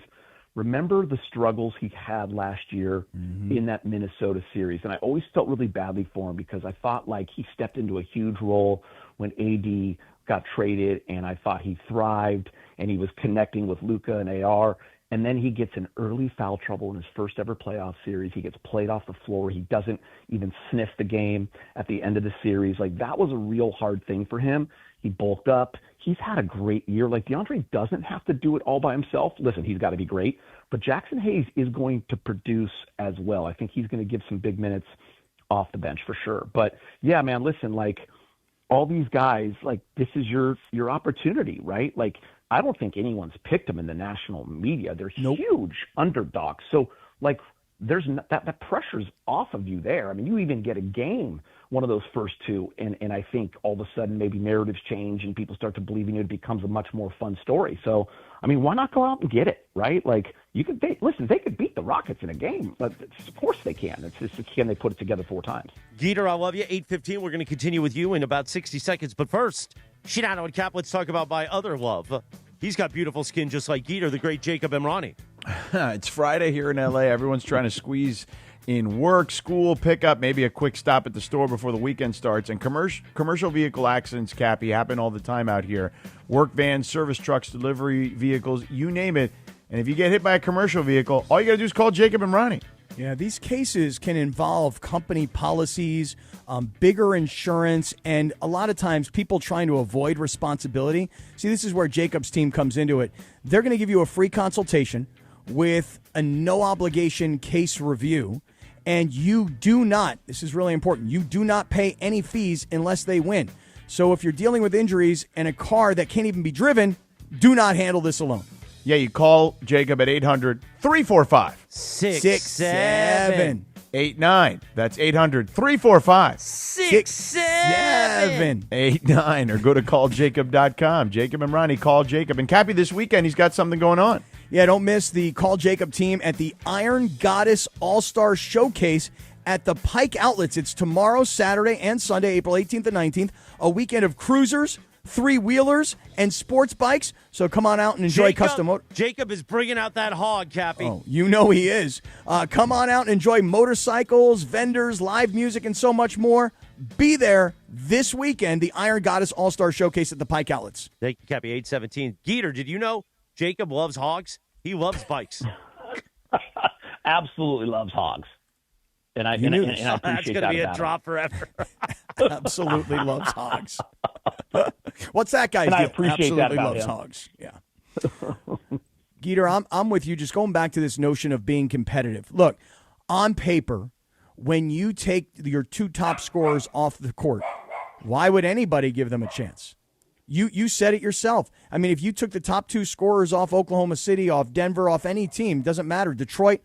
Remember the struggles he had last year in that Minnesota series, and I always felt really badly for him because I thought like he stepped into a huge role when AD got traded, and I thought he thrived, and he was connecting with Luka and AR, and then he gets in early foul trouble in his first ever playoff series. He gets played off the floor. He doesn't even sniff the game at the end of the series. Like, that was a real hard thing for him. He bulked up. He's had a great year. Like, DeAndre doesn't have to do it all by himself. Listen, he's got to be great, but Jackson Hayes is going to produce as well. I think he's going to give some big minutes off the bench for sure. But yeah, man, listen, like, all these guys, like, this is your opportunity, right? Like, I don't think anyone's picked them in the national media. They're huge underdogs. So, like, there's that pressure's off of you there. I mean, you even get a game, one of those first two, and I think all of a sudden maybe narratives change and people start to believe in it. It becomes a much more fun story. So, I mean, why not go out and get it, right? Like, they could beat the Rockets in a game, but of course they can. It's just, can they put it together 4 times? Geeter, I love you. 8:15. We're going to continue with you in about 60 seconds. But first, Sedano and Kap, let's talk about my other love. He's got beautiful skin just like Geeter, the great Jacob Emrani. It's Friday here in L.A. Everyone's trying to squeeze in work, school, pickup, maybe a quick stop at the store before the weekend starts. And commercial vehicle accidents, Cappy, happen all the time out here. Work vans, service trucks, delivery vehicles, you name it. And if you get hit by a commercial vehicle, all you got to do is call Jacob Emrani. Yeah, these cases can involve company policies, bigger insurance, and a lot of times people trying to avoid responsibility. See, this is where Jacob's team comes into it. They're going to give you a free consultation with a no-obligation case review, and you do not, this is really important, you do not pay any fees unless they win. So if you're dealing with injuries and a car that can't even be driven, do not handle this alone. Yeah, you call Jacob at 800-345-6789. That's 800-345-6789. Or go to calljacob.com. Jacob Emrani, call Jacob. And Cappy, this weekend, he's got something going on. Yeah, don't miss the Call Jacob team at the Iron Goddess All-Star Showcase at the Pike Outlets. It's tomorrow, Saturday, and Sunday, April 18th and 19th. A weekend of cruisers, 3-wheelers, and sports bikes. So come on out and enjoy custom. Jacob is bringing out that hog, Cappy. Oh, you know he is. Come on out and enjoy motorcycles, vendors, live music, and so much more. Be there this weekend, the Iron Goddess All-Star Showcase at the Pike Outlets. Thank you, Cappy. 8:17. Geeter, did you know Jacob loves hogs? He loves bikes. Absolutely loves hogs. And I appreciate that. That's going to be a drop forever. Absolutely loves hogs. What's that guy's deal? I appreciate Absolutely that about loves him. hogs. Yeah. Geeter, I'm with you. Just going back to this notion of being competitive. Look, on paper, when you take your 2 top scorers off the court, why would anybody give them a chance? You said it yourself. I mean, if you took the top 2 scorers off Oklahoma City, off Denver, off any team, doesn't matter. Detroit,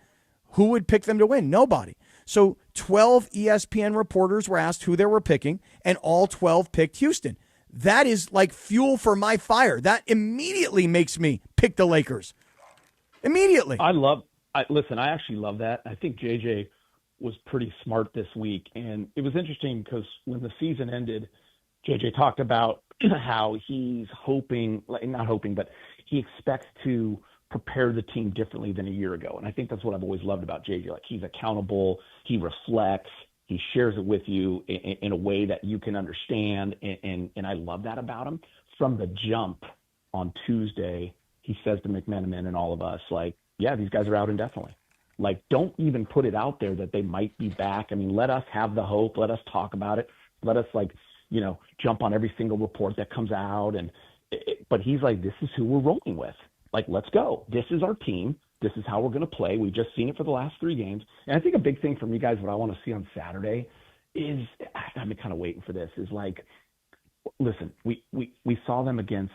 who would pick them to win? Nobody. So 12 ESPN reporters were asked who they were picking, and all 12 picked Houston. That is like fuel for my fire. That immediately makes me pick the Lakers. Immediately. Listen, I actually love that. I think JJ was pretty smart this week. And it was interesting because when the season ended, JJ talked about how he's hoping, not hoping, but he expects to prepare the team differently than a year ago. And I think that's what I've always loved about JJ. Like, he's accountable, he reflects, he shares it with you in a way that you can understand. And I love that about him. From the jump on Tuesday, he says to McMenamin and all of us, like, yeah, these guys are out indefinitely. Like, don't even put it out there that they might be back. I mean, let us have the hope. Let us talk about it. Let us, like, jump on every single report that comes out. But he's like, this is who we're rolling with. Like, let's go. This is our team. This is how we're going to play. We've just seen it for the last 3 games. And I think a big thing for me, guys, what I want to see on Saturday is, I've been kind of waiting for this, is like, listen, we saw them against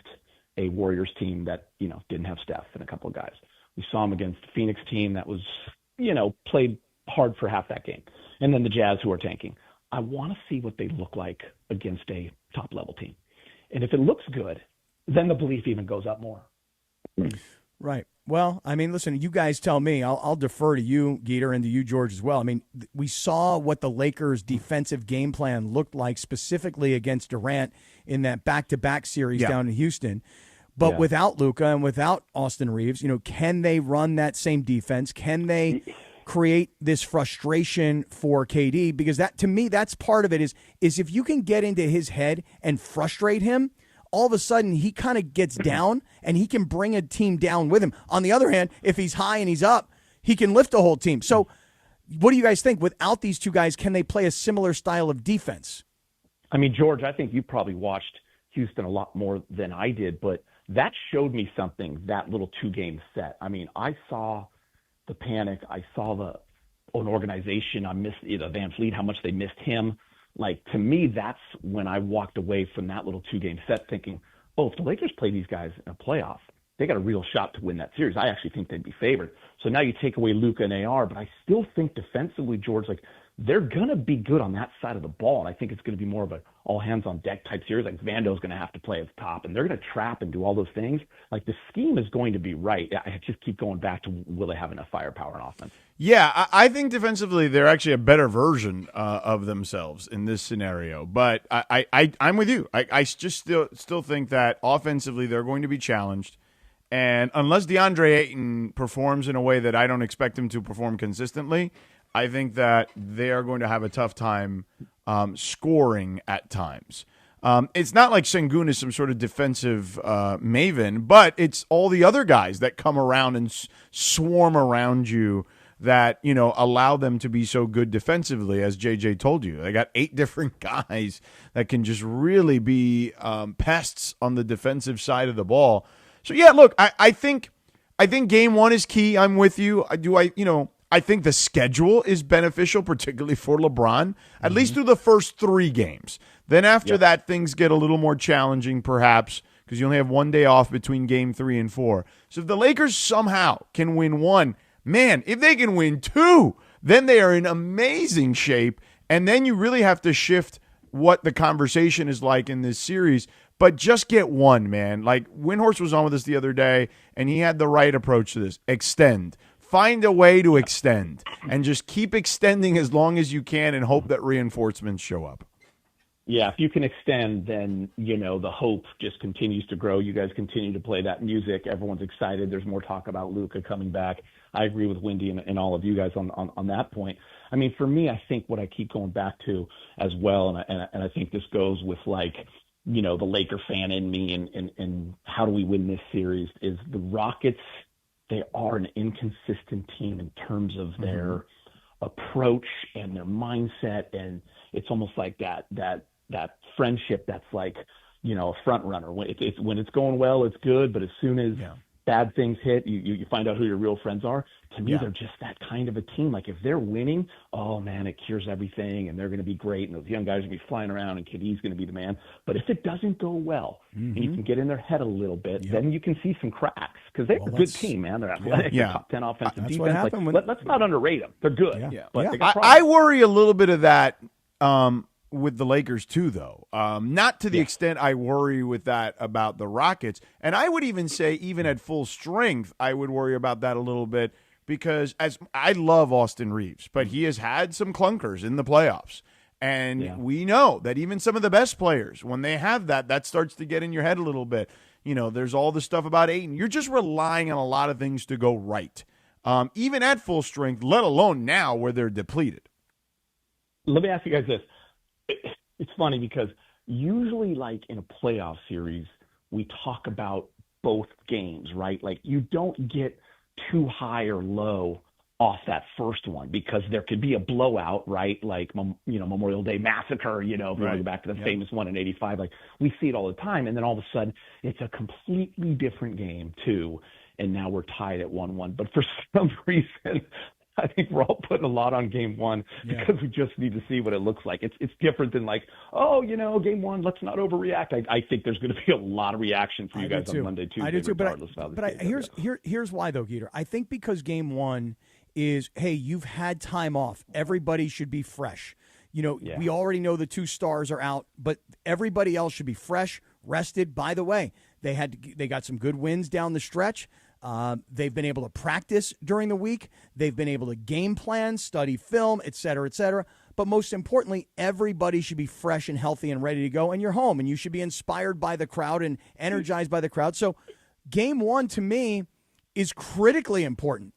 a Warriors team that, didn't have Steph and a couple of guys. We saw them against a Phoenix team that was, played hard for half that game. And then the Jazz, who are tanking. I want to see what they look like against a top-level team. And if it looks good, then the belief even goes up more. Right. Well, I mean, listen, you guys tell me. I'll defer to you, Geeter, and to you, George, as well. I mean, we saw what the Lakers' defensive game plan looked like specifically against Durant in that back-to-back series down in Houston. But without Luka and without Austin Reeves, can they run that same defense? Can they create this frustration for KD? Because that, to me, that's part of it is if you can get into his head and frustrate him, all of a sudden he kind of gets down and he can bring a team down with him. On the other hand, if he's high and he's up, he can lift a whole team. So what do you guys think? Without these two guys, can they play a similar style of defense? I mean, George, I think you probably watched Houston a lot more than I did, but that showed me something, that little 2-game set. I mean, I saw the panic. I saw an organization. I missed Van Fleet, how much they missed him. Like, to me, that's when I walked away from that little 2-game set thinking, if the Lakers play these guys in a playoff, they got a real shot to win that series. I actually think they'd be favored. So now you take away Luka and AR, but I still think defensively, George, like, they're going to be good on that side of the ball. And I think it's going to be more of an all-hands-on-deck type series. Like, Vando's going to have to play at the top, and they're going to trap and do all those things. Like, the scheme is going to be right. I just keep going back to, will they have enough firepower on offense? Yeah, I think defensively they're actually a better version of themselves in this scenario. But I'm with you. I just still think that offensively they're going to be challenged. And unless DeAndre Ayton performs in a way that I don't expect him to perform consistently, I think that they are going to have a tough time scoring at times. It's not like Sengun is some sort of defensive maven, but it's all the other guys that come around and swarm around you that, allow them to be so good defensively, as JJ told you. They got 8 different guys that can just really be pests on the defensive side of the ball. So, yeah, look, I think game 1 is key. I'm with you. I think the schedule is beneficial, particularly for LeBron, at least through the first 3 games. Then after that, things get a little more challenging, perhaps, because you only have 1 day off between game 3 and 4. So if the Lakers somehow can win 1, man, if they can win 2, then they are in amazing shape. And then you really have to shift what the conversation is like in this series. But just get 1, man. Like, Windhorst was on with us the other day, and he had the right approach to this. Extend. Find a way to extend. And just keep extending as long as you can and hope that reinforcements show up. Yeah, if you can extend, then, the hope just continues to grow. You guys continue to play that music. Everyone's excited. There's more talk about Luka coming back. I agree with Wendy and all of you guys on that point. I mean, for me, I think what I keep going back to as well, and I think this goes with, like, the Laker fan in me and how do we win this series, is the Rockets, they are an inconsistent team in terms of their approach and their mindset, and it's almost like that friendship that's like, a front runner. When it's going well, it's good, but as soon as bad things hit, you find out who your real friends are. To me, they're just that kind of a team. Like, if they're winning, oh man, it cures everything, and they're going to be great, and those young guys are going to be flying around, and KD's going to be the man. But if it doesn't go well, and you can get in their head a little bit, then you can see some cracks, because they're a good team, man. They're athletic, they're top 10 offensive defense. What happened let's not underrate them. They're good. But they got I worry a little bit of that with the Lakers too, though. Not to the extent I worry with that about the Rockets. And I would even say, even at full strength, I would worry about that a little bit, because as I love Austin Reeves, but he has had some clunkers in the playoffs. And we know that even some of the best players, when they have that starts to get in your head a little bit. there's all the stuff about Ayton. You're just relying on a lot of things to go right, even at full strength, let alone now where they're depleted. Let me ask you guys this. It's funny because usually, like in a playoff series, we talk about both games, right? Like you don't get too high or low off that first one because there could be a blowout, right? Like, Memorial Day Massacre, if you go back to the famous one in 85, like we see it all the time. And then all of a sudden it's a completely different game too. And now we're tied at 1-1. But for some reason, I think we're all putting a lot on game one because we just need to see what it looks like. It's different than like, game one, let's not overreact. I think there's going to be a lot of reaction for you guys on Monday, Tuesday. I do too, but here's why though, Geeter. I think because game one is, hey, you've had time off. Everybody should be fresh. We already know the 2 stars are out, but everybody else should be fresh, rested. By the way, they got some good wins down the stretch. They've been able to practice during the week. They've been able to game plan, study film, et cetera, et cetera. But most importantly, everybody should be fresh and healthy and ready to go. And you're home, and you should be inspired by the crowd and energized by the crowd. So game one, to me, is critically important.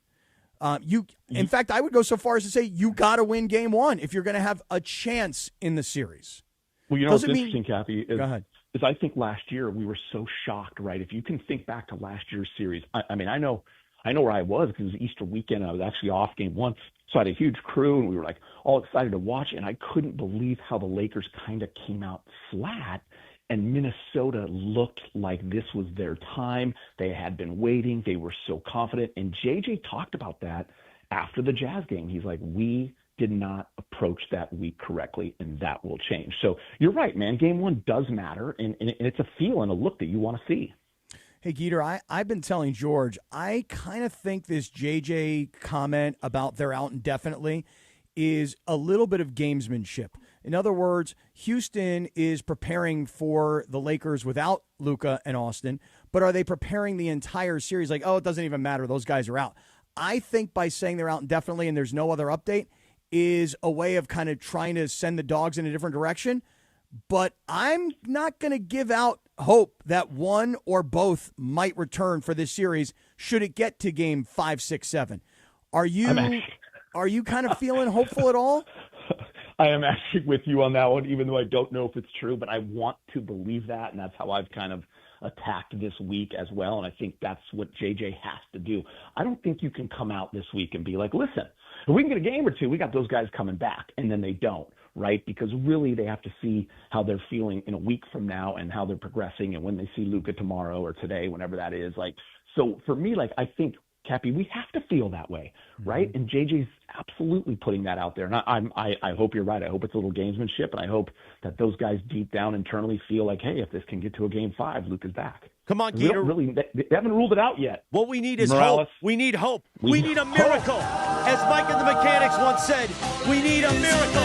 In fact, I would go so far as to say you got to win game one if you're going to have a chance in the series. Well, what's interesting, Cappy, Go ahead. is I think last year we were so shocked, right? If you can think back to last year's series, I know where I was because it was Easter weekend. I was actually off game one, so I had a huge crew, and we were like all excited to watch. And I couldn't believe how the Lakers kind of came out flat. And Minnesota looked like this was their time. They had been waiting. They were so confident. And JJ talked about that after the Jazz game. He's like, we did not approach that week correctly, and that will change. So you're right, man. Game one does matter, and it's a feel and a look that you want to see. Hey, Geeter, I've been telling George, I kind of think this JJ comment about they're out indefinitely is a little bit of gamesmanship. In other words, Houston is preparing for the Lakers without Luka and Austin, but are they preparing the entire series like, it doesn't even matter, those guys are out? I think by saying they're out indefinitely and there's no other update is a way of kind of trying to send the dogs in a different direction. But I'm not going to give out hope that one or both might return for this series should it get to game 5, 6, 7. Are you kind of feeling hopeful at all? I am actually with you on that one, even though I don't know if it's true, but I want to believe that, and that's how I've kind of attacked this week as well, and I think that's what JJ has to do. I don't think you can come out this week and be like, listen, if we can get a game or two, we got those guys coming back, and then they don't, right? Because really they have to see how they're feeling in a week from now and how they're progressing, and when they see Luka tomorrow or today, whenever that is. So for me, I think, Cappy, we have to feel that way, right? And JJ's absolutely putting that out there. And I hope you're right. I hope it's a little gamesmanship, and I hope that those guys deep down internally feel like, hey, if this can get to a game 5, Luka's back. Come on, Geeter. They haven't ruled it out yet. What we need is hope. We need hope. We need a miracle. As Mike and the Mechanics once said, we need a miracle.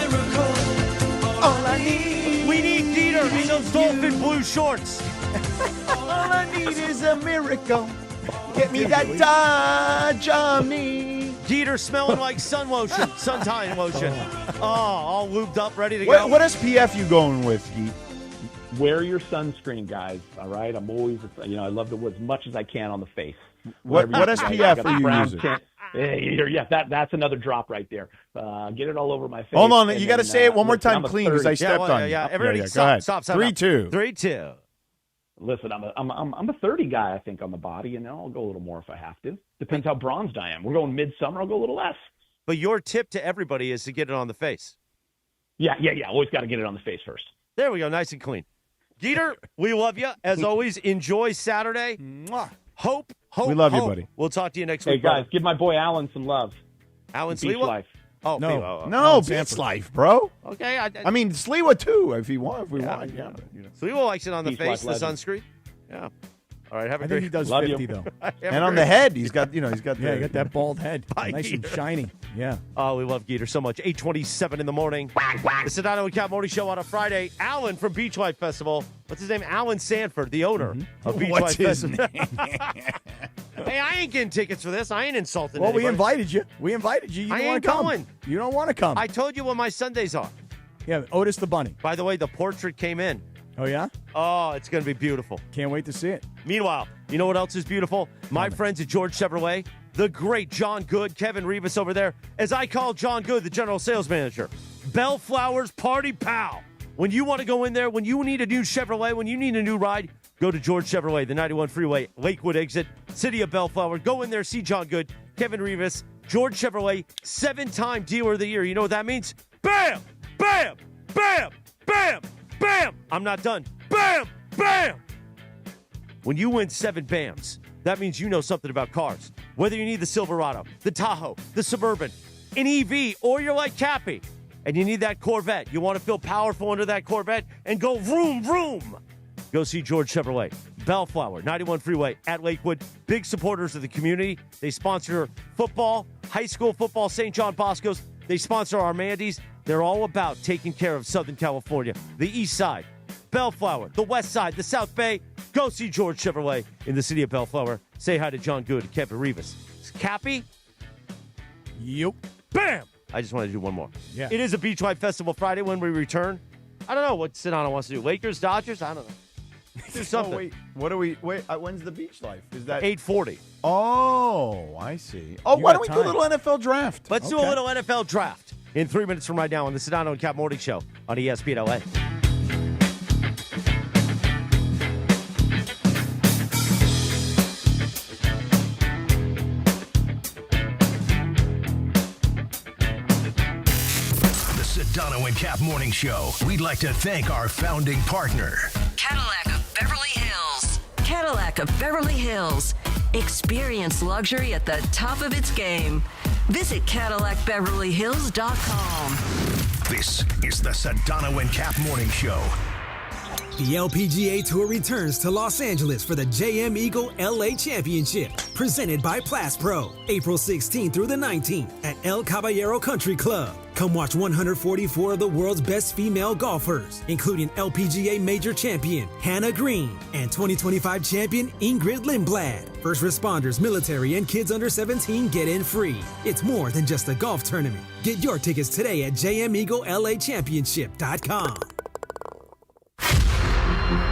All I need. We need Geeter in those dolphin blue shorts. All I need is a miracle. Get me that Dodge on me. Geeter smelling like suntan lotion. All lubed up, ready to go. What SPF you going with, Geet? Wear your sunscreen, guys. All right, I'm always, I love to wear as much as I can on the face. What SPF are you using? That's another drop right there. Get it all over my face. Hold on, you got to say it one more time clean because I stepped on you. Yeah, everybody, go ahead. Stop. 3-2. 3-2. Listen, I'm a 30 guy, I think, on the body, and I'll go a little more if I have to. Depends how bronzed I am. We're going midsummer, I'll go a little less. But your tip to everybody is to get it on the face. Yeah. Always got to get it on the face first. There we go, nice and clean. Geeter, we love you. As always, enjoy Saturday. Hope. We love you, buddy. We'll talk to you next week. Hey, guys, give my boy Alan some love. Alan Beach Sliwa? Life. Oh, no, Beach Life, bro. Okay. I mean, Sliwa, too, if we want. Yeah. Sliwa likes it on the Beach face, Life the legend. sunscreen. Yeah. All right, have a I great think he does Love 50, you. though. And on the head, he's got got that bald head. Nice and shiny. Yeah. Oh, we love Geeter so much. 8:27 in the morning. The Sedano and Kap Morning Show on a Friday. Alan from Beach Life Festival. What's his name? Alan Sanford, the owner of Beach What's Life his Festival. name? Hey, I ain't getting tickets for this. I ain't insulting Well, anybody. we invited you. You don't I want ain't to come. going. You don't want to come. I told you when my Sundays are. Yeah, Otis the Bunny. By the way, the portrait came in. Oh, yeah? Oh, it's going to be beautiful. Can't wait to see it. Meanwhile, you know what else is beautiful? My friends at George Chevrolet, the great John Good, Kevin Rivas over there, as I call John Good, the general sales manager. Bellflower's Party Pal. When you want to go in there, when you need a new Chevrolet, when you need a new ride, go to George Chevrolet, the 91 Freeway, Lakewood exit, City of Bellflower. Go in there, see John Good, Kevin Rivas, George Chevrolet, 7-time dealer of the year. You know what that means? Bam! Bam! Bam! Bam! Bam! I'm not done. Bam! Bam! When you win 7 BAMs, that means you know something about cars. Whether you need the Silverado, the Tahoe, the Suburban, an EV, or you're like Cappy, and you need that Corvette. You want to feel powerful under that Corvette and go vroom, vroom. Go see George Chevrolet. Bellflower, 91 Freeway at Lakewood. Big supporters of the community. They sponsor football, high school football, St. John Bosco's. They sponsor our Mandy's. They're all about taking care of Southern California, the East Side, Bellflower, the West Side, the South Bay. Go see George Chevrolet in the city of Bellflower. Say hi to John Good and Kevin Rivas. Cappy? Yep. Bam! I just wanted to do one more. Yeah. It is a Beachwide Festival Friday when we return. I don't know what Sedano wants to do. Lakers, Dodgers? I don't know. Do something. Oh, wait. What do we... Wait, when's the beach life? Is that... 8:40. Oh, I see. Oh, why don't we do a little NFL draft? Let's do a little NFL draft in 3 minutes from right now on the Sedano and Kap Morning Show on ESPN LA. Sedano and Kap Morning Show. We'd like to thank our founding partner, Cadillac of Beverly Hills. Cadillac of Beverly Hills. Experience luxury at the top of its game. Visit CadillacBeverlyHills.com. This is the Sedano and Kap Morning Show. The LPGA Tour returns to Los Angeles for the JM Eagle LA Championship, presented by Plas Pro, April 16th through the 19th at El Caballero Country Club. Come watch 144 of the world's best female golfers, including LPGA Major Champion Hannah Green and 2025 Champion Ingrid Lindblad. First responders, military, and kids under 17 get in free. It's more than just a golf tournament. Get your tickets today at jmeaglelachampionship.com.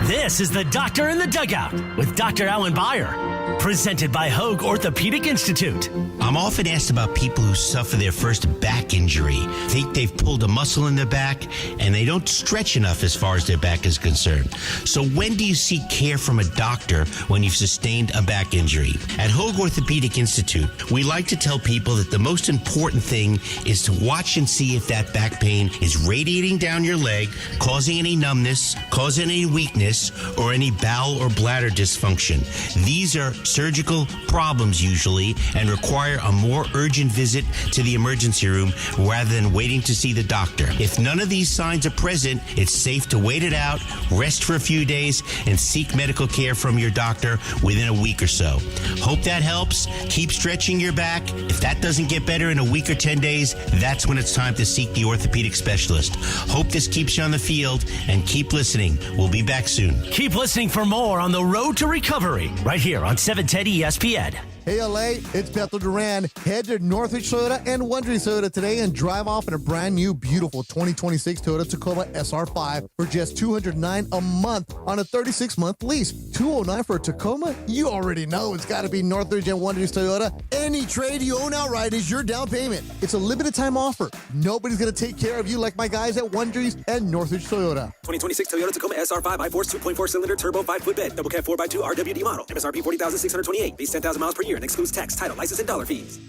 This is the Doctor in the Dugout with Dr. Alan Byer, presented by Hoag Orthopedic Institute. I'm often asked about people who suffer their first back injury, think they've pulled a muscle in their back, and they don't stretch enough as far as their back is concerned. So when do you seek care from a doctor when you've sustained a back injury? At Hoag Orthopedic Institute, we like to tell people that the most important thing is to watch and see if that back pain is radiating down your leg, causing any numbness, causing any weakness, or any bowel or bladder dysfunction. These are surgical problems usually and require a more urgent visit to the emergency room rather than waiting to see the doctor. If none of these signs are present, it's safe to wait it out, rest for a few days, and seek medical care from your doctor within a week or so. Hope that helps. Keep stretching your back. If that doesn't get better in a week or 10 days, that's when it's time to seek the orthopedic specialist. Hope this keeps you on the field, and keep listening. We'll be back soon. Keep listening for more on the road to recovery right here on 710 ESPN. Hey LA, it's Bethel Duran. Head to Northridge Toyota and Wondrey Toyota today and drive off in a brand new, beautiful 2026 Toyota Tacoma SR5 for just $209 a month on a 36-month lease. $209 for a Tacoma? You already know it's got to be Northridge and Wondrey Toyota. Any trade you own outright is your down payment. It's a limited time offer. Nobody's going to take care of you like my guys at Wondrey's and Northridge Toyota. 2026 Toyota Tacoma SR5 iForce 2.4-cylinder turbo 5-foot bed, double cab 4x2 RWD model. MSRP $40,628. Base 10,000 miles per year and excludes tax, title, license, and dollar fees.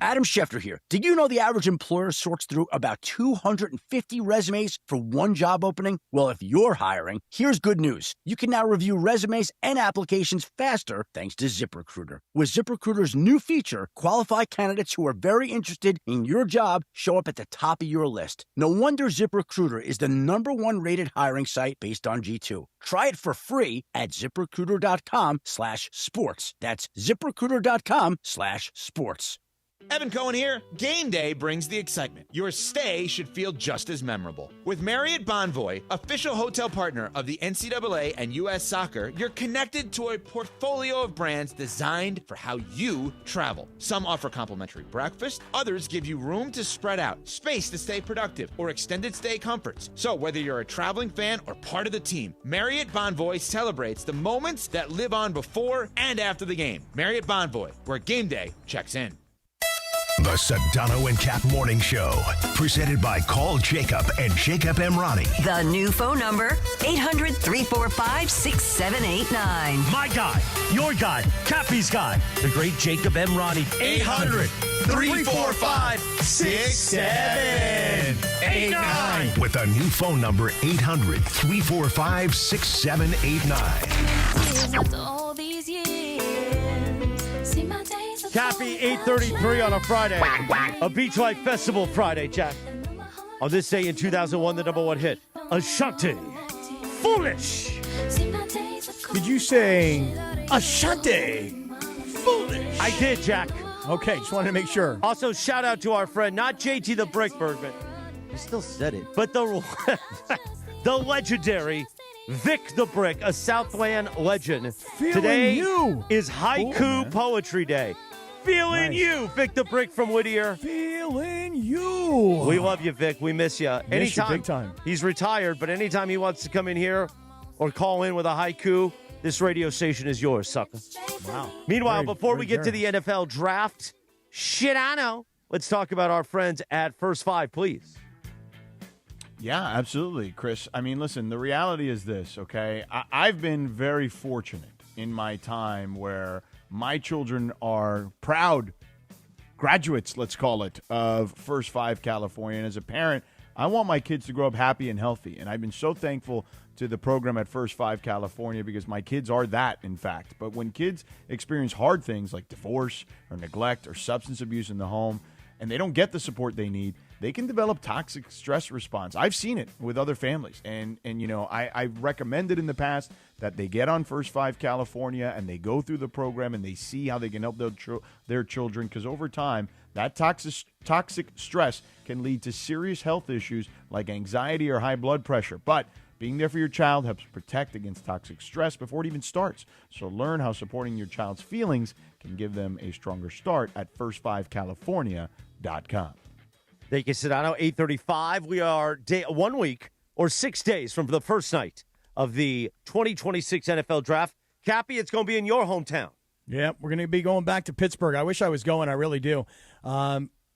Adam Schefter here. Did you know the average employer sorts through about 250 resumes for one job opening? Well, if you're hiring, here's good news. You can now review resumes and applications faster thanks to ZipRecruiter. With ZipRecruiter's new feature, qualified candidates who are very interested in your job show up at the top of your list. No wonder ZipRecruiter is the #1 rated hiring site based on G2. Try it for free at ZipRecruiter.com/sports. That's ZipRecruiter.com/sports. Evan Cohen here. Game day brings the excitement. Your stay should feel just as memorable. With Marriott Bonvoy, official hotel partner of the NCAA and U.S. Soccer, you're connected to a portfolio of brands designed for how you travel. Some offer complimentary breakfast, others give you room to spread out, space to stay productive, or extended stay comforts. So whether you're a traveling fan or part of the team, Marriott Bonvoy celebrates the moments that live on before and after the game. Marriott Bonvoy, where game day checks in. The Sedano and Kap Morning Show, presented by Call Jacob and Jacob Emrani. The new phone number, 800-345-6789. My guy, your guy, Cappy's guy, the great Jacob Emrani. 800-345-6789. With a new phone number, 800-345-6789. Cappy, 8:33 on a Friday. A Beach Life Festival Friday, Jack. On this day in 2001, the number one hit, Ashanti, Foolish. Did you say Ashanti, Foolish? I did, Jack. Okay, just wanted to make sure. Also, shout out to our friend, not JT the Brick Bergman. You still said it. But the legendary Vic the Brick, a Southland legend. Today is Haiku Poetry Day. Feeling you, Vic the Brick from Whittier. Feeling you. We love you, Vic. We miss you. Miss you big time. He's retired, but anytime he wants to come in here or call in with a haiku, this radio station is yours, sucker. Wow. Meanwhile, before we get to the NFL draft, Sedano, let's talk about our friends at First Five, please. Yeah, absolutely, Chris. I mean, listen, the reality is this, okay? I've been very fortunate in my time where my children are proud graduates, let's call it, of First Five California. And as a parent, I want my kids to grow up happy and healthy. And I've been so thankful to the program at First Five California because my kids are that, in fact. But when kids experience hard things like divorce or neglect or substance abuse in the home, and they don't get the support they need, they can develop toxic stress response. I've seen it with other families. And you know, I've recommended in the past that they get on First Five California and they go through the program and they see how they can help their children, because over time, that toxic stress can lead to serious health issues like anxiety or high blood pressure. But being there for your child helps protect against toxic stress before it even starts. So learn how supporting your child's feelings can give them a stronger start at first5california.com. Thank you, Sedano. 8:35. We are 1 week or 6 days from the first night of the 2026 NFL Draft. Cappy, it's going to be in your hometown. Yeah, we're going to be going back to Pittsburgh. I wish I was going. I really do.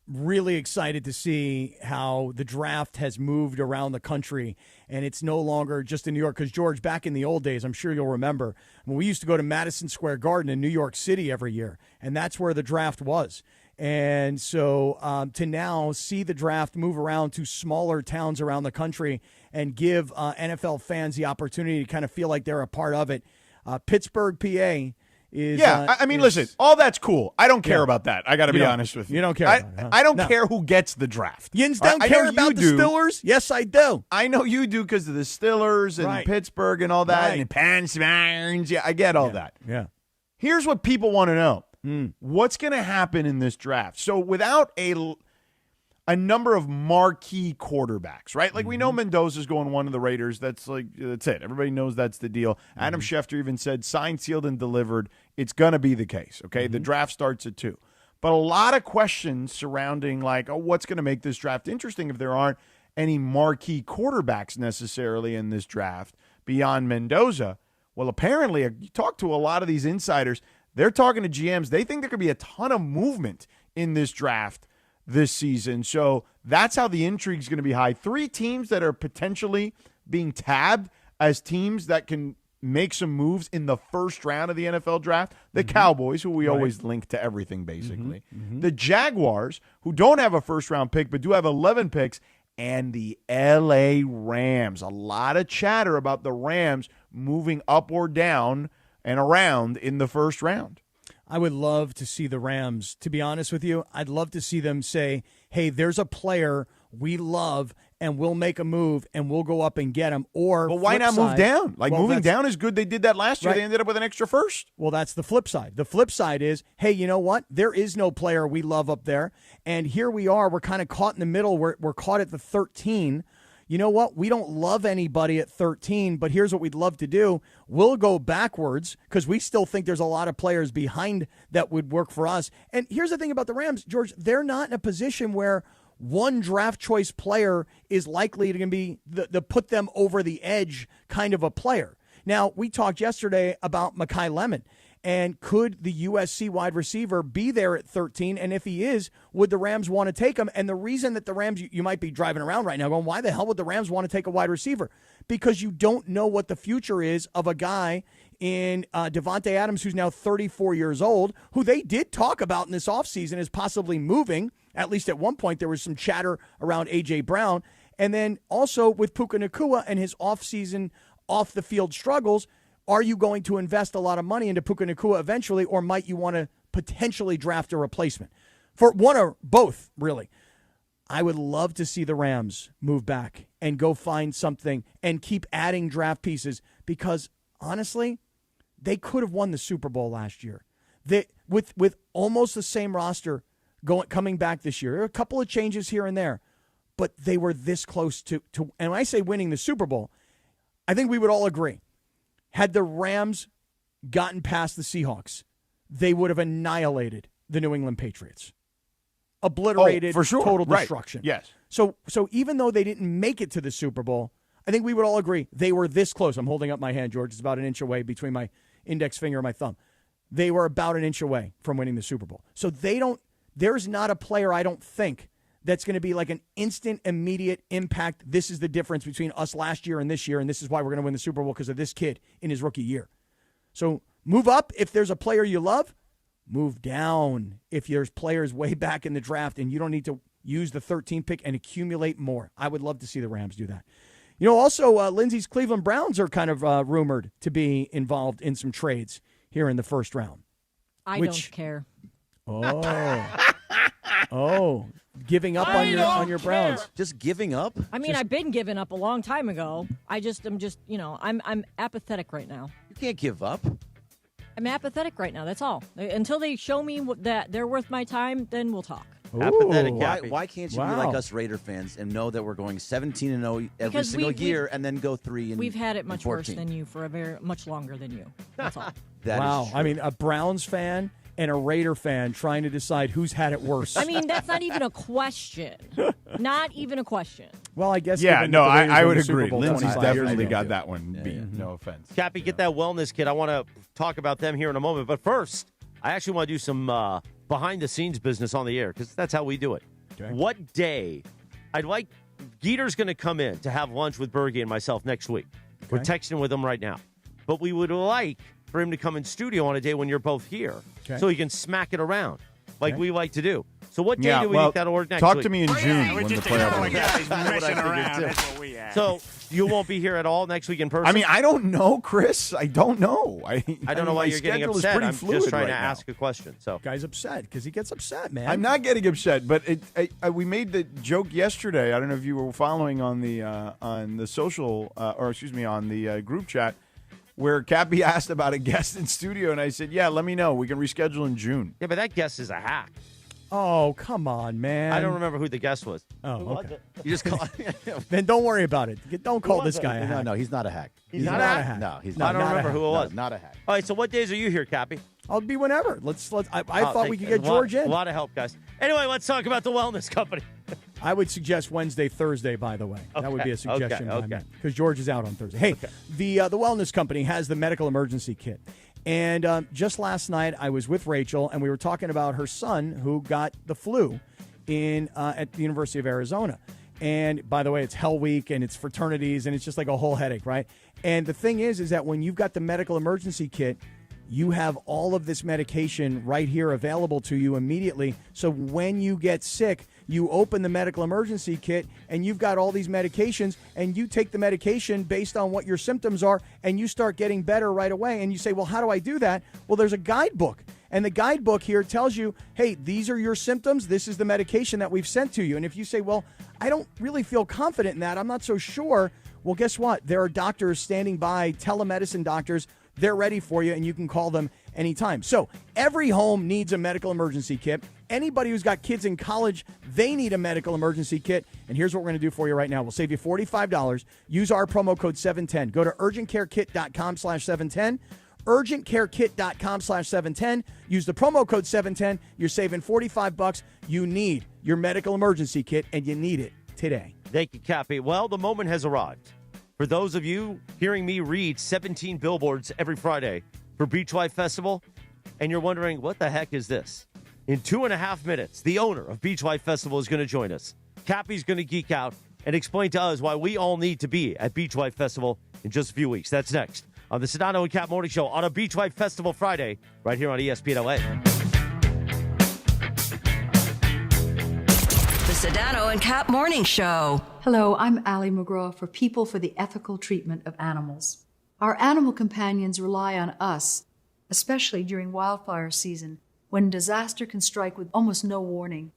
Really excited to see how the draft has moved around the country, and it's no longer just in New York. Because, George, back in the old days, I'm sure you'll remember, when we used to go to Madison Square Garden in New York City every year, and that's where the draft was. And so to now see the draft move around to smaller towns around the country and give NFL fans the opportunity to kind of feel like they're a part of it. Pittsburgh, PA is... Yeah, I mean, listen, all that's cool. I don't care about that. I got to be honest with you. You don't care I, about it, huh? I don't No. care who gets the draft. Yins don't care about the Steelers? Yes, I do. I know you do because of the Steelers and Right. Pittsburgh and all that. Right. And Panthers. Yeah, I get all that. Yeah. Here's what people want to know. What's going to happen in this draft? So without a number of marquee quarterbacks, right? Like we know Mendoza's going one of the Raiders. That's it. Everybody knows that's the deal. Adam Schefter even said signed, sealed, and delivered. It's going to be the case, okay? The draft starts at 2. But a lot of questions surrounding what's going to make this draft interesting if there aren't any marquee quarterbacks necessarily in this draft beyond Mendoza. Well, apparently, you talk to a lot of these insiders, they're talking to GMs. They think there could be a ton of movement in this draft this season. So that's how the intrigue is going to be high. 3 teams that are potentially being tabbed as teams that can make some moves in the first round of the NFL draft. The Cowboys, who we always link to everything, basically. The Jaguars, who don't have a first-round pick but do have 11 picks. And the L.A. Rams. A lot of chatter about the Rams moving up or down and around in the first round. I would love to see the Rams, to be honest with you. I'd love to see them say, hey, there's a player we love and we'll make a move and we'll go up and get him. Or Well, why not move down? Like, moving down is good. They did that last year. Right. They ended up with an extra first. Well, that's the flip side. The flip side is, hey, you know what? There is no player we love up there. And here we are. We're kind of caught in the middle. We're caught at the 13. You know what? We don't love anybody at 13, but here's what we'd love to do. We'll go backwards because we still think there's a lot of players behind that would work for us. And here's the thing about the Rams, George. They're not in a position where one draft choice player is likely to be the put them over the edge kind of a player. Now, we talked yesterday about Mekhi Lemon, and could the USC wide receiver be there at 13? And if he is, would the Rams want to take him? And the reason that the Rams, you might be driving around right now going, why the hell would the Rams want to take a wide receiver? Because you don't know what the future is of a guy in Devontae Adams, who's now 34 years old, who they did talk about in this offseason as possibly moving. At least at one point, there was some chatter around A.J. Brown. And then also with Puka Nacua and his offseason off-the-field struggles, are you going to invest a lot of money into Puka Nacua eventually, or might you want to potentially draft a replacement? For one or both, really. I would love to see the Rams move back and go find something and keep adding draft pieces because, honestly, they could have won the Super Bowl last year. With almost the same roster coming back this year. There are a couple of changes here and there, but they were this close to and when I say winning the Super Bowl, I think we would all agree. Had the Rams gotten past the Seahawks, they would have annihilated the New England Patriots. Obliterated, for sure. Total Right. destruction. Yes. So even though they didn't make it to the Super Bowl, I think we would all agree they were this close. I'm holding up my hand, George. It's about an inch away between my index finger and my thumb. They were about an inch away from winning the Super Bowl. So there's not a player, I don't think, that's going to be like an instant, immediate impact. This is the difference between us last year and this year, and this is why we're going to win the Super Bowl because of this kid in his rookie year. So move up if there's a player you love. Move down if there's players way back in the draft and you don't need to use the 13th pick and accumulate more. I would love to see the Rams do that. You know, also, Lindsay's Cleveland Browns are kind of rumored to be involved in some trades here in the first round. I don't care. Oh, giving up on your Browns. Just giving up? I mean, I've been giving up a long time ago. I'm apathetic right now. You can't give up. I'm apathetic right now. That's all. Until they show me that they're worth my time, then we'll talk. Apathetic. Why can't you be like us Raider fans and know that we're going 17-0 every single year and then go 3-14? We've had it much worse than you for much longer than you. That's all. Wow. I mean, a Browns fan and a Raider fan trying to decide who's had it worse. I mean, that's not even a question. Not even a question. Well, I guess. Yeah, no, I would agree. Lindsay's definitely got that one beat. No offense. Cappy, get that wellness kit. I want to talk about them here in a moment. But first, I actually want to do some behind-the-scenes business on the air because that's how we do it. Okay. What day? Geeter's going to come in to have lunch with Bergie and myself next week. Okay. We're texting with him right now. But we would like for him to come in studio on a day when you're both here so he can smack it around like we like to do. So what day do we think that'll work next week? Talk to me in June when the playoffs So you won't be here at all next week in person? I mean, I don't know, Chris. I don't know. I don't know why you're getting upset. I'm just trying to ask a question. So guy's upset because he gets upset, man. I'm not getting upset, but we made the joke yesterday. I don't know if you were following on the social on the group chat where Cappy asked about a guest in studio, and I said, yeah, let me know. We can reschedule in June. Yeah, but that guest is a hack. Oh, come on, man. I don't remember who the guest was. Oh, okay. You just call Then don't worry about it. Don't call this guy a hack. No, he's not a hack. He's not a hack? No, he's not. not. I don't remember who it was. No, not a hack. All right, so what days are you here, Cappy? I'll be whenever. I thought we could get George in. A lot of help, guys. Anyway, let's talk about the wellness company. I would suggest Wednesday, Thursday, by the way. That would be a suggestion by me. Because George is out on Thursday. Hey, the wellness company has the medical emergency kit. And just last night, I was with Rachel, and we were talking about her son who got the flu at the University of Arizona. And by the way, it's Hell Week, and it's fraternities, and it's just like a whole headache, right? And the thing is that when you've got the medical emergency kit, you have all of this medication right here available to you immediately. So when you get sick, you open the medical emergency kit and you've got all these medications and you take the medication based on what your symptoms are and you start getting better right away. And you say, well, how do I do that? Well, there's a guidebook. And the guidebook here tells you, hey, these are your symptoms. This is the medication that we've sent to you. And if you say, well, I don't really feel confident in that, I'm not so sure. Well, guess what? There are doctors standing by, telemedicine doctors. They're ready for you, and you can call them anytime. So every home needs a medical emergency kit. Anybody who's got kids in college, they need a medical emergency kit. And here's what we're going to do for you right now. We'll save you $45. Use our promo code 710. Go to urgentcarekit.com/710. urgentcarekit.com/710. Use the promo code 710. You're saving $45. You need your medical emergency kit, and you need it today. Thank you, Cappy. Well, the moment has arrived. For those of you hearing me read 17 billboards every Friday for Beach Life Festival, and you're wondering, what the heck is this? In 2.5 minutes, the owner of Beach Life Festival is going to join us. Cappy's going to geek out and explain to us why we all need to be at Beach Life Festival in just a few weeks. That's next on the Sedano and Kap Morning Show on a Beach Life Festival Friday, right here on ESPN LA. The Sedano and Kap Morning Show. Hello, I'm Allie McGraw for People for the Ethical Treatment of Animals. Our animal companions rely on us, especially during wildfire season, when disaster can strike with almost no warning.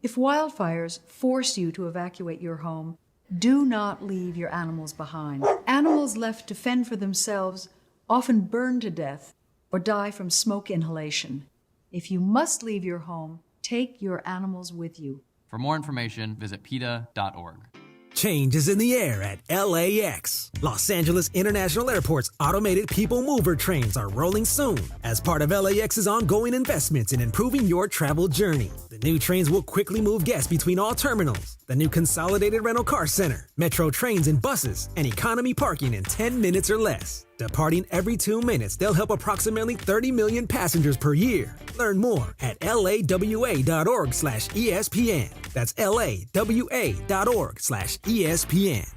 If wildfires force you to evacuate your home, do not leave your animals behind. Animals left to fend for themselves often burn to death or die from smoke inhalation. If you must leave your home, take your animals with you. For more information, visit PETA.org. Change is in the air at LAX. Los Angeles International Airport's automated people mover trains are rolling soon as part of LAX's ongoing investments in improving your travel journey. The new trains will quickly move guests between all terminals, the new consolidated rental car center, metro trains and buses, and economy parking in 10 minutes or less. Departing every 2 minutes, they'll help approximately 30 million passengers per year. Learn more at lawa.org/ESPN. That's lawa.org/ESPN.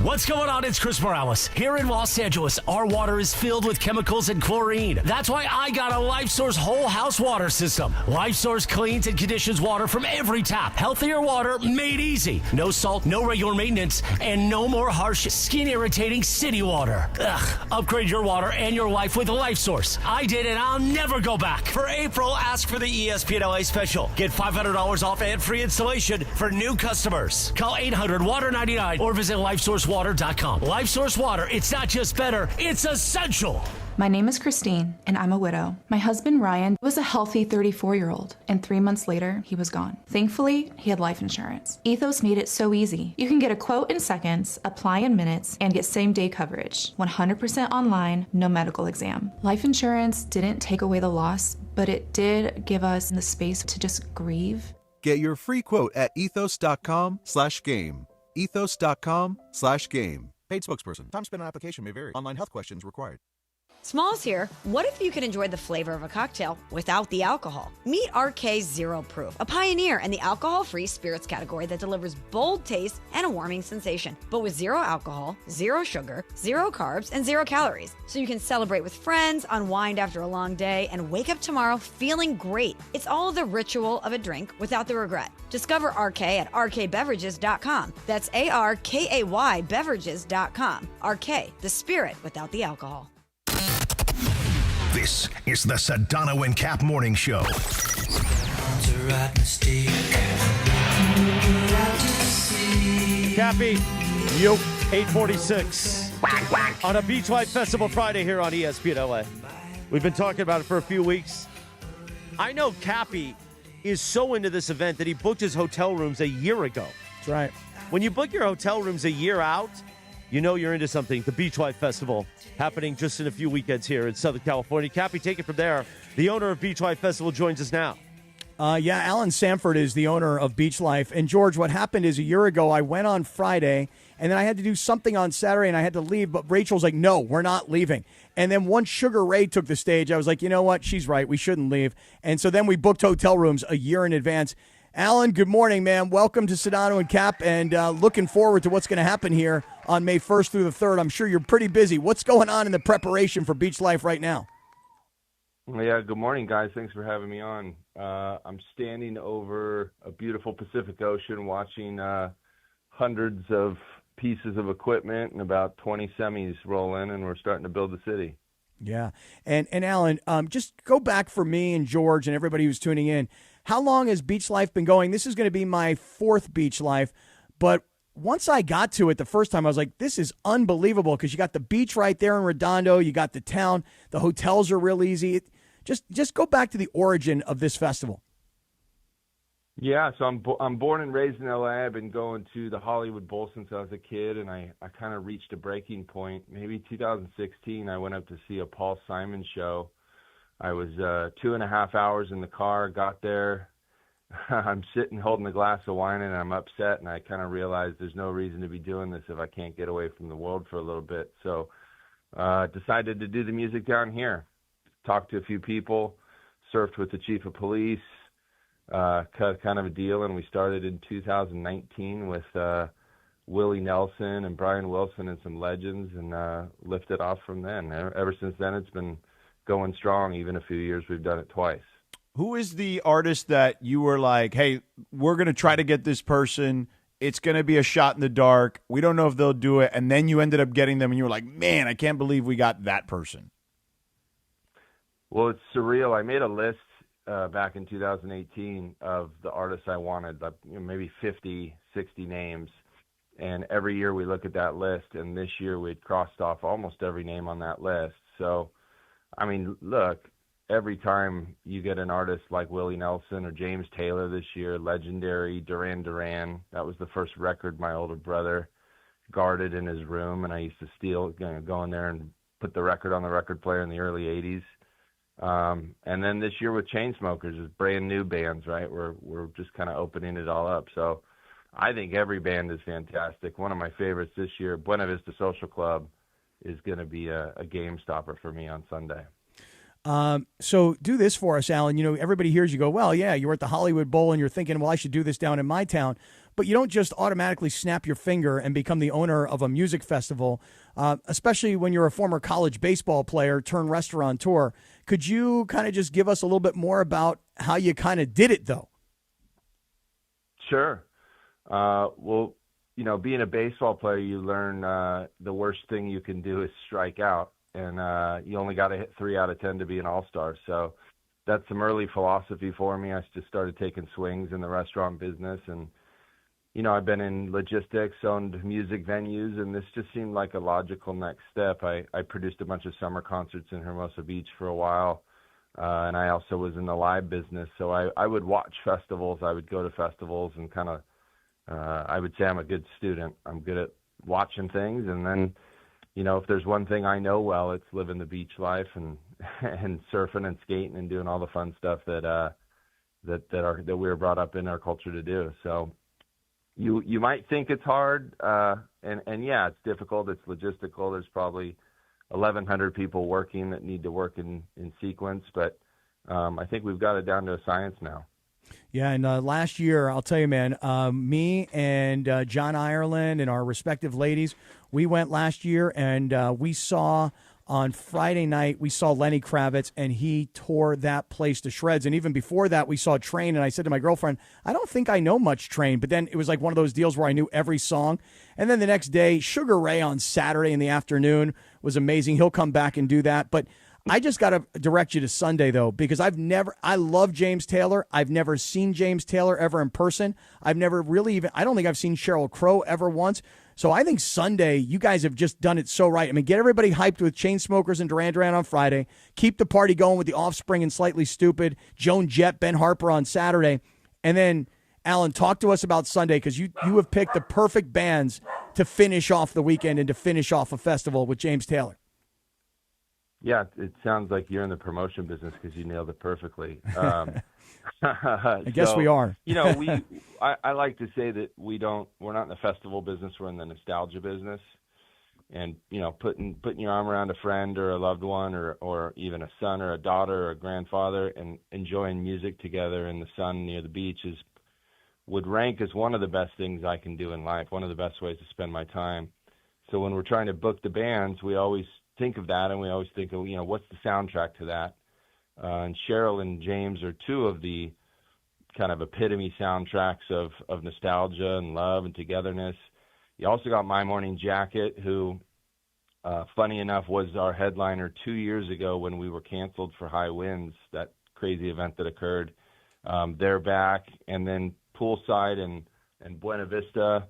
What's going on? It's Chris Morales. Here in Los Angeles, our water is filled with chemicals and chlorine. That's why I got a LifeSource whole house water system. LifeSource cleans and conditions water from every tap. Healthier water made easy. No salt, no regular maintenance, and no more harsh, skin-irritating city water. Ugh. Upgrade your water and your life with LifeSource. I did, and I'll never go back. For April, ask for the ESPN LA special. Get $500 off and free installation for new customers. Call 800-WATER-99 or visit LifeSourceWater.com. LifeSource Water, it's not just better, it's essential. My name is Christine, and I'm a widow. My husband, Ryan, was a healthy 34-year-old, and 3 months later, he was gone. Thankfully, he had life insurance. Ethos made it so easy. You can get a quote in seconds, apply in minutes, and get same-day coverage. 100% online, no medical exam. Life insurance didn't take away the loss, but it did give us the space to just grieve. Get your free quote at ethos.com/game. ethos.com/game. Paid spokesperson. Time spent on application may vary. Online health questions required. Smalls here. What if you could enjoy the flavor of a cocktail without the alcohol? Meet RK Zero Proof, a pioneer in the alcohol-free spirits category that delivers bold taste and a warming sensation, but with zero alcohol, zero sugar, zero carbs, and zero calories. So you can celebrate with friends, unwind after a long day, and wake up tomorrow feeling great. It's all the ritual of a drink without the regret. Discover RK at rkbeverages.com. That's ARKAY beverages.com. RK, the spirit without the alcohol. This is the Sedano and Kap Morning Show. Cappy, yo, 846 on a Beach Life Festival Friday here on ESPN LA. We've been talking about it for a few weeks. I know Cappy is so into this event that he booked his hotel rooms a year ago. That's right. When you book your hotel rooms a year out, you know you're into something. The Beach Life Festival happening just in a few weekends here in Southern California. Cappy, take it from there. The owner of Beach Life Festival joins us now. Alan Sanford is the owner of Beach Life. And, George, what happened is a year ago I went on Friday, and then I had to do something on Saturday, and I had to leave. But Rachel's like, no, we're not leaving. And then once Sugar Ray took the stage, I was like, you know what? She's right. We shouldn't leave. And so then we booked hotel rooms a year in advance. Alan, good morning, man. Welcome to Sedano and Kap, and looking forward to what's going to happen here on May 1st through the 3rd. I'm sure you're pretty busy. What's going on in the preparation for Beach Life right now? Yeah, good morning, guys. Thanks for having me on. I'm standing over a beautiful Pacific Ocean watching hundreds of pieces of equipment and about 20 semis roll in, and we're starting to build the city. Yeah. And Alan, just go back for me and George and everybody who's tuning in. How long has Beach Life been going? This is going to be my 4th Beach Life. But once I got to it the first time, I was like, this is unbelievable because you got the beach right there in Redondo. You got the town. The hotels are real easy. Just go back to the origin of this festival. Yeah, so I'm born and raised in LA. I've been going to the Hollywood Bowl since I was a kid, and I kind of reached a breaking point. Maybe 2016, I went up to see a Paul Simon show. I was 2.5 hours in the car, got there. I'm sitting holding a glass of wine, and I'm upset, and I kind of realized there's no reason to be doing this if I can't get away from the world for a little bit. So decided to do the music down here. Talked to a few people, surfed with the chief of police, cut kind of a deal, and we started in 2019 with Willie Nelson and Brian Wilson and some legends, and lifted off from then. Ever since then, it's been going strong. Even a few years, we've done it twice. Who is the artist that you were like, hey, we're going to try to get this person. It's going to be a shot in the dark. We don't know if they'll do it. And then you ended up getting them, and you were like, man, I can't believe we got that person. Well, it's surreal. I made a list back in 2018 of the artists I wanted, like, maybe 50, 60 names. And every year we look at that list, and this year we'd crossed off almost every name on that list. So, I mean, look, every time you get an artist like Willie Nelson or James Taylor this year, legendary, Duran Duran, that was the first record my older brother guarded in his room, and I used to steal, go in there and put the record on the record player in the early 80s. And then this year with Chainsmokers, it's brand new bands, right? We're just kind of opening it all up. So I think every band is fantastic. One of my favorites this year, Buena Vista Social Club, is going to be a game stopper for me on Sunday. So do this for us, Alan. Everybody hears you go, well, yeah, you were at the Hollywood Bowl and you're thinking, well, I should do this down in my town. But you don't just automatically snap your finger and become the owner of a music festival, especially when you're a former college baseball player turned restaurateur. Could you kind of just give us a little bit more about how you kind of did it, though? Sure. Well, being a baseball player, you learn the worst thing you can do is strike out. And you only got to hit 3 out of 10 to be an all-star. So that's some early philosophy for me. I just started taking swings in the restaurant business. And, I've been in logistics, owned music venues, and this just seemed like a logical next step. I produced a bunch of summer concerts in Hermosa Beach for a while, and I also was in the live business. So I would watch festivals. I would go to festivals and kind of, I would say I'm a good student. I'm good at watching things, and then, if there's one thing I know well, it's living the beach life and surfing and skating and doing all the fun stuff that we were brought up in our culture to do. So you might think it's hard, and yeah, it's difficult. It's logistical. There's probably 1,100 people working that need to work in sequence, but I think we've got it down to a science now. Yeah, and last year, I'll tell you, man, me and John Ireland and our respective ladies, we went last year, and we saw on Friday night, we saw Lenny Kravitz, and he tore that place to shreds. And even before that, we saw Train, and I said to my girlfriend, I don't think I know much Train, but then it was like one of those deals where I knew every song. And then the next day, Sugar Ray on Saturday in the afternoon was amazing. He'll come back and do that, but I just got to direct you to Sunday, though, because I love James Taylor. I've never seen James Taylor ever in person. I've never really I don't think I've seen Sheryl Crow ever once. So I think Sunday, you guys have just done it so right. I mean, get everybody hyped with Chainsmokers and Duran Duran on Friday. Keep the party going with the Offspring and Slightly Stupid, Joan Jett, Ben Harper on Saturday. And then, Alan, talk to us about Sunday, because you have picked the perfect bands to finish off the weekend and to finish off a festival with James Taylor. Yeah, it sounds like you're in the promotion business because you nailed it perfectly. I guess we are. I like to say that we're not in the festival business, we're in the nostalgia business. And, putting your arm around a friend or a loved one or even a son or a daughter or a grandfather and enjoying music together in the sun near the beach would rank as one of the best things I can do in life, one of the best ways to spend my time. So when we're trying to book the bands, we always think of that, and we always think of, what's the soundtrack to that? And Sheryl and James are two of the kind of epitome soundtracks of nostalgia and love and togetherness. You also got My Morning Jacket, who funny enough, was our headliner 2 years ago when we were canceled for high winds, that crazy event that occurred. They're back, and then Poolside and Buena Vista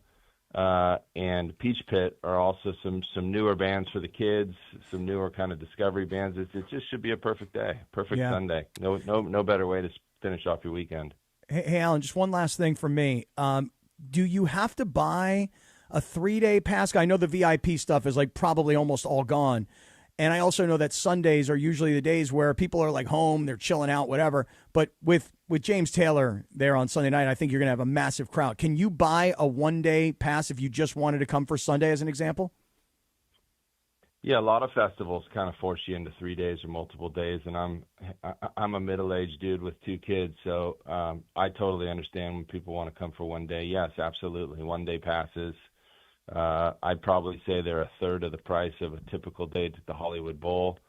and Peach Pit are also some newer bands for the kids, some newer kind of discovery bands. It just should be a perfect day, perfect Sunday. No better way to finish off your weekend. Hey, Alan, just one last thing from me. Do you have to buy a 3-day pass? I know the VIP stuff is like probably almost all gone. And I also know that Sundays are usually the days where people are like home, they're chilling out, whatever. But with James Taylor there on Sunday night, I think you're going to have a massive crowd. Can you buy a 1-day pass if you just wanted to come for Sunday as an example? Yeah, a lot of festivals kind of force you into 3 days or multiple days, and I'm a middle-aged dude with 2 kids, so I totally understand when people want to come for 1 day. Yes, absolutely, 1-day passes. I'd probably say they're a third of the price of a typical date at the Hollywood Bowl,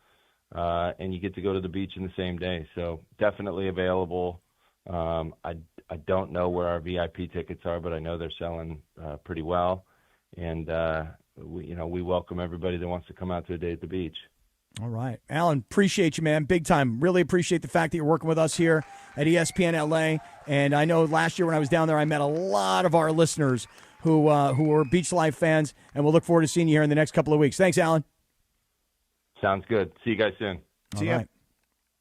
and you get to go to the beach in the same day. So definitely available. I don't know where our VIP tickets are, but I know they're selling pretty well, and we welcome everybody that wants to come out to a day at the beach. All right. Alan, appreciate you, man. Big time. Really appreciate the fact that you're working with us here at ESPN LA. And I know last year when I was down there, I met a lot of our listeners who were Beach Life fans, and we'll look forward to seeing you here in the next couple of weeks. Thanks, Alan. Sounds good. See you guys soon. See ya.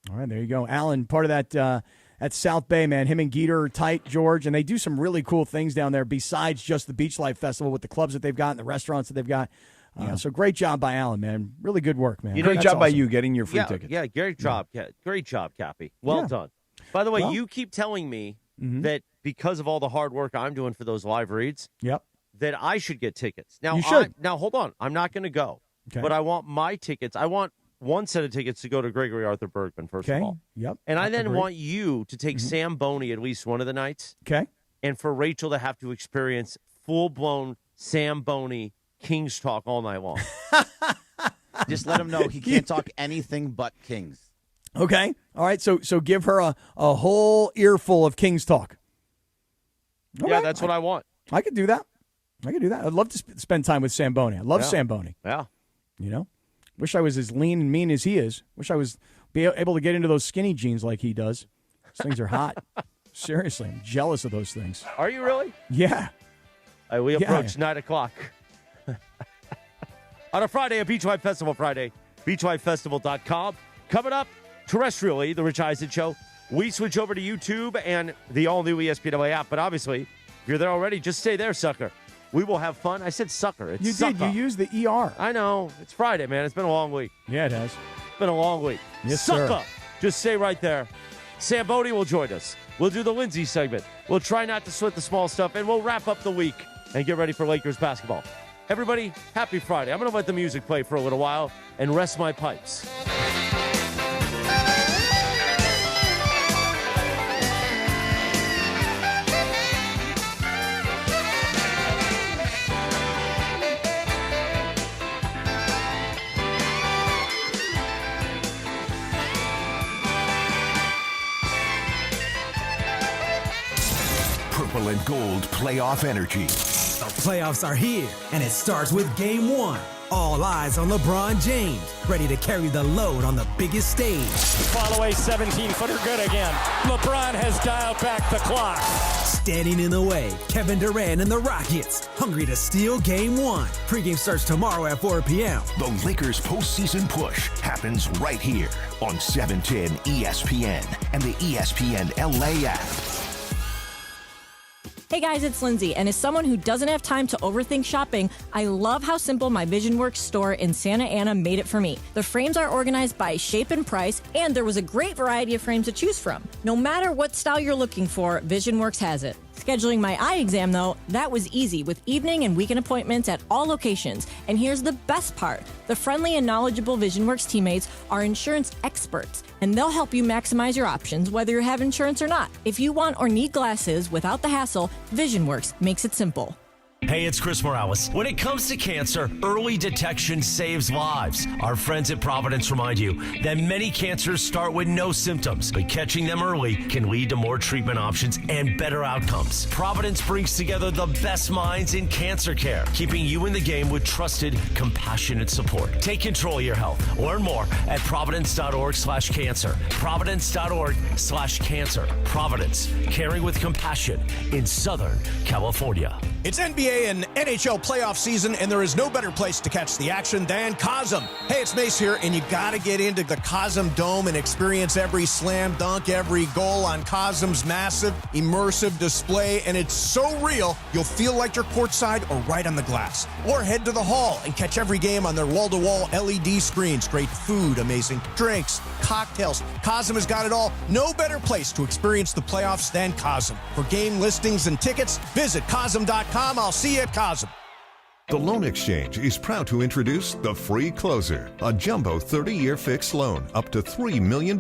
All right, there you go. Alan, part of that at South Bay, man. Him and Geeter are tight, George, and they do some really cool things down there besides just the Beach Life Festival with the clubs that they've got and the restaurants that they've got. So great job by Alan, man. Really good work, man. Great job by you getting your free tickets. Yeah, great job. Great job, Cappy. Well done. By the way, you keep telling me that because of all the hard work I'm doing for those live reads, that I should get tickets. Now, you should. Now, hold on. I'm not going to go. Okay. But I want my tickets. I want one set of tickets to go to Gregory Arthur Bergman, first of all. Yep. And I then want you to take Sam Boney at least one of the nights. Okay. And for Rachel to have to experience full-blown Sam Boney Kings talk all night long. Just let him know he can't talk anything but Kings. Okay. All right. So give her a whole earful of Kings talk. Okay. Yeah, that's what I want. I could do that. I'd love to spend time with Sam Boney. I love Sam Boney. Yeah. You know? Wish I was as lean and mean as he is. Wish I was able to get into those skinny jeans like he does. Those things are hot. Seriously, I'm jealous of those things. Are you really? Yeah. We approach 9 o'clock. On a Friday, a Beachwide Festival Friday. BeachwideFestival.com. Coming up, terrestrially, The Rich Eisen Show. We switch over to YouTube and the all-new ESPN app. But obviously, if you're there already, just stay there, sucker. We will have fun. I said sucker. It's you sucker. did. You used the ER. I know. It's Friday, man. It's been a long week. Yeah, it has. It's been a long week. Yes, sucker. sir. Just stay right there. Sam Bodie will join us. We'll do the Lindsay segment. We'll try not to sweat the small stuff, and we'll wrap up the week and get ready for Lakers basketball. Everybody, happy Friday. I'm going to let the music play for a little while and rest my pipes. Purple and gold playoff energy. The playoffs are here, and it starts with Game 1. All eyes on LeBron James, ready to carry the load on the biggest stage. Fall away 17-footer good again. LeBron has dialed back the clock. Standing in the way, Kevin Durant and the Rockets, hungry to steal Game 1. Pregame starts tomorrow at 4 p.m. The Lakers postseason push happens right here on 710 ESPN and the ESPN LA app. Hey guys, it's Lindsay, and as someone who doesn't have time to overthink shopping, I love how simple my VisionWorks store in Santa Ana made it for me. The frames are organized by shape and price, and there was a great variety of frames to choose from. No matter what style you're looking for, VisionWorks has it. Scheduling my eye exam, though, that was easy with evening and weekend appointments at all locations. And here's the best part. The friendly and knowledgeable VisionWorks teammates are insurance experts, and they'll help you maximize your options whether you have insurance or not. If you want or need glasses without the hassle, VisionWorks makes it simple. Hey, it's Chris Morales. When it comes to cancer, early detection saves lives. Our friends at Providence remind you that many cancers start with no symptoms, but catching them early can lead to more treatment options and better outcomes. Providence brings together the best minds in cancer care, keeping you in the game with trusted, compassionate support. Take control of your health. Learn more at providence.org/cancer. Providence.org/cancer. Providence, caring with compassion in Southern California. It's NBA and NHL playoff season, and there is no better place to catch the action than Cosm. Hey, it's Mace here, and you got to get into the Cosm Dome and experience every slam dunk, every goal on Cosm's massive, immersive display, and it's so real, you'll feel like you're courtside or right on the glass. Or head to the hall and catch every game on their wall-to-wall LED screens. Great food, amazing drinks, cocktails. Cosm has got it all. No better place to experience the playoffs than Cosm. For game listings and tickets, visit Cosm.com. I'll see you at Cosm. The Loan Exchange is proud to introduce the Free Closer, a jumbo 30-year fixed loan up to $3 million.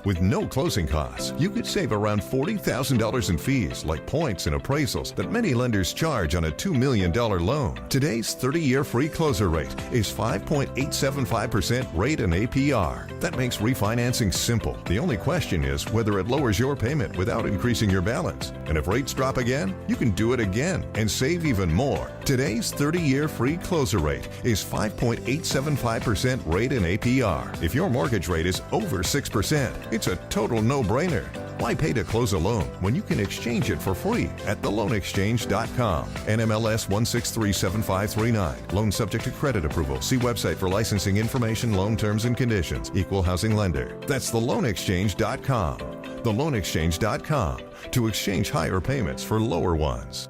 With no closing costs, you could save around $40,000 in fees like points and appraisals that many lenders charge on a $2 million loan. Today's 30-year Free Closer rate is 5.875% rate and APR. That makes refinancing simple. The only question is whether it lowers your payment without increasing your balance. And if rates drop again, you can do it again and save even more. Today's 30-year Free Closer rate is 5.875% rate and APR. If your mortgage rate is over 6%, it's a total no-brainer. Why pay to close a loan when you can exchange it for free at theloanexchange.com. NMLS 1637539. Loan subject to credit approval. See website for licensing information, loan terms and conditions. Equal housing lender. That's theloanexchange.com. Theloanexchange.com to exchange higher payments for lower ones.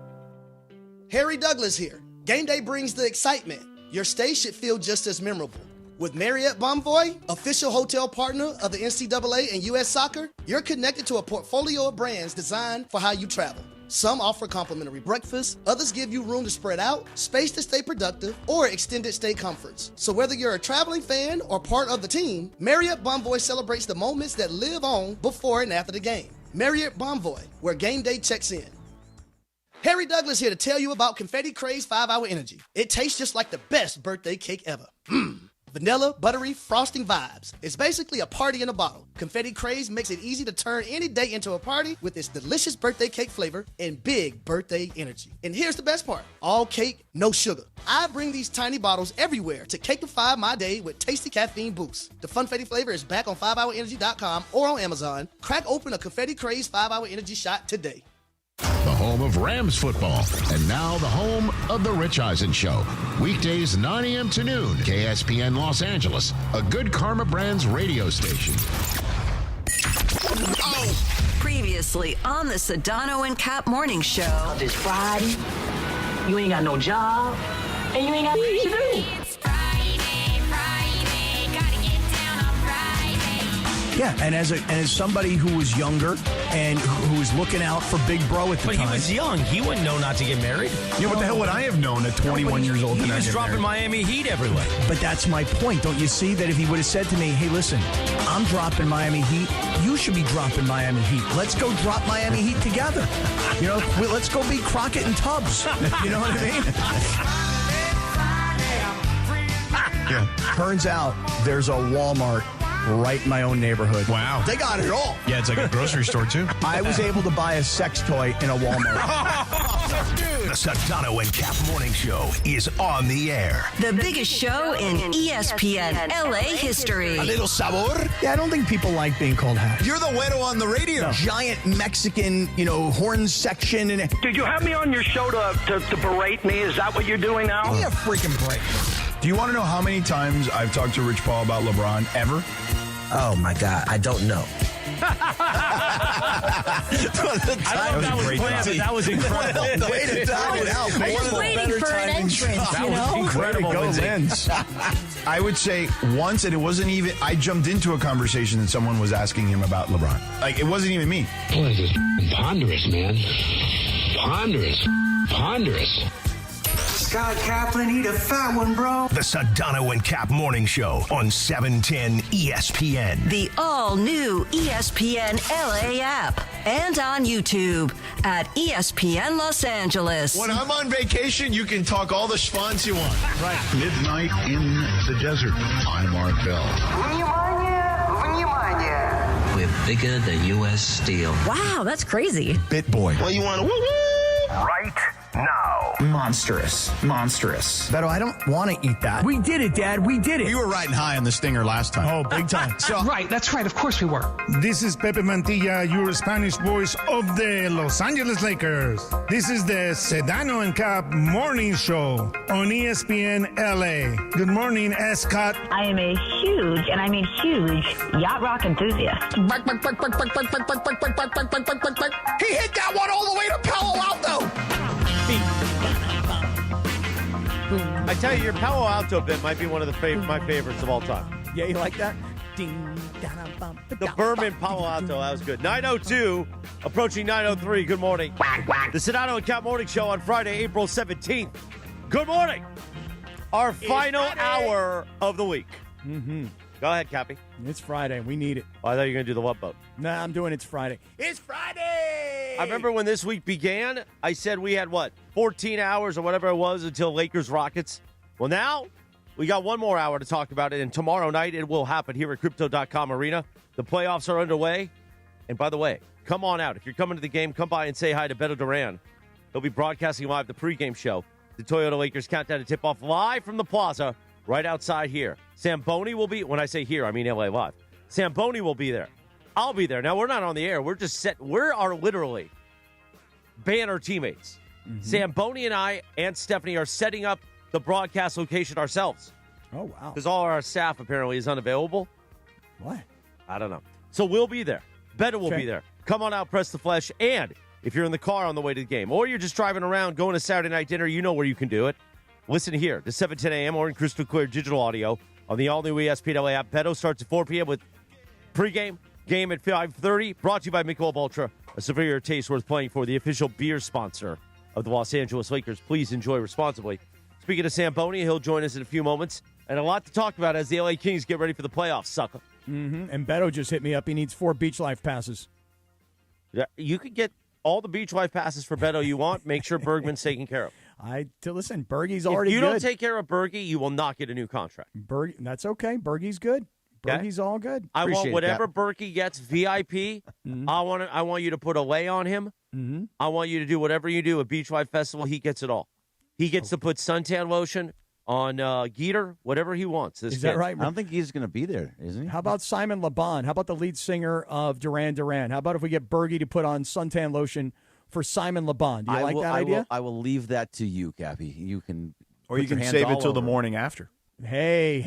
Harry Douglas here. Game day brings the excitement. Your stay should feel just as memorable. With Marriott Bonvoy, official hotel partner of the NCAA and U.S. Soccer, you're connected to a portfolio of brands designed for how you travel. Some offer complimentary breakfast, others give you room to spread out, space to stay productive, or extended stay comforts. So whether you're a traveling fan or part of the team, Marriott Bonvoy celebrates the moments that live on before and after the game. Marriott Bonvoy, where game day checks in. Harry Douglas here to tell you about Confetti Craze 5-Hour Energy. It tastes just like the best birthday cake ever. Vanilla, buttery, frosting vibes. It's basically a party in a bottle. Confetti Craze makes it easy to turn any day into a party with its delicious birthday cake flavor and big birthday energy. And here's the best part. All cake, no sugar. I bring these tiny bottles everywhere to cakeify my day with tasty caffeine boosts. The Funfetti flavor is back on 5hourenergy.com or on Amazon. Crack open a Confetti Craze 5-Hour Energy shot today. The home of Rams football, and now the home of The Rich Eisen Show. Weekdays 9 a.m. to noon, KSPN Los Angeles, a Good Karma Brands radio station. Previously on the Sedano and Kap morning show. It's Friday, you ain't got no job, and you ain't got shit to do. Yeah, and as somebody who was younger and who was looking out for Big Bro at the time. But he was young. He wouldn't know not to get married. Yeah, what the hell would I have known at 21 years old? He was dropping Miami Heat everywhere. But that's my point. Don't you see that if he would have said to me, hey, listen, I'm dropping Miami Heat. You should be dropping Miami Heat. Let's go drop Miami Heat together. You know, let's go be Crockett and Tubbs. You know what I mean? Yeah. Turns out there's a Walmart right in my own neighborhood. Wow. They got it all. Yeah, it's like a grocery store, too. I was able to buy a sex toy in a Walmart. The Sedano and Kap morning show is on the air. The biggest show in ESPN LA history. A little sabor. Yeah, I don't think people like being called hash. You're the güero on the radio. No. Giant Mexican, horn section. And Did you have me on your show to berate me? Is that what you're doing now? Give me a freaking break. Do you want to know how many times I've talked to Rich Paul about LeBron ever? Oh, my God. I don't know. I don't know if that was planned, but that was incredible. Way to dive it out. I was waiting for an entrance, That was incredible. I would say once, and it wasn't even, I jumped into a conversation and someone was asking him about LeBron. Like, it wasn't even me. Boy, this is ponderous, man. Ponderous. Scott Kaplan, eat a fat one, bro. The Sedano and Kap morning show on 710 ESPN. The all-new ESPN LA app and on YouTube. at ESPN Los Angeles. When I'm on vacation, you can talk all the schwanz you want. Right. Midnight in the desert. I'm Mark Bell. We're bigger than U.S. Steel. Wow, that's crazy. Bit boy. Well, you want to woo-woo? Right now. Monstrous. Beto, I don't want to eat that. We did it, Dad. We did it. You were riding high on the stinger last time. Oh, big time. Right, that's right. Of course we were. This is Pepe Mantilla, your Spanish voice of the Los Angeles Lakers. This is the Sedano and Kap morning show on ESPN LA. Good morning, Scott. I am a huge, and I mean huge, yacht rock enthusiast. He hit that one all the way to Palo Alto. I tell you, your Palo Alto bit might be one of my favorites of all time. Yeah, you like that? The Bourbon Palo Alto, that was good. 9:02, approaching 9:03. Good morning. The Sedano and Kap morning show on Friday, April 17th. Good morning. Our final hour of the week. Mm-hmm. Go ahead, Cappy. It's Friday. We need it. Oh, I thought you were going to do the what boat. Nah, I'm doing It's Friday. It's Friday! I remember when this week began, I said we had, 14 hours or whatever it was until Lakers-Rockets. Well, now we got one more hour to talk about it, and tomorrow night it will happen here at Crypto.com Arena. The playoffs are underway. And by the way, come on out. If you're coming to the game, come by and say hi to Beto Duran. He'll be broadcasting live the pregame show. The Toyota Lakers countdown to tip-off live from the plaza right outside here. Samboni will be, when I say here, I mean LA Live. Samboni will be there. I'll be there. Now, we're not on the air. We're just set. We are literally banner teammates. Mm-hmm. Samboni and I and Stephanie are setting up the broadcast location ourselves. Oh, wow. Because all our staff apparently is unavailable. What? I don't know. So we'll be there. Beto will be there. Come on out, press the flesh. And if you're in the car on the way to the game, or you're just driving around going to Saturday night dinner, you know where you can do it. Listen here to 7:10 a.m. or in crystal clear digital audio on the all-new ESPN LA app. Beto starts at 4 p.m. with pregame, game at 5:30. Brought to you by Michelob Ultra, a superior taste worth playing for, the official beer sponsor of the Los Angeles Lakers. Please enjoy responsibly. Speaking of Samboni, he'll join us in a few moments. And a lot to talk about as the LA Kings get ready for the playoffs, sucker. Mm-hmm. And Beto just hit me up. He needs 4 Beach Life passes. Yeah, you could get all the Beach Life passes for Beto you want. Make sure Bergman's taken care of. Listen, Bergie's already good. If you don't take care of Bergie, you will not get a new contract. That's okay. Bergie's good. Bergie's all good. I want whatever Berkey gets, VIP. Mm-hmm. I want you to put a lay on him. Mm-hmm. I want you to do whatever you do at Beach Life Festival. He gets it all. He gets to put suntan lotion on Geeter, whatever he wants. Is that right? I don't think he's going to be there, is he? How about Simon LeBon? How about the lead singer of Duran Duran? How about if we get Bergie to put on suntan lotion for Simon LeBon? Do you like that idea? I will leave that to you, Cappy. You can, or you can save it till the morning after. Hey,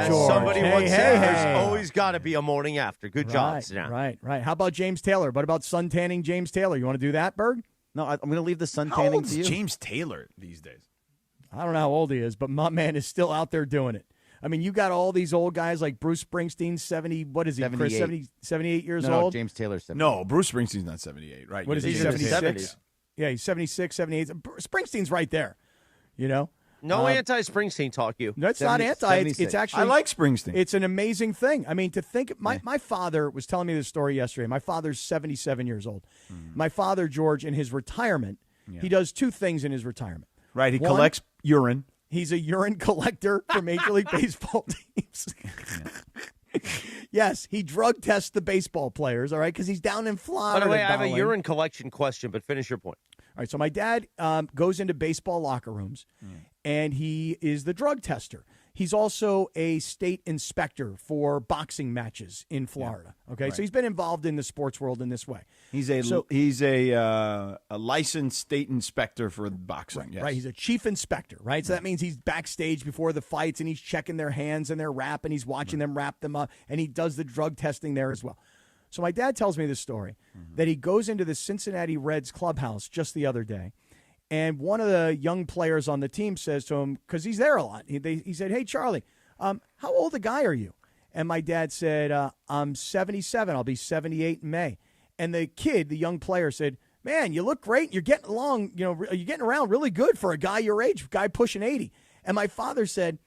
George. Somebody once said, there's always got to be a morning after. Good job, Sedano. Right. How about James Taylor? What about suntanning James Taylor? You want to do that, Berg? No, I'm going to leave the suntanning How old to you. is James Taylor these days? I don't know how old he is, but my man is still out there doing it. I mean, you got all these old guys like Bruce Springsteen, 70, what is he, 78. Chris, 78 years old? No, James Taylor's 78. No, Bruce Springsteen's not 78, right? What is he, 76? Yeah, he's 76, 78. Springsteen's right there, you know? No anti-Springsteen talk, you. No, it's not anti. It's actually. I like Springsteen. It's an amazing thing. I mean, to think, my father was telling me this story yesterday. My father's 77 years old. My father, George, in his retirement, he does 2 things in his retirement. Right, he collects urine. He's a urine collector for Major League Baseball teams. Yes, he drug tests the baseball players, all right, because he's down in Florida. By the way, I have a urine collection question, but finish your point. All right, so my dad goes into baseball locker rooms, and he is the drug tester. He's also a state inspector for boxing matches in Florida. Okay, right. So he's been involved in the sports world in this way. He's a licensed state inspector for boxing. Right, yes. right. He's a chief inspector. Right, so that means he's backstage before the fights, and he's checking their hands and their wrap, and he's watching them wrap them up, and he does the drug testing there as well. So my dad tells me this story that he goes into the Cincinnati Reds clubhouse just the other day. And one of the young players on the team says to him, because he's there a lot, he said, "Hey, Charlie, how old a guy are you?" And my dad said, "I'm 77. I'll be 78 in May." And the kid, the young player, said, "Man, you look great. You're getting along, you're getting around really good for a guy your age, guy pushing 80. And my father said,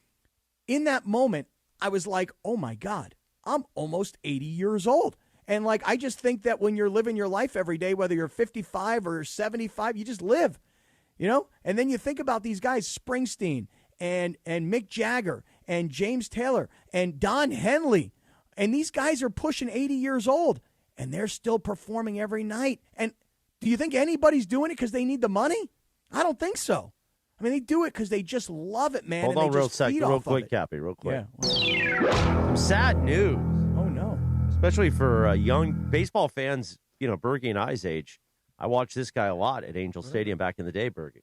in that moment, I was like, oh, my God, I'm almost 80 years old. And, like, I just think that when you're living your life every day, whether you're 55 or 75, you just live, you know? And then you think about these guys, Springsteen and Mick Jagger and James Taylor and Don Henley. And these guys are pushing 80 years old, and they're still performing every night. And do you think anybody's doing it because they need the money? I don't think so. I mean, they do it because they just love it, man. Hold and on they real just second, feed real off quick, of it. Cappy, real quick. Yeah. Some sad news. Oh, no. Especially for young baseball fans, Bergie and I's age. I watched this guy a lot at Angel Stadium back in the day, Bergie.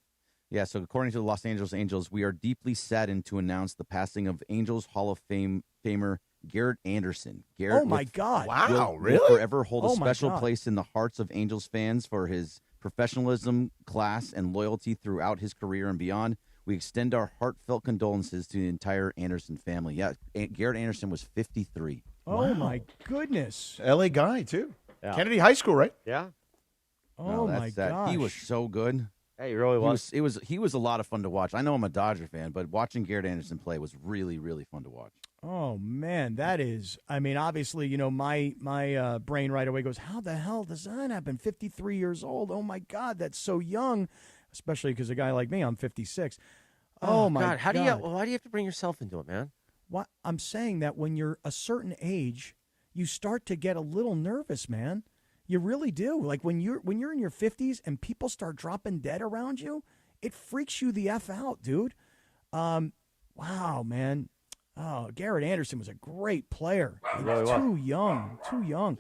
Yeah, so according to the Los Angeles Angels, we are deeply saddened to announce the passing of Angels Hall of Famer Garrett Anderson. Garrett Oh, my God. will forever hold a special place in the hearts of Angels fans for his professionalism, class, and loyalty throughout his career and beyond. We extend our heartfelt condolences to the entire Anderson family. Yeah, Garrett Anderson was 53. Oh, my goodness. L.A. guy, too. Yeah. Kennedy High School, right? Yeah. Oh, that's my sad. gosh. He was so good. Hey, he really was. He was a lot of fun to watch. I know I'm a Dodger fan, but watching Garrett Anderson play was really, really fun to watch. Oh, man, that is, I mean, obviously, my brain right away goes, how the hell does that happen? 53 years old. Oh, my God, that's so young, especially because a guy like me, I'm 56. Oh, my God. Why do you have to bring yourself into it, man? What I'm saying that when you're a certain age, you start to get a little nervous, man. You really do. Like when you're in your 50s and people start dropping dead around you, it freaks you the F out, dude. Wow, man. Oh, Garrett Anderson was a great player. Too young.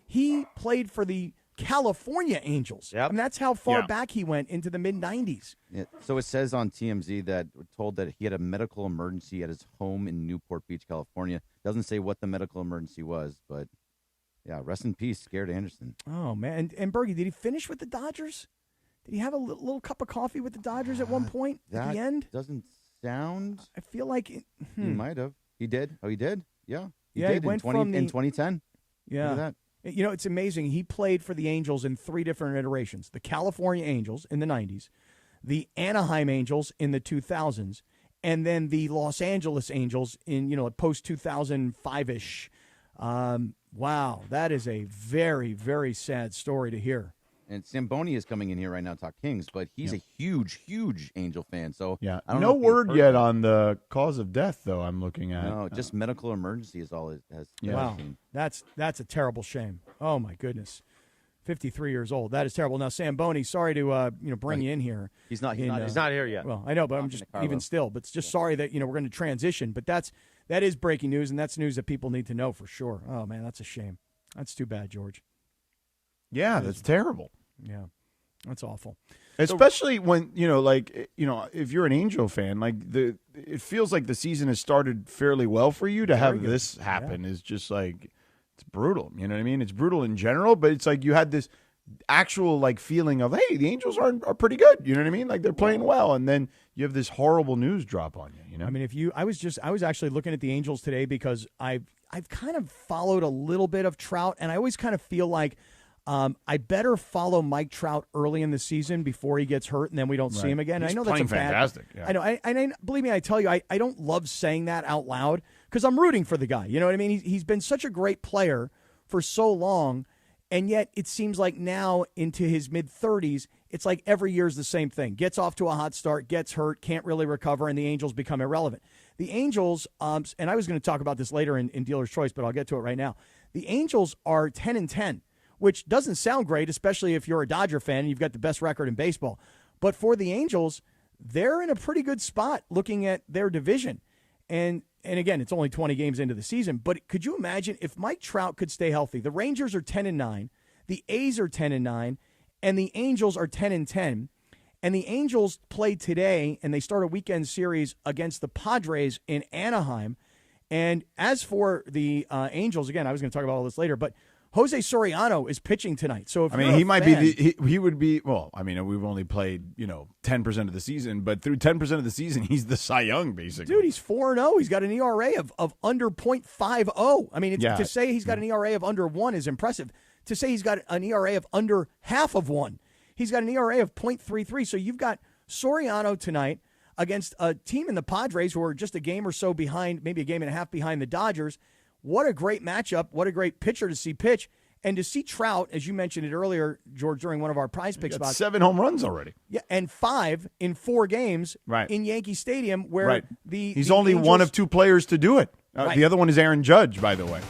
He played for the California Angels. Yep. And that's how far back he went into the mid-90s. Yeah, so it says on TMZ that we're told that he had a medical emergency at his home in Newport Beach, California. Doesn't say what the medical emergency was, but yeah, rest in peace, Garrett Anderson. Oh, man. And Bergie, did he finish with the Dodgers? Did he have a little cup of coffee with the Dodgers at one point at the end? Doesn't sound. I feel like He might have. He did. Oh, he did? Yeah. He did in 2010. Yeah. Look at that. It's amazing. He played for the Angels in 3 different iterations. The California Angels in the 90s, the Anaheim Angels in the 2000s, and then the Los Angeles Angels in, post-2005-ish. Wow, that is a very, very sad story to hear. And Samboni is coming in here right now to talk Kings, but he's a huge, huge Angel fan. So yeah, I don't no know word yet on the cause of death, though. I'm looking at no, just medical emergency is all it has. Wow, that's a terrible shame. Oh my goodness, 53 years old. That is terrible. Now Samboni, sorry to bring you in here. He's not here yet. Well, I know, but I'm just even still. But it's just sorry that we're going to transition. But that is breaking news, and that's news that people need to know for sure. Oh man, that's a shame. That's too bad, George. Yeah, that's terrible. Yeah, that's awful. Especially when, if you're an Angel fan, it feels like the season has started fairly well for you to have this happen is just like, it's brutal. You know what I mean? It's brutal in general, but it's like you had this actual feeling of, hey, the Angels are pretty good. You know what I mean? Like they're playing well. And then you have this horrible news drop on you, you know? I mean, I was actually looking at the Angels today because I've kind of followed a little bit of Trout, and I always kind of feel like, I better follow Mike Trout early in the season before he gets hurt, and then we don't see him again. He's I know playing that's fantastic. Yeah. I know. I believe me, I tell you, I don't love saying that out loud because I'm rooting for the guy. You know what I mean? He's been such a great player for so long, and yet it seems like now into his mid-30s, it's like every year is the same thing. Gets off to a hot start, gets hurt, can't really recover, and the Angels become irrelevant. The Angels, and I was going to talk about this later in Dealer's Choice, but I'll get to it right now. The Angels are 10-10. Which doesn't sound great, especially if you're a Dodger fan and you've got the best record in baseball. But for the Angels, they're in a pretty good spot looking at their division. And again, it's only 20 games into the season. But could you imagine if Mike Trout could stay healthy? The Rangers are 10-9, the A's are 10-9, and the Angels are 10-10. And the Angels play today, and they start a weekend series against the Padres in Anaheim. And as for the Angels, again, I was going to talk about all this later, but Jose Soriano is pitching tonight. So if he might be he would be, well, I mean, we've only played, 10% of the season, but through 10% of the season, he's the Cy Young, basically. Dude, he's 4-0. He's got an ERA of under .50. I mean, to say he's got an ERA of under 1 is impressive. To say he's got an ERA of under half of 1, he's got an ERA of .33. So you've got Soriano tonight against a team in the Padres who are just a game or so behind, maybe a game and a half behind the Dodgers. what a great matchup. What a great pitcher to see pitch. And to see Trout, as you mentioned it earlier, George, during one of our prize picks spots. 7 home runs already. Yeah, and 5 in 4 games in Yankee Stadium where he's the only Angels, one of 2 players to do it. The other one is Aaron Judge, by the way.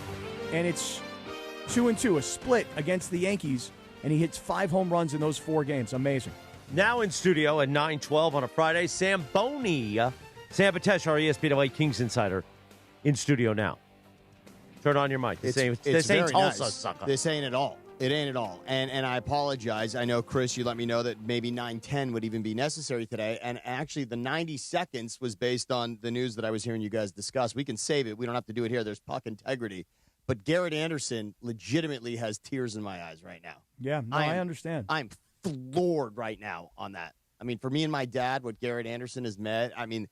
And it's 2-2, a split against the Yankees, and he hits 5 home runs in those 4 games. Amazing. Now in studio at 9:12 on a Friday, Sam Boney. Sam Patesh, our ESPN LA Kings insider, in studio now. Turn on your mic. This ain't very Tulsa, nice. sucker. This ain't at all. It ain't at all. And I apologize. I know, Chris, you let me know that maybe 9:10 would even be necessary today. And actually, the 90 seconds was based on the news that I was hearing you guys discuss. We can save it. We don't have to do it here. There's puck integrity. But Garrett Anderson legitimately has tears in my eyes right now. Yeah, no, I understand. I'm floored right now on that. I mean, for me and my dad, what Garrett Anderson has met, I mean,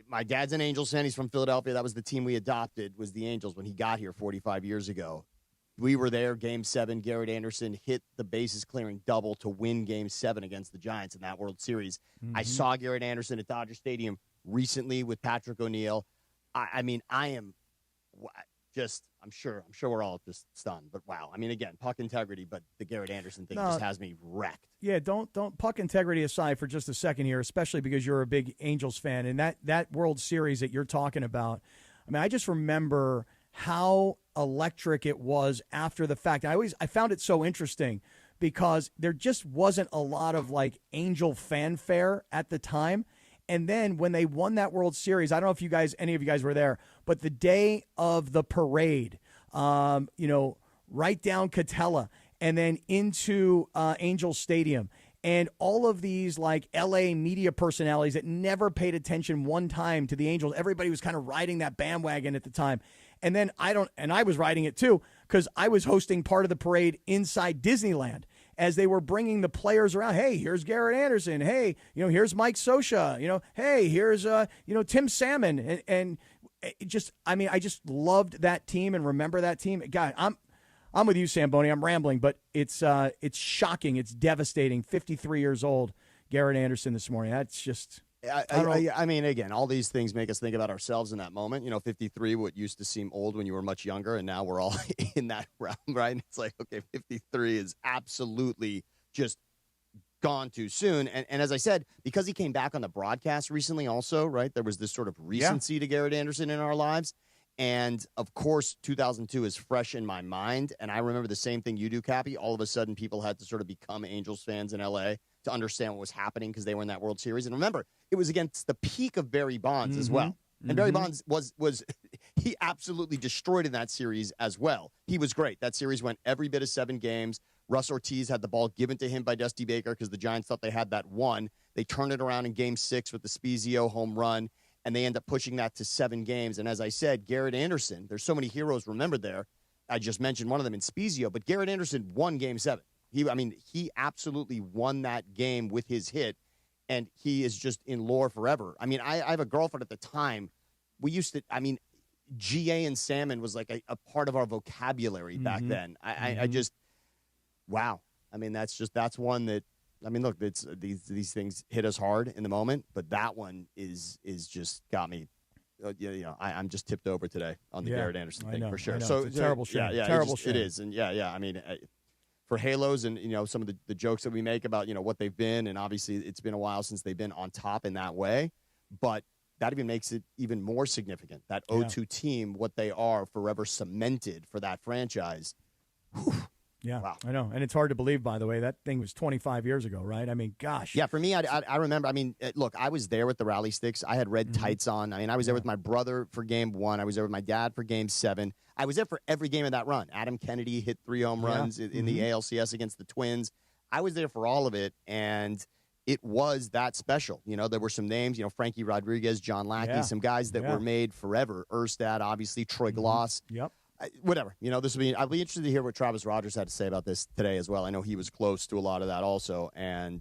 my dad's an Angels fan. He's from Philadelphia. That was the team we adopted, was the Angels when he got here 45 years ago. We were there, Game 7. Garrett Anderson hit the bases-clearing double to win Game 7 against the Giants in that World Series. Mm-hmm. I saw Garrett Anderson at Dodger Stadium recently with Patrick O'Neill. I mean, I am just – I'm sure we're all just stunned. But, wow. I mean, again, puck integrity, but the Garrett Anderson thing just has me wrecked. Yeah, don't puck integrity aside for just a second here, especially because you're a big Angels fan. And that World Series that you're talking about, I mean, I just remember how electric it was after the fact. I found it so interesting because there just wasn't a lot of like Angel fanfare at the time. And then when they won that World Series, I don't know if any of you guys were there, but the day of the parade, right down Catella and then into Angel Stadium, and all of these like LA media personalities that never paid attention one time to the Angels. Everybody was kind of riding that bandwagon at the time. And then I was riding it too because I was hosting part of the parade inside Disneyland as they were bringing the players around. Hey, here's Garrett Anderson. Hey, here's Mike Scioscia. Hey, here's Tim Salmon. And it just, I mean, I just loved that team and remember that team. God, I'm with you, Sam Boney. I'm rambling, but it's shocking. It's devastating. 53 years old, Garrett Anderson this morning. That's just. I mean, again, all these things make us think about ourselves in that moment. 53, what used to seem old when you were much younger, and now we're all in that realm, right? And it's like, okay, 53 is absolutely just gone too soon. And as I said, because he came back on the broadcast recently also, right, there was this sort of recency to Garrett Anderson in our lives. And, of course, 2002 is fresh in my mind. And I remember the same thing you do, Cappy. All of a sudden, people had to sort of become Angels fans in L.A. to understand what was happening because they were in that World Series. And remember, it was against the peak of Barry Bonds as well. And Barry Bonds was he absolutely destroyed in that series as well. He was great. That series went every bit of 7 games. Russ Ortiz had the ball given to him by Dusty Baker because the Giants thought they had that one. They turned it around in Game 6 with the Spezio home run. And they end up pushing that to 7 games. And as I said, Garrett Anderson, there's so many heroes remembered there. I just mentioned one of them in Spezio, but Garrett Anderson won Game 7. He absolutely won that game with his hit, and he is just in lore forever. I mean, I have a girlfriend at the time. We used to, GA and salmon was like a part of our vocabulary back then. I just, wow. I mean, that's one that, look, it's these things hit us hard in the moment, but that one is just got me. I'm just tipped over today on the Garrett Anderson thing for sure. So it's a terrible shame. Terrible shame. It is, and I mean, for Halos and some of the jokes that we make about what they've been, and obviously it's been a while since they've been on top in that way, but that even makes it even more significant. That 0-2 team, what they are, forever cemented for that franchise. Whew. Yeah, wow. I know. And it's hard to believe, by the way. That thing was 25 years ago, right? I mean, gosh. Yeah, for me, I remember. Look, I was there with the rally sticks. I had red tights on. I was there with my brother for Game 1. I was there with my dad for Game 7. I was there for every game of that run. Adam Kennedy hit 3 home runs in the ALCS against the Twins. I was there for all of it, and it was that special. There were some names, Frankie Rodriguez, John Lackey, some guys that were made forever. Erstad, obviously, Troy Gloss. Yep. Whatever, I'll be interested to hear what Travis Rogers had to say about this today as well. I know he was close to a lot of that also, and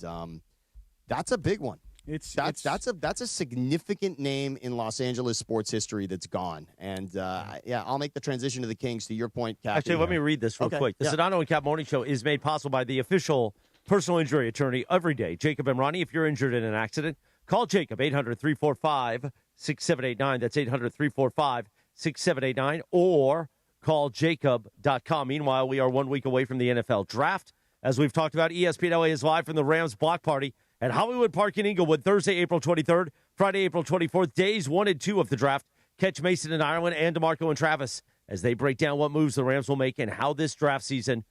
that's a big one. That's a significant name in Los Angeles sports history that's gone. And I'll make the transition to the Kings. To your point, Captain. Actually, let me read this real quick. The Sedano and Kap Morning Show is made possible by the official personal injury attorney every day, Jacob Emrani. If you're injured in an accident, call Jacob 800-345-6789. That's 800-345-6789. 6789 or call jacob.com. Meanwhile, we are 1 week away from the NFL draft. As we've talked about, ESPN LA is live from the Rams block party at Hollywood Park in Inglewood, Thursday, April 23rd, Friday, April 24th, days 1 and 2 of the draft. Catch Mason and Ireland and DeMarco and Travis as they break down what moves the Rams will make and how this draft season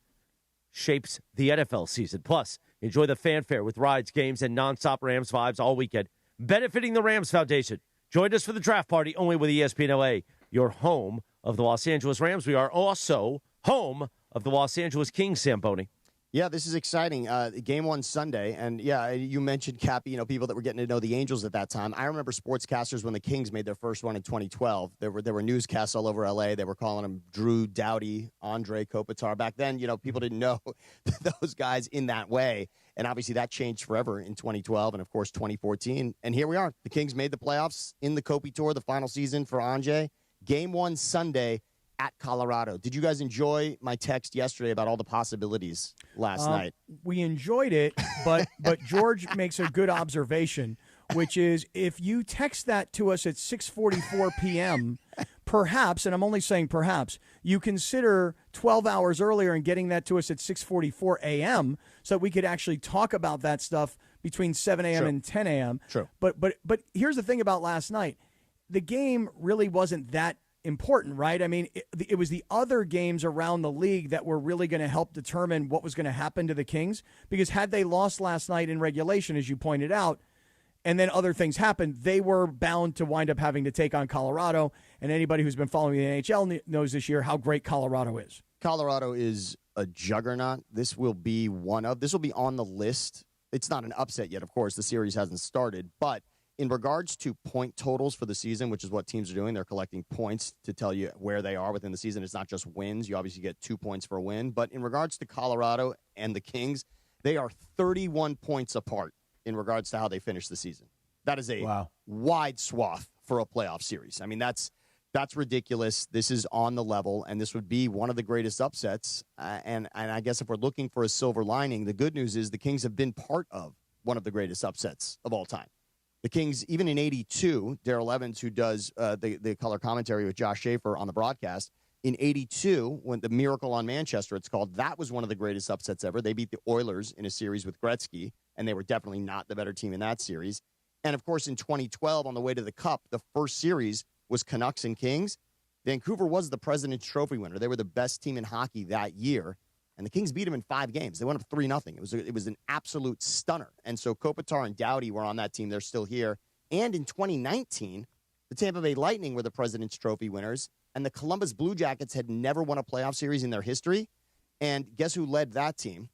shapes the NFL season. Plus, enjoy the fanfare with rides, games, and nonstop Rams vibes all weekend, benefiting the Rams Foundation. Join us for the draft party only with ESPN LA, your home of the Los Angeles Rams. We are also home of the Los Angeles Kings, Sam Boney. Yeah, this is exciting. Game 1 Sunday, and yeah, you mentioned, Cappy, people that were getting to know the Angels at that time. I remember sportscasters when the Kings made their first run in 2012. There were newscasts all over L.A. They were calling them Drew Doughty, Andre Kopitar. Back then, people didn't know those guys in that way, and obviously that changed forever in 2012 and, of course, 2014. And here we are. The Kings made the playoffs in the Kopi Tour, the final season for Andre. Game 1 Sunday at Colorado. Did you guys enjoy my text yesterday about all the possibilities last night? We enjoyed it, but George makes a good observation, which is if you text that to us at 6:44 p.m., perhaps, and I'm only saying perhaps, you consider 12 hours earlier and getting that to us at 6:44 a.m. so that we could actually talk about that stuff between 7 a.m. and 10 a.m. True. But here's the thing about last night. The game really wasn't that important, right? I mean, it was the other games around the league that were really going to help determine what was going to happen to the Kings, because had they lost last night in regulation, as you pointed out, and then other things happened, they were bound to wind up having to take on Colorado, and anybody who's been following the NHL knows this year how great Colorado is. Colorado is a juggernaut. This will be on the list. It's not an upset yet, of course. The series hasn't started, but in regards to point totals for the season, which is what teams are doing, they're collecting points to tell you where they are within the season. It's not just wins. You obviously get 2 points for a win. But in regards to Colorado and the Kings, they are 31 points apart in regards to how they finish the season. That is a wide swath for a playoff series. I mean, that's ridiculous. This is on the level, and this would be one of the greatest upsets. And I guess if we're looking for a silver lining, the good news is the Kings have been part of one of the greatest upsets of all time. The Kings, even in 82, Darrell Evans, who does the color commentary with Josh Schaefer on the broadcast, in 82, when the Miracle on Manchester, it's called, that was one of the greatest upsets ever. They beat the Oilers in a series with Gretzky, and they were definitely not the better team in that series. And, of course, in 2012, on the way to the Cup, the first series was Canucks and Kings. Vancouver was the President's Trophy winner. They were the best team in hockey that year. And the Kings beat them in 5 games. They went up 3-0. It was an absolute stunner. And so Kopitar and Doughty were on that team. They're still here. And in 2019, the Tampa Bay Lightning were the President's Trophy winners. And the Columbus Blue Jackets had never won a playoff series in their history. And guess who led that team?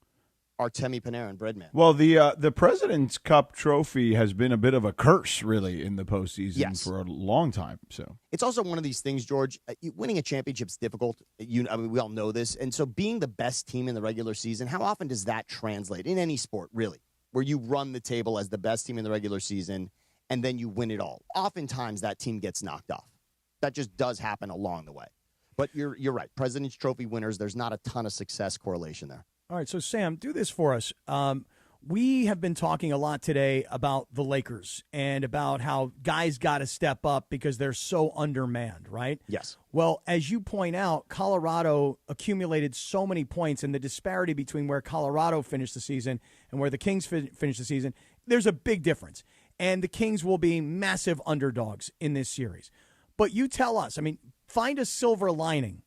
Artemi Panarin, Breadman. Well, the President's Cup trophy has been a bit of a curse, really, in the postseason for a long time. So it's also one of these things, George. Winning a championship is difficult. We all know this. And so being the best team in the regular season, how often does that translate in any sport, really, where you run the table as the best team in the regular season and then you win it all? Oftentimes that team gets knocked off. That just does happen along the way. But you're right. President's Trophy winners, there's not a ton of success correlation there. All right, so Sam, do this for us. We have been talking a lot today about the Lakers and about how guys got to step up because they're so undermanned, right? Yes. Well, as you point out, Colorado accumulated so many points, and the disparity between where Colorado finished the season and where the Kings finished the season, there's a big difference. And the Kings will be massive underdogs in this series. But you tell us, find a silver lining.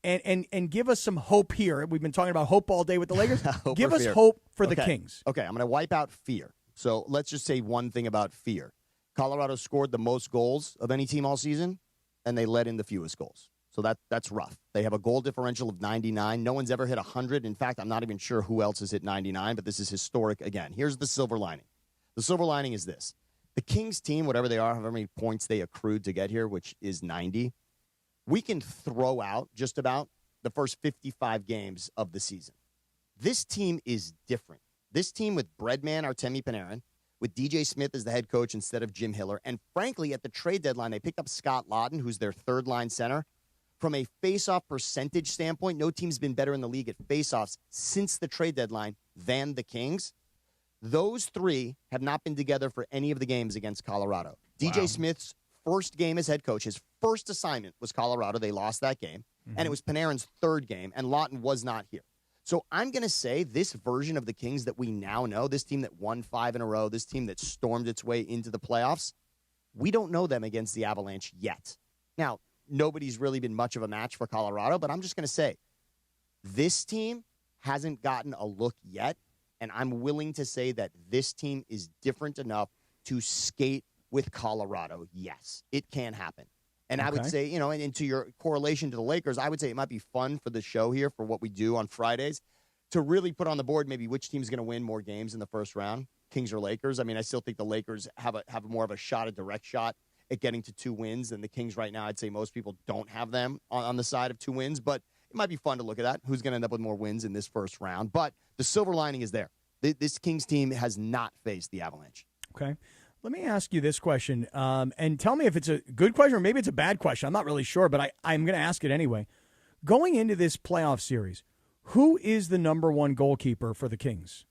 And give us some hope here. We've been talking about hope all day with the Lakers. Give us hope for the Kings. Okay, I'm going to wipe out fear. So let's just say one thing about fear. Colorado scored the most goals of any team all season, and they let in the fewest goals. So that's rough. They have a goal differential of 99. No one's ever hit 100. In fact, I'm not even sure who else has hit 99, but this is historic again. Here's the silver lining. The silver lining is this. The Kings team, whatever they are, however many points they accrued to get here, which is 90, we can throw out just about the first 55 games of the season. This team is different. This team with Breadman, Artemi Panarin, with DJ Smith as the head coach instead of Jim Hiller, and frankly, at the trade deadline, they picked up Scott Lawton, who's their third-line center. From a face-off percentage standpoint, no team's been better in the league at face-offs since the trade deadline than the Kings. Those three have not been together for any of the games against Colorado. DJ Smith's first game as head coach. His first assignment was Colorado. They lost that game. And it was Panarin's third game, and Lawton was not here. So I'm going to say this version of the Kings that we now know, this team that won 5 in a row, this team that stormed its way into the playoffs, we don't know them against the Avalanche yet. Now, nobody's really been much of a match for Colorado, but I'm just going to say this team hasn't gotten a look yet, and I'm willing to say that this team is different enough to skate with Colorado. Yes, it can happen. And I would say, you know, and to your correlation to the Lakers, I would say it might be fun for the show here, for what we do on Fridays, to really put on the board maybe which team's going to win more games in the first round, Kings or Lakers. I mean, I still think the Lakers have more of a direct shot at getting to 2 wins than the Kings right now. I'd say most people don't have them on the side of 2 wins, but it might be fun to look at that. Who's going to end up with more wins in this first round? But the silver lining is there. This Kings team has not faced the Avalanche. Okay. Let me ask you this question, and tell me if it's a good question or maybe it's a bad question. I'm not really sure, but I'm going to ask it anyway. Going into this playoff series, who is the number 1 goalkeeper for the Kings?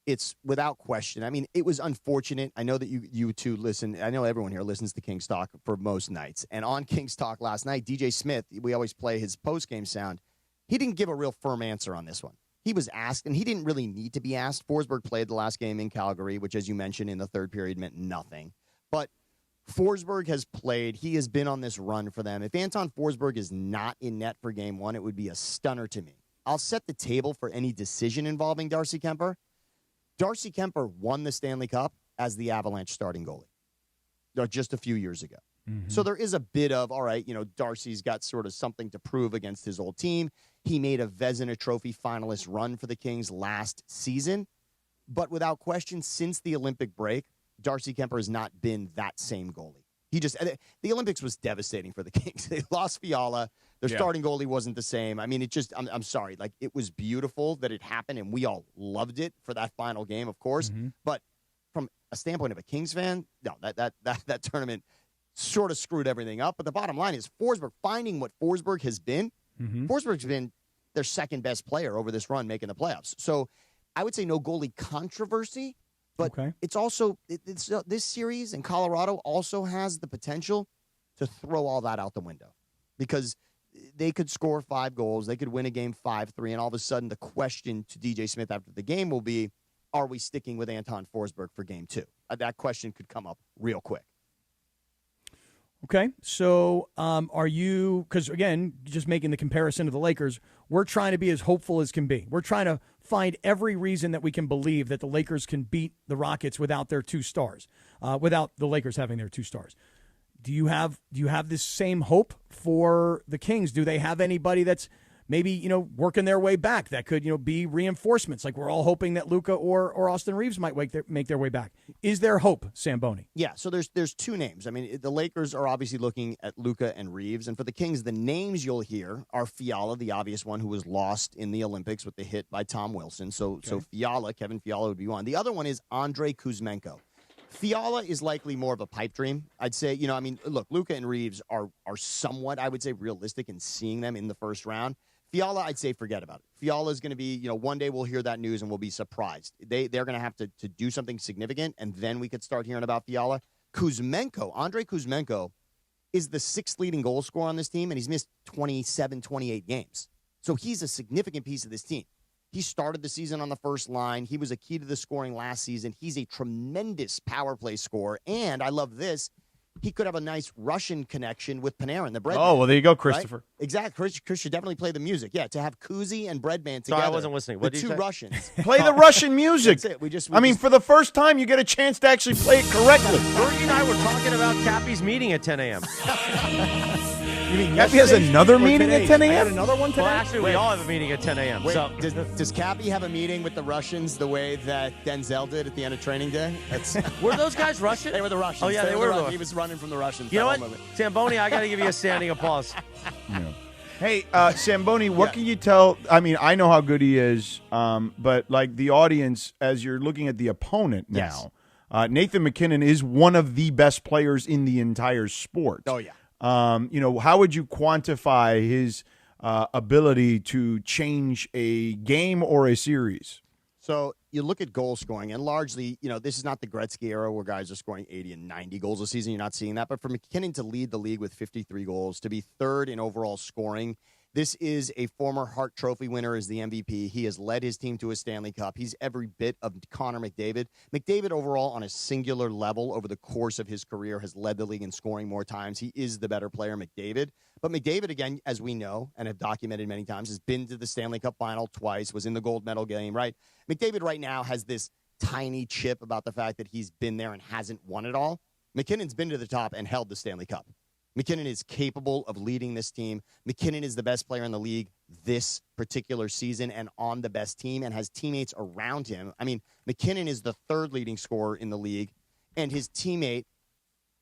It's without question. I mean, it was unfortunate. I know that you two listen. I know everyone here listens to Kings Talk for most nights. And on Kings Talk last night, DJ Smith, we always play his post-game sound. He didn't give a real firm answer on this one. He was asked, and he didn't really need to be asked. Forsberg played the last game in Calgary, which, as you mentioned, in the third period meant nothing. But Forsberg has played. He has been on this run for them. If Anton Forsberg is not in net for game 1, it would be a stunner to me. I'll set the table for any decision involving Darcy Kemper. Darcy Kemper won the Stanley Cup as the Avalanche starting goalie just a few years ago. So there is a bit of, all right, you know, Darcy's got sort of something to prove against his old team. He made a Vezina Trophy finalist run for the Kings last season. But without question, since the Olympic break, Darcy Kemper has not been that same goalie. The Olympics was devastating for the Kings. They lost Fiala. Their starting goalie wasn't the same. I mean, I'm sorry. Like, it was beautiful that it happened, and we all loved it for that final game, of course. But from a standpoint of a Kings fan, no, that tournament sort of screwed everything up. But the bottom line is Forsberg, finding what Forsberg has been, Forsberg's been their second best player over this run making the playoffs. So I would say no goalie controversy, but it's also this series in Colorado also has the potential to throw all that out the window, because they could score 5 goals. They could win a game 5-3. And all of a sudden the question to DJ Smith after the game will be, are we sticking with Anton Forsberg for game 2? That question could come up real quick. Okay, so are you, because again, just making the comparison to the Lakers, we're trying to be as hopeful as can be. We're trying to find every reason that we can believe that the Lakers can beat the Rockets without their 2 stars, without the Lakers having their 2 stars. Do you have this same hope for the Kings? Do they have anybody that's maybe, you know, working their way back that could, you know, be reinforcements? Like we're all hoping that Luka or Austin Reeves might make their way back. Is there hope, Samboni? Yeah, so there's 2 names. I mean, the Lakers are obviously looking at Luka and Reeves. And for the Kings, the names you'll hear are Fiala, the obvious one, who was lost in the Olympics with the hit by Tom Wilson. So Fiala, Kevin Fiala would be one. The other one is Andrei Kuzmenko. Fiala is likely more of a pipe dream. I'd say, you know, I mean, look, Luka and Reeves are somewhat, I would say, realistic in seeing them in the first round. Fiala, I'd say forget about it. Fiala is going to be, you know, one day we'll hear that news and we'll be surprised. They're going to have to do something significant, and then we could start hearing about Fiala. Andrei Kuzmenko, is the 6th leading goal scorer on this team, and he's missed 27, 28 games. So he's a significant piece of this team. He started the season on the first line. He was a key to the scoring last season. He's a tremendous power play scorer, and I love this, he could have a nice Russian connection with Panarin, the bread man. Oh, well, there you go, Christopher. Right? Exactly. Chris should definitely play the music. Yeah, to have Kuzi and Breadman together. Sorry, I wasn't listening. What the did you 2 say? Russians. Play the Russian music. That's it. I mean, for the first time, you get a chance to actually play it correctly. Roki and I were talking about Cappy's meeting at 10 a.m. You mean Cappy has another meeting at 10 I had a.m.? another one today? Well, actually, we all have a meeting at 10 a.m. Wait, So does Cappy have a meeting with the Russians the way that Denzel did at the end of training day? were those guys Russian? They were the Russians. Oh, yeah, they were. He was running from the Russians. You know what? That whole movie. Zamboni, I got to give you a standing applause. Hey, Samboni, what can you tell? I mean, I know how good he is, but like the audience, as you're looking at the opponent now, Nathan McKinnon is one of the best players in the entire sport. Oh, yeah. You know, how would you quantify his ability to change a game or a series? So you look at goal scoring, and largely, this is not the Gretzky era where guys are scoring 80 and 90 goals a season. You're not seeing that. But for McKinnon to lead the league with 53 goals, to be third in overall scoring, this is a former Hart Trophy winner as the MVP. He has led his team to a Stanley Cup. He's every bit of Connor McDavid. McDavid overall on a singular level over the course of his career has led the league in scoring more times. He is the better player, McDavid. But McDavid, again, as we know and have documented many times, has been to the Stanley Cup final twice, was in the gold medal game, right? McDavid right now has this tiny chip about the fact that he's been there and hasn't won it all. McKinnon's been to the top and held the Stanley Cup. McKinnon is capable of leading this team. McKinnon is the best player in the league this particular season and on the best team and has teammates around him. I mean, McKinnon is the third leading scorer in the league, and his teammate,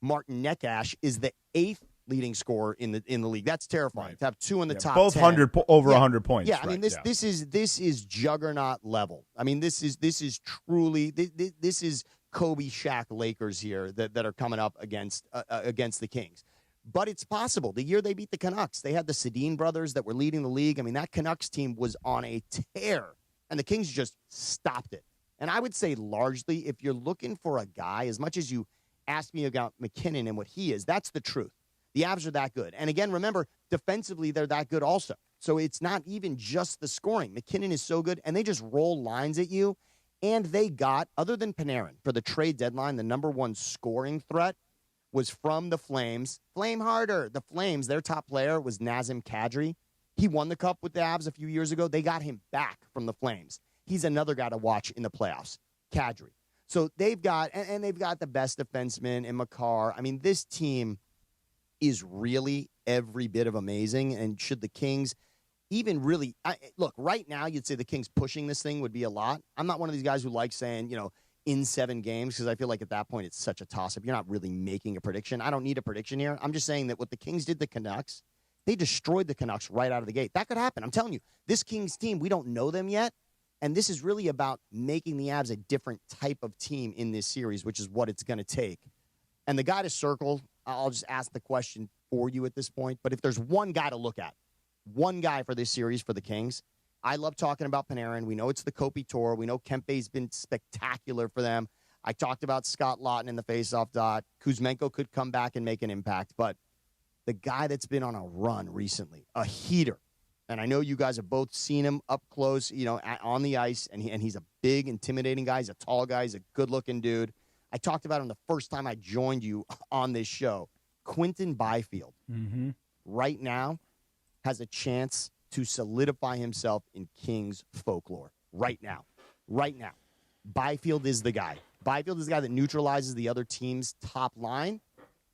Martin Neckash, is the eighth leading scorer in the league. That's terrifying to have two in the top both 10. 100 points. Yeah, I mean this is juggernaut level. I mean this is truly this is Kobe, Shaq, Lakers here that are coming up against the Kings. But it's possible. The year they beat the Canucks, they had the Sedin brothers that were leading the league. I mean, that Canucks team was on a tear, and the Kings just stopped it. And I would say largely, if you're looking for a guy, as much as you asked me about McKinnon and what he is, that's the truth. The Avs are that good. And again, remember, defensively, they're that good also. So it's not even just the scoring. McKinnon is so good, and they just roll lines at you. And they got, other than Panarin, for the trade deadline, the number one scoring threat was from the Flames. Flame harder. The Flames, their top player was Nazem Kadri. He won the Cup with the Avs a few years ago. They got him back from the Flames. He's another guy to watch in the playoffs, Kadri. So they've got, and they've got the best defenseman in Makar. I mean, this team is really every bit of amazing. And should the Kings even really, look, right now you'd say the Kings pushing this thing would be a lot. I'm not one of these guys who likes saying, in 7 games, because I feel like at that point it's such a toss-up. You're not really making a prediction. I don't need a prediction here. I'm just saying that what the Kings did to Canucks, they destroyed the Canucks right out of the gate. That could happen. I'm telling you, this Kings team, we don't know them yet, and this is really about making the Avs a different type of team in this series, which is what it's going to take. And the guy to circle, I'll just ask the question for you at this point, but if there's one guy to look at, one guy for this series for the Kings, I love talking about Panarin. We know it's the Kopi Tour. We know Kempe's been spectacular for them. I talked about Scott Laughton in the faceoff dot. Kuzmenko could come back and make an impact. But the guy that's been on a run recently, a heater, and I know you guys have both seen him up close, on the ice, and he's a big, intimidating guy. He's a tall guy. He's a good-looking dude. I talked about him the first time I joined you on this show. Quinton Byfield, right now, has a chance to solidify himself in Kings folklore right now. Right now. Byfield is the guy. Byfield is the guy that neutralizes the other team's top line,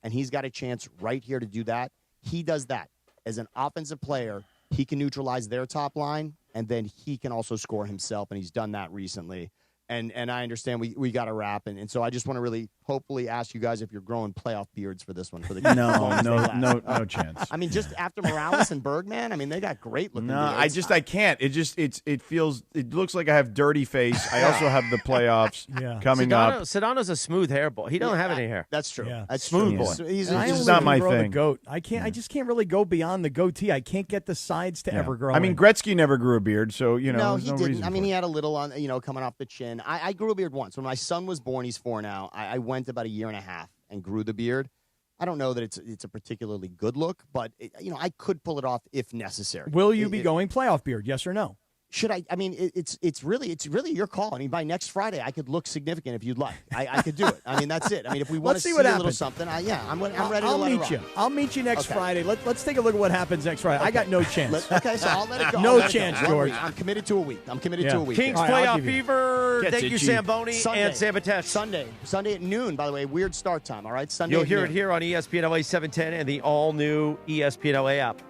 and he's got a chance right here to do that. He does that. As an offensive player, he can neutralize their top line, and then he can also score himself, and he's done that recently. And I understand we got to wrap, and so I just want to really hopefully ask you guys if you're growing playoff beards for this one. For the no chance. I mean, just after Morales and Bergman, I mean, they got great looking beards. I can't. It looks like I have dirty face. I also have the playoffs coming up. Sedano's a smooth hair boy. He don't have any hair. That's true. Yeah. That's smooth true. boy. He's just not my thing. The goat. I just can't really go beyond the goatee. I can't get the sides to ever grow. I mean, Gretzky never grew a beard, so no, he didn't. reason I mean, for he it. had a little on, coming off the chin. I grew a beard once when my son was born. He's 4 now. I went about a year and a half and grew the beard. I don't know that it's a particularly good look, but I could pull it off if necessary. Will you be going playoff beard? Yes or no? Should I? I mean, it's really your call. I mean, by next Friday, I could look significant if you'd like. I could do it. I mean, that's it. I mean, if we want to see a little something, I'm ready to let it rock. I'll meet you next Friday. Let's take a look at what happens next Friday. I got no chance. Okay, so I'll let it go. No chance, George. I'm committed to a week. To a week. Kings playoff fever. Thank you, Zamboni and Sabatesh. Sunday at noon, by the way. Weird start time, all right? Sunday You'll at hear noon. it here on ESPN LA 710 and the all-new ESPN LA app.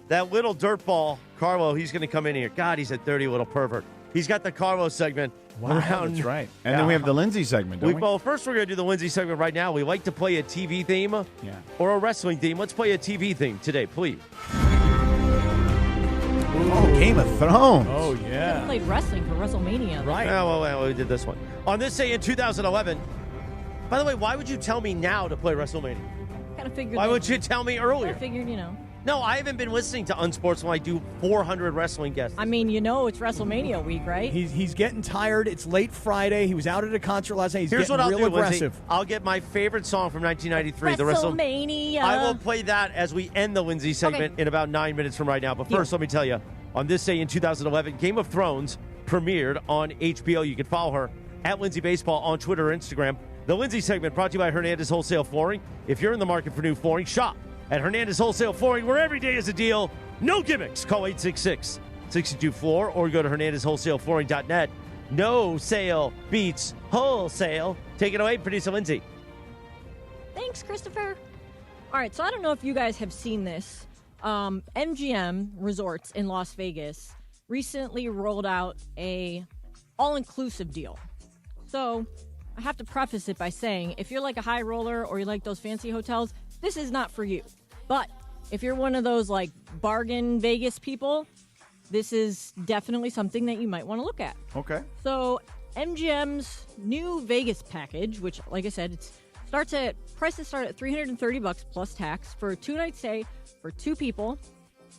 That little dirtball, Carlo, he's going to come in here. God, he's a dirty little pervert. He's got the Carlo segment. Wow, that's right. And then we have the Lindsay segment, don't we? Well, first we're going to do the Lindsay segment right now. We like to play a TV theme or a wrestling theme. Let's play a TV theme today, please. Oh, Game of Thrones. Oh, yeah. We played wrestling for WrestleMania. Right. Well, we did this one. On this day in 2011, by the way, why would you tell me now to play WrestleMania? Kind of figured. Why would you tell me earlier? I figured, No, I haven't been listening to Unsportsman. I do 400 wrestling guests. I mean, it's WrestleMania week, right? He's getting tired. It's late Friday. He was out at a concert last night. He's Here's getting what I'll real do, aggressive. Lindsay. I'll get my favorite song from 1993. WrestleMania. I will play that as we end the Lindsay segment in about 9 minutes from right now. But first, let me tell you, on this day in 2011, Game of Thrones premiered on HBO. You can follow her at Lindsay Baseball on Twitter or Instagram. The Lindsay segment brought to you by Hernandez Wholesale Flooring. If you're in the market for new flooring, shop at Hernandez Wholesale Flooring, where every day is a deal. No gimmicks. Call 866-62-FLOOR or go to HernandezWholesaleFlooring.net. No sale beats wholesale. Take it away, producer Lindsay. Thanks, Christopher. All right, so I don't know if you guys have seen this. MGM Resorts in Las Vegas recently rolled out a all-inclusive deal. So I have to preface it by saying, if you're like a high roller or you like those fancy hotels, this is not for you. But if you're one of those like bargain Vegas people, this is definitely something that you might want to look at. Okay. So MGM's new Vegas package, which, like I said, prices start at $330 plus tax for a 2-night stay for 2 people,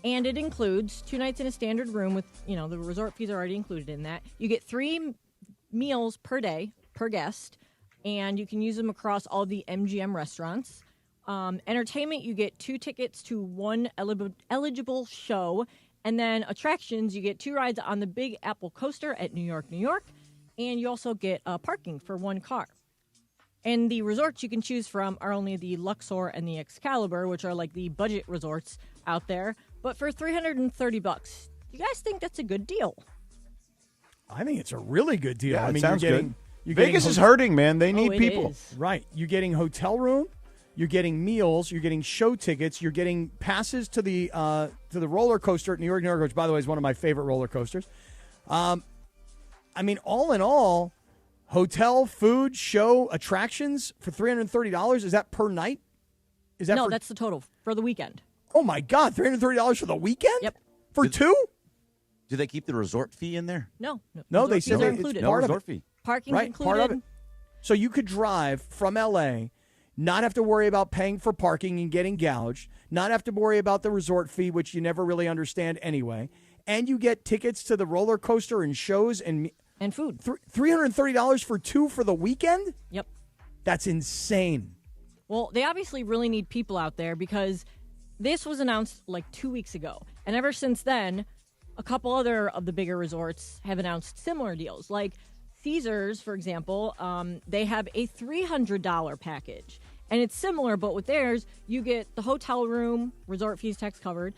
and it includes 2 nights in a standard room with, the resort fees are already included in that. You get 3 meals per day per guest, and you can use them across all the MGM restaurants. Entertainment, you get 2 tickets to 1 eligible show, and then attractions, you get 2 rides on the Big Apple Coaster at New York, New York, and you also get parking for 1 car. And the resorts you can choose from are only the Luxor and the Excalibur, which are like the budget resorts out there. But for $330, do you guys think that's a good deal? I think it's a really good deal. Yeah, I mean, it sounds good. You're Vegas is hurting, man. They need people. Right. You're getting hotel room. You're getting meals. You're getting show tickets. You're getting passes to the roller coaster at New York, New York, which, by the way, is one of my favorite roller coasters. I mean, all in all, hotel, food, show, attractions for $330. Is that per night? No, that's the total for the weekend. Oh, my God. $330 for the weekend? Yep. For 2? Do they keep the resort fee in there? No, they said it's included. No part resort of it. fee. Parking's Right, included. part of it. So you could drive from L.A., not have to worry about paying for parking and getting gouged, not have to worry about the resort fee, which you never really understand anyway, and you get tickets to the roller coaster and shows and food. $330 for 2 for the weekend? Yep. That's insane. Well, they obviously really need people out there because this was announced like 2 weeks ago. And ever since then, a couple other of the bigger resorts have announced similar deals. Like Caesars, for example, they have a $300 package. And it's similar, but with theirs, you get the hotel room, resort fees, tax covered.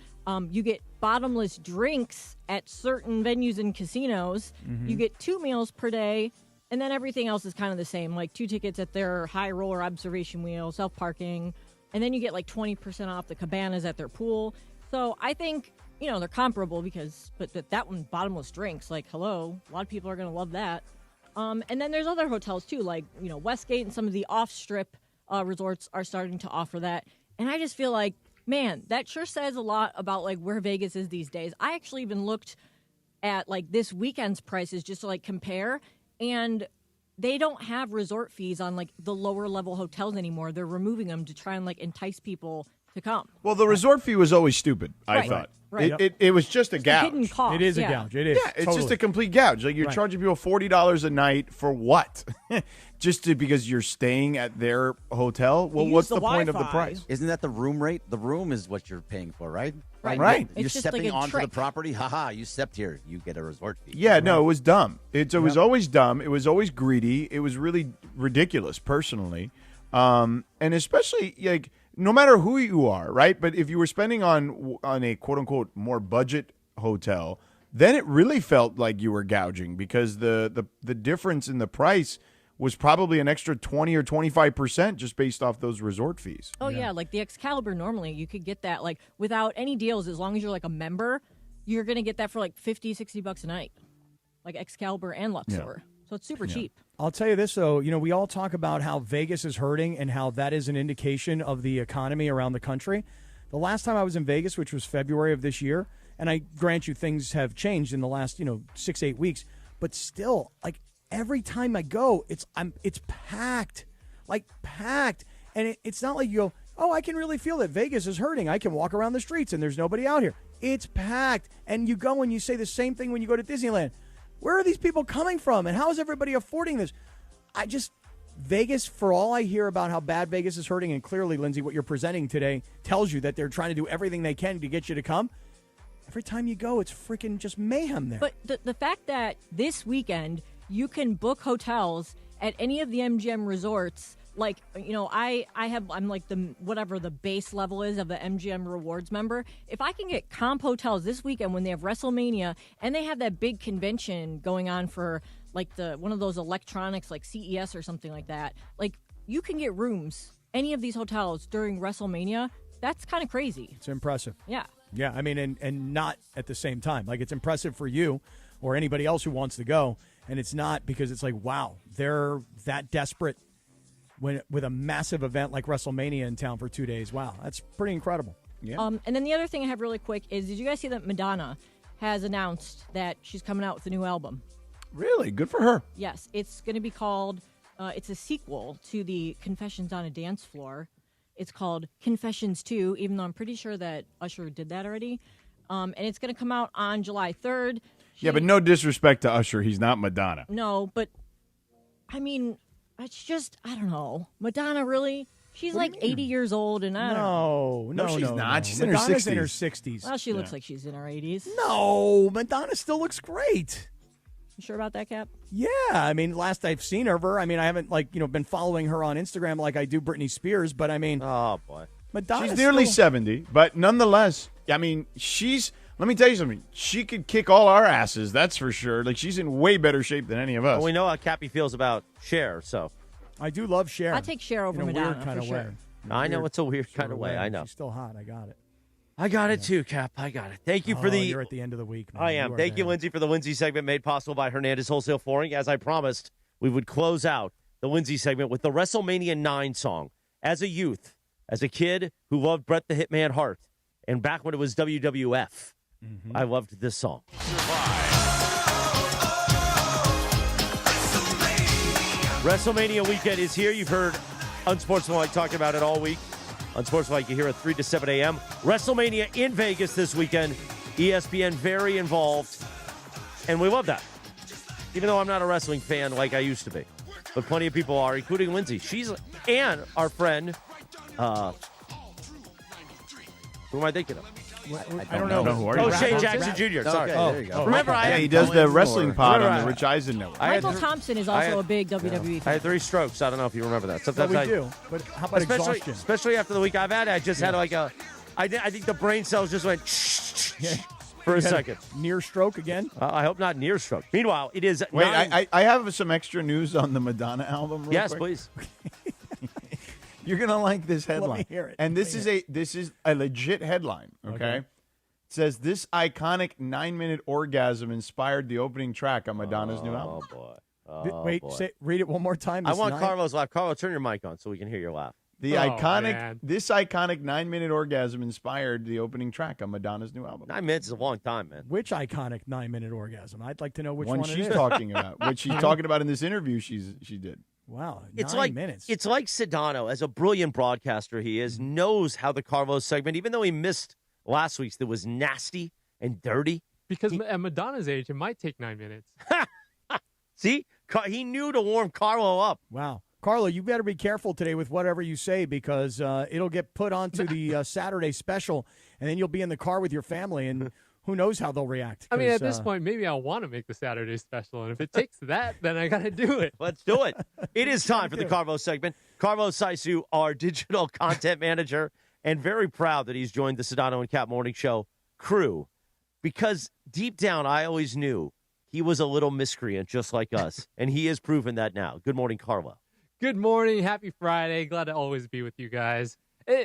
You get bottomless drinks at certain venues and casinos. Mm-hmm. You get 2 meals per day. And then everything else is kind of the same, like 2 tickets at their high roller observation wheel, self-parking. And then you get like 20% off the cabanas at their pool. So I think, they're comparable but that one, bottomless drinks, like, hello, a lot of people are going to love that. And then there's other hotels too, like, Westgate and some of the off-strip resorts are starting to offer that. And I just feel like, man, that sure says a lot about like where Vegas is these days. I actually even looked at like this weekend's prices just to like compare, and they don't have resort fees on like the lower level hotels anymore. They're removing them to try and like entice people to come. Well, the resort fee was always stupid, I thought. Right. It was just a gouge. Hidden cost. It is a gouge. It is. Yeah, it's just a complete gouge. Like you're charging people $40 a night for what? Because you're staying at their hotel? Well, what's the point of the price? Isn't that the room rate? The room is what you're paying for, right? Right. You're just stepping like a onto trick. the property. You stepped here. You get a resort fee. Yeah, no, it was dumb. It was always dumb. It was always greedy. It was really ridiculous, personally. And especially, like, no matter who you are, right? But if you were spending on a quote-unquote more budget hotel, then it really felt like you were gouging because the difference in the price was probably an extra 20 or 25% just based off those resort fees. Oh, yeah. Like the Excalibur, normally you could get that like without any deals. As long as you're like a member, you're going to get that for like $50-$60 a night, like Excalibur and Luxor. So it's super cheap. I'll tell you this, though. We all talk about how Vegas is hurting and how that is an indication of the economy around the country. The last time I was in Vegas, which was February of this year, and I grant you things have changed in the last, 6-8 weeks, but still, like, every time I go, it's packed, like packed. And it's not like you go, oh, I can really feel that Vegas is hurting. I can walk around the streets and there's nobody out here. It's packed. And you go and you say the same thing when you go to Disneyland. Where are these people coming from? And how is everybody affording this? Vegas, for all I hear about how bad Vegas is hurting, and clearly, Lindsay, what you're presenting today tells you that they're trying to do everything they can to get you to come. Every time you go, it's freaking just mayhem there. But the fact that this weekend you can book hotels at any of the MGM resorts, like, you know, I'm like whatever the base level is of the MGM Rewards member. If I can get comp hotels this weekend when they have WrestleMania and they have that big convention going on for like one of those electronics like CES or something like that, like you can get rooms any of these hotels during WrestleMania. That's kind of crazy. It's impressive. Yeah. Yeah, I mean, and not at the same time. Like, it's impressive for you or anybody else who wants to go, and it's not because it's like, wow, they're that desperate with a massive event like WrestleMania in town for 2 days. Wow, that's pretty incredible. Yeah. And then the other thing I have really quick is, did you guys see that Madonna has announced that she's coming out with a new album? Really? Good for her. Yes, it's going to be called, it's a sequel to the Confessions on a Dance Floor. It's called Confessions 2, even though I'm pretty sure that Usher did that already. And it's going to come out on July 3rd. Yeah, but no disrespect to Usher. He's not Madonna. No, but, I mean, it's just, I don't know. Madonna, really? She's like 80 years old, and I don't know. No, she's not. She's in her Madonna's 60s. in her 60s. Well, she looks like she's in her 80s. No, Madonna still looks great. You sure about that, Cap? Yeah, I mean, last I've seen of her, I mean, I haven't been following her on Instagram like I do Britney Spears, but I mean, oh boy, Madonna. She's nearly 70, but nonetheless, I mean, let me tell you something. She could kick all our asses, that's for sure. Like, she's in way better shape than any of us. Well, we know how Cappy feels about Cher, so I do love Cher. I take Cher over in a Madonna weird kind for of sure. way. I know it's a weird kind of way. I know. She's still hot. I got it. I got it too, Cap. I got it. Thank you for You're at the end of the week, man. I am. Thank you, Lindsay, for the Lindsay segment made possible by Hernandez Wholesale Flooring. As I promised, we would close out the Lindsay segment with the WrestleMania 9 song. As a youth, as a kid who loved Bret the Hitman Hart, and back when it was WWF, I loved this song. WrestleMania weekend is here. You've heard Unsportsmanlike talking about it all week. Unsportsmanlike, you hear at 3 to 7 a.m. WrestleMania in Vegas this weekend. ESPN very involved. And we love that. Even though I'm not a wrestling fan like I used to be. But plenty of people are, including Lindsay. And our friend, who am I thinking of? I don't know. Who are you? Shane Jackson Jr. Sorry. There you go. Remember, he does the wrestling pod on the Rich Eisen Network. Michael Thompson is also a big WWE fan. I had 3 strokes. I don't know if you remember that. Well, Sometimes we do. But how about exhaustion? Especially after the week I've had, I just had like I think the brain cells just went for a second. Near stroke again? I hope not near stroke. Meanwhile, it is. Wait, I have some extra news on the Madonna album. Real yes, quick. please. You're gonna like this headline. Let me hear it. And this is a legit headline. Okay. It says this iconic 9-minute orgasm inspired the opening track on Madonna's new album. Oh boy. Wait, read it one more time. I want Carlo's laugh. Carlo, turn your mic on so we can hear your laugh. This iconic 9-minute orgasm inspired the opening track on Madonna's new album. 9 minutes is a long time, man. Which iconic 9-minute orgasm? I'd like to know which one it she's is. talking about. What she's talking about in this interview she did. Wow, It's 9 like minutes. It's like Sedano, as a brilliant broadcaster he is, knows how the Carlos segment, even though he missed last week's, that was nasty and dirty. Because at Madonna's age, it might take 9 minutes. See? He knew to warm Carlo up. Wow. Carlo, you better be careful today with whatever you say because it'll get put onto the Saturday special, and then you'll be in the car with your family, and who knows how they'll react. I mean, at this point, maybe I'll want to make the Saturday special, and if it takes that, then I got to do it. Let's do it. It is time for the Carlo segment. Carlo Saisu, our digital content manager, and very proud that he's joined the Sedano and Kap Morning Show crew because deep down, I always knew he was a little miscreant just like us, and he has proven that now. Good morning, Carlo. Good morning. Happy Friday. Glad to always be with you guys.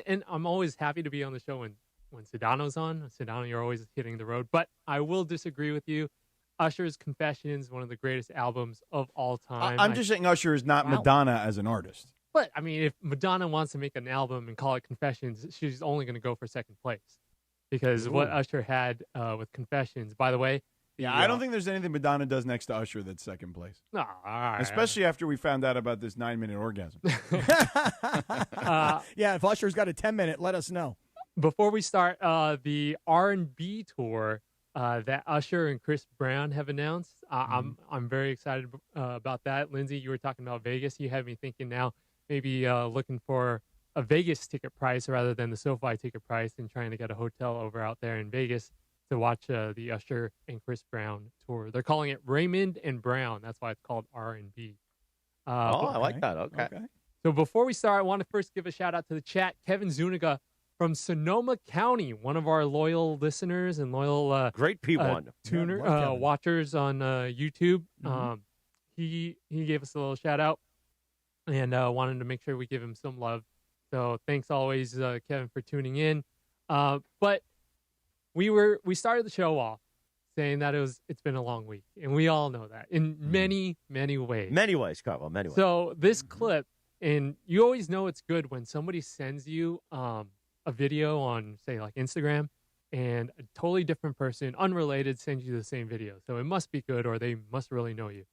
And I'm always happy to be on the show when Sedano's on. Sedano, you're always hitting the road. But I will disagree with you. Usher's Confessions, one of the greatest albums of all time. I'm just saying Usher is not Madonna as an artist. But, I mean, if Madonna wants to make an album and call it Confessions, she's only going to go for second place. Because what Usher had with Confessions, by the way, Yeah, I don't think there's anything Madonna does next to Usher that's second place. No, all right. Especially after we found out about this 9-minute orgasm. Yeah, if Usher's got a 10-minute, let us know. Before we start, the R&B tour that Usher and Chris Brown have announced, I'm very excited about that. Lindsay, you were talking about Vegas. You had me thinking now maybe looking for a Vegas ticket price rather than the SoFi ticket price and trying to get a hotel over out there in Vegas to watch the Usher and Chris Brown tour. They're calling it Raymond and Brown. That's why it's called R&B. I like that. Okay. So before we start, I want to first give a shout out to the chat. Kevin Zuniga from Sonoma County, one of our loyal listeners and loyal great P1 tuner watchers on YouTube. He gave us a little shout out and wanted to make sure we give him some love. So thanks always, Kevin, for tuning in. But we started the show off saying that it's been a long week, and we all know that in many ways. Many ways, Carlo. Many ways. So this clip, and you always know it's good when somebody sends you a video on, say, like Instagram, and a totally different person, unrelated, sends you the same video. So it must be good, or they must really know you.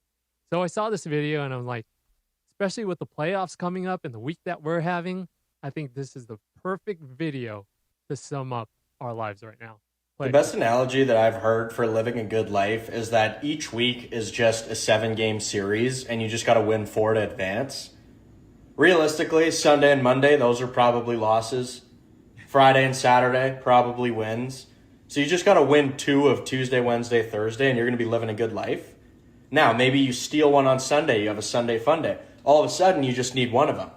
So I saw this video, and I'm like, especially with the playoffs coming up and the week that we're having, I think this is the perfect video to sum up our lives right now. The best analogy that I've heard for living a good life is that each week is just a 7-game series, and you just got to win 4 to advance. Realistically, Sunday and Monday, those are probably losses. Friday and Saturday, probably wins. So you just got to win 2 of Tuesday, Wednesday, Thursday, and you're going to be living a good life. Now, maybe you steal one on Sunday. You have a Sunday fun day. All of a sudden, you just need one of them.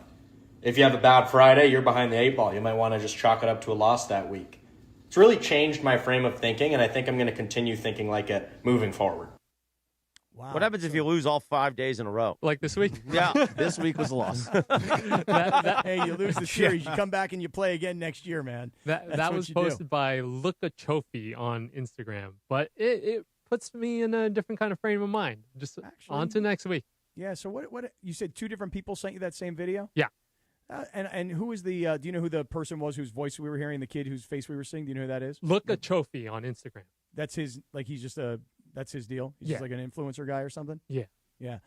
If you have a bad Friday, you're behind the 8 ball. You might want to just chalk it up to a loss that week. It's really changed my frame of thinking, and I think I'm going to continue thinking like it moving forward. Wow. What happens if you lose all 5 days in a row? Like this week? Yeah, this week was a loss. Hey, you lose the series. You come back and you play again next year, man. That was posted by Luka Chofi on Instagram. But it puts me in a different kind of frame of mind. Just on to next week. Yeah, so what you said 2 different people sent you that same video? Yeah. And who is the, do you know who the person was whose voice we were hearing, the kid whose face we were seeing? Do you know who that is? Luka Chofi on Instagram. That's his, like he's just that's his deal? He's just like an influencer guy or something? Yeah. Yeah.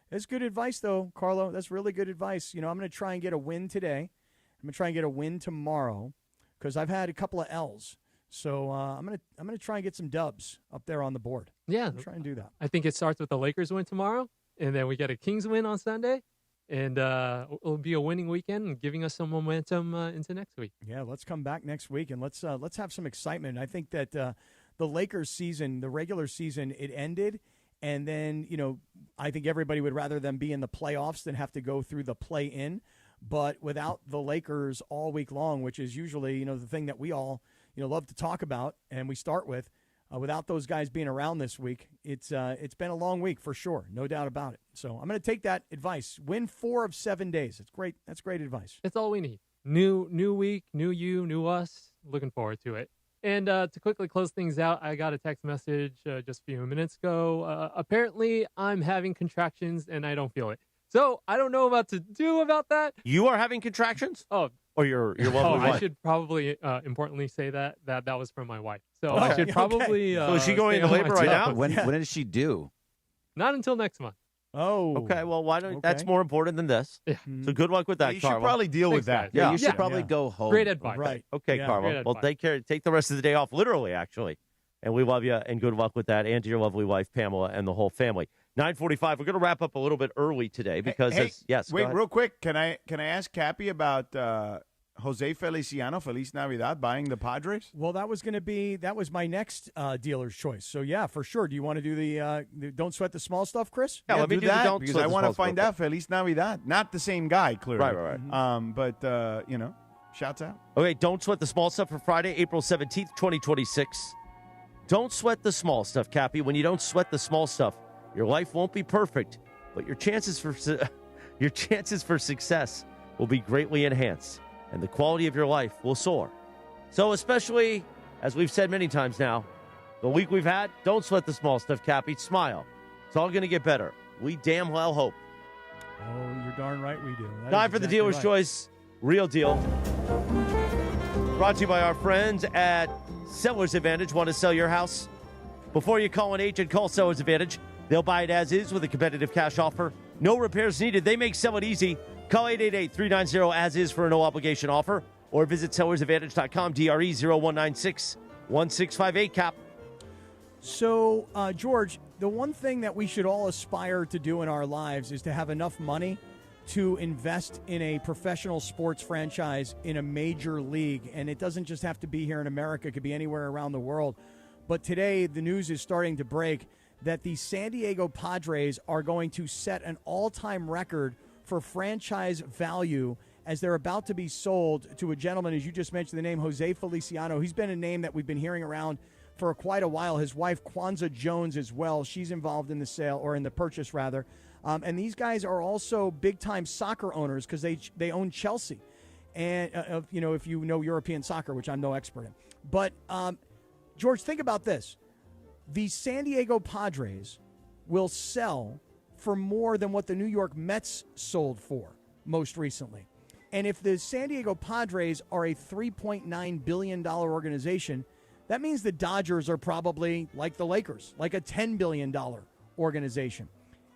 That's good advice, though, Carlo. That's really good advice. You know, I'm going to try and get a win today. I'm going to try and get a win tomorrow because I've had a couple of L's. So I'm gonna try and get some dubs up there on the board. Yeah. I'm try and do that. I think it starts with the Lakers win tomorrow, and then we get a Kings win on Sunday. And it'll be a winning weekend and giving us some momentum into next week. Yeah, let's come back next week and let's have some excitement. I think that the Lakers season, the regular season, it ended. And then, you know, I think everybody would rather them be in the playoffs than have to go through the play-in. But without the Lakers all week long, which is usually, you know, the thing that we all, you know, love to talk about and we start with, without those guys being around this week, it's been a long week for sure, no doubt about it. So I'm going to take that advice. Win 4 of 7 days. It's great. That's great advice. It's all we need. New week, new you, new us. Looking forward to it. And to quickly close things out, I got a text message just a few minutes ago. Apparently, I'm having contractions and I don't feel it. So I don't know what to do about that. You are having contractions? Oh. Or your lovely wife? I should probably importantly say that was from my wife. So I should probably. So is she going into labor right now? When is she due? Not until next month. Oh. Okay. Well, why don't? That's more important than this. Yeah. So good luck with that, You should Carlo. probably deal with that. Yeah, you should probably go home. Great advice. Right. Okay, Yeah. Carlo. Great Well, advice. take the rest of the day off, literally, actually. And we love you, and good luck with that, and to your lovely wife, Pamela, and the whole family. 9:45. We're going to wrap up a little bit early today because, yes. Wait, real quick. Can I ask Cappy about Jose Feliciano, Feliz Navidad, buying the Padres? Well, that was my next dealer's choice. So, yeah, for sure. Do you want to do the don't sweat the small stuff, Chris? Yeah, let me do do that the don't because sweat I the want to small find stuff. out Feliz Navidad. Not the same guy, clearly. Right. But, you know, shouts out. Okay, don't sweat the small stuff for Friday, April 17th, 2026. Don't sweat the small stuff, Cappy. When you don't sweat the small stuff, your life won't be perfect, but your chances for success will be greatly enhanced, and the quality of your life will soar. So especially, as we've said many times now, the week we've had, don't sweat the small stuff, Cappy. Smile. It's all going to get better. We damn well hope. Oh, you're darn right we do. That Time is for the exactly Dealer's right. Choice Real Deal. Brought to you by our friends at Seller's Advantage. Want to sell your house? Before you call an agent, call Seller's Advantage. They'll buy it as is with a competitive cash offer. No repairs needed. They make sell it easy. Call 888-390-as-is for a no-obligation offer, or visit sellersadvantage.com, DRE 0196-1658, Cap. So, George, the one thing that we should all aspire to do in our lives is to have enough money to invest in a professional sports franchise in a major league. And it doesn't just have to be here in America. It could be anywhere around the world. But today, the news is starting to break that the San Diego Padres are going to set an all-time record for franchise value as they're about to be sold to a gentleman, as you just mentioned the name, Jose Feliciano. He's been a name that we've been hearing around for quite a while. His wife, Kwanzaa Jones, as well. She's involved in the sale, or in the purchase, rather. And these guys are also big-time soccer owners because they own Chelsea. And, if you know European soccer, which I'm no expert in. But, George, think about this. The San Diego Padres will sell for more than what the New York Mets sold for most recently. And if the San Diego Padres are a $3.9 billion organization, that means the Dodgers are probably like the Lakers, like a $10 billion organization.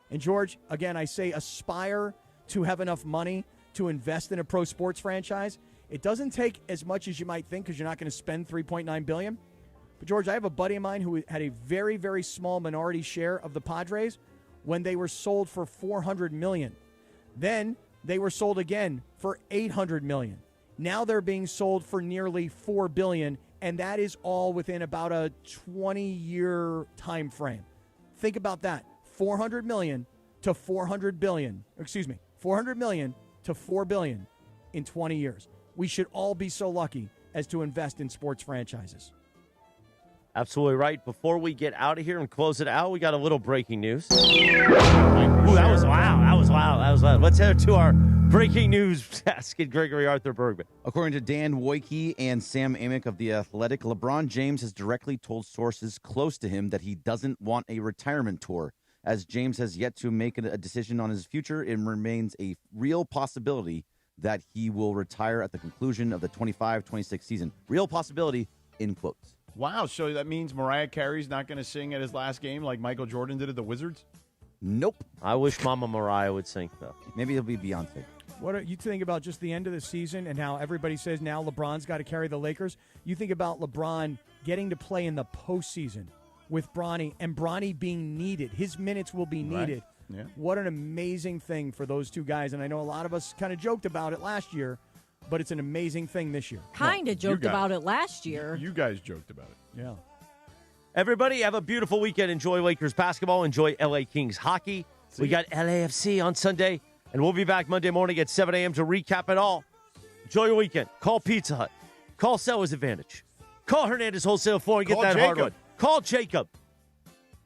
And, George, again, I say aspire to have enough money to invest in a pro sports franchise. It doesn't take as much as you might think because you're not going to spend $3.9 billion. But, George, I have a buddy of mine who had a very, very small minority share of the Padres when they were sold for $400 million. Then they were sold again for $800 million. Now they're being sold for nearly $4 billion, and that is all within about a 20-year time frame. Think about that. $400 million to $400 billion. Excuse me, $400 million to $4 billion in 20 years. We should all be so lucky as to invest in sports franchises. Absolutely right. Before we get out of here and close it out, we got a little breaking news. Ooh, that was loud. Let's head to our breaking news desk at Gregory Arthur Bergman. According to Dan Wojcicki and Sam Amick of The Athletic, LeBron James has directly told sources close to him that he doesn't want a retirement tour. As James has yet to make a decision on his future, it remains a real possibility that he will retire at the conclusion of the 25-26 season. Real possibility, in quotes. Wow, so that means Mariah Carey's not going to sing at his last game like Michael Jordan did at the Wizards? Nope. I wish Mama Mariah would sing, though. Maybe it'll be Beyonce. What do you think about just the end of the season and how everybody says now LeBron's got to carry the Lakers? You think about LeBron getting to play in the postseason with Bronny, and Bronny being needed. His minutes will be needed. Right. Yeah. What an amazing thing for those two guys. And I know a lot of us kind of joked about it last year, but it's an amazing thing this year. Kind of joked about it last year. You guys joked about it. Yeah. Everybody, have a beautiful weekend. Enjoy Lakers basketball. Enjoy LA Kings hockey. We got LAFC on Sunday, and we'll be back Monday morning at 7 a.m. to recap it all. Enjoy your weekend. Call Pizza Hut. Call Seller's Advantage. Call Hernandez Wholesale Flooring. Get that Jacob. hardwood. Call Jacob.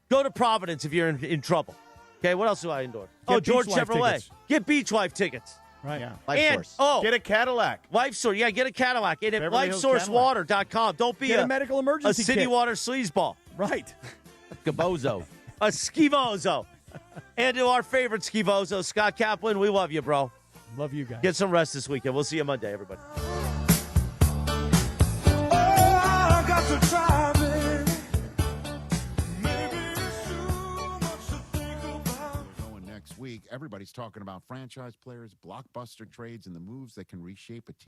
Go to Providence if you're in trouble. Okay, what else do I endorse? George Chevrolet. Tickets. Get Beach Life tickets. Right. Yeah. And, get a Cadillac. Life Source. Yeah, get a Cadillac. And at Beverly Hills LifeSourceWater.com. Don't be Get a medical emergency a city kit. water sleazeball. Right. Gabozo. A skivozo. And to our favorite skivozo, Scott Kaplan, we love you, bro. Love you guys. Get some rest this weekend. We'll see you Monday, everybody. Going next week, everybody's talking about franchise players, blockbuster trades, and the moves that can reshape a team.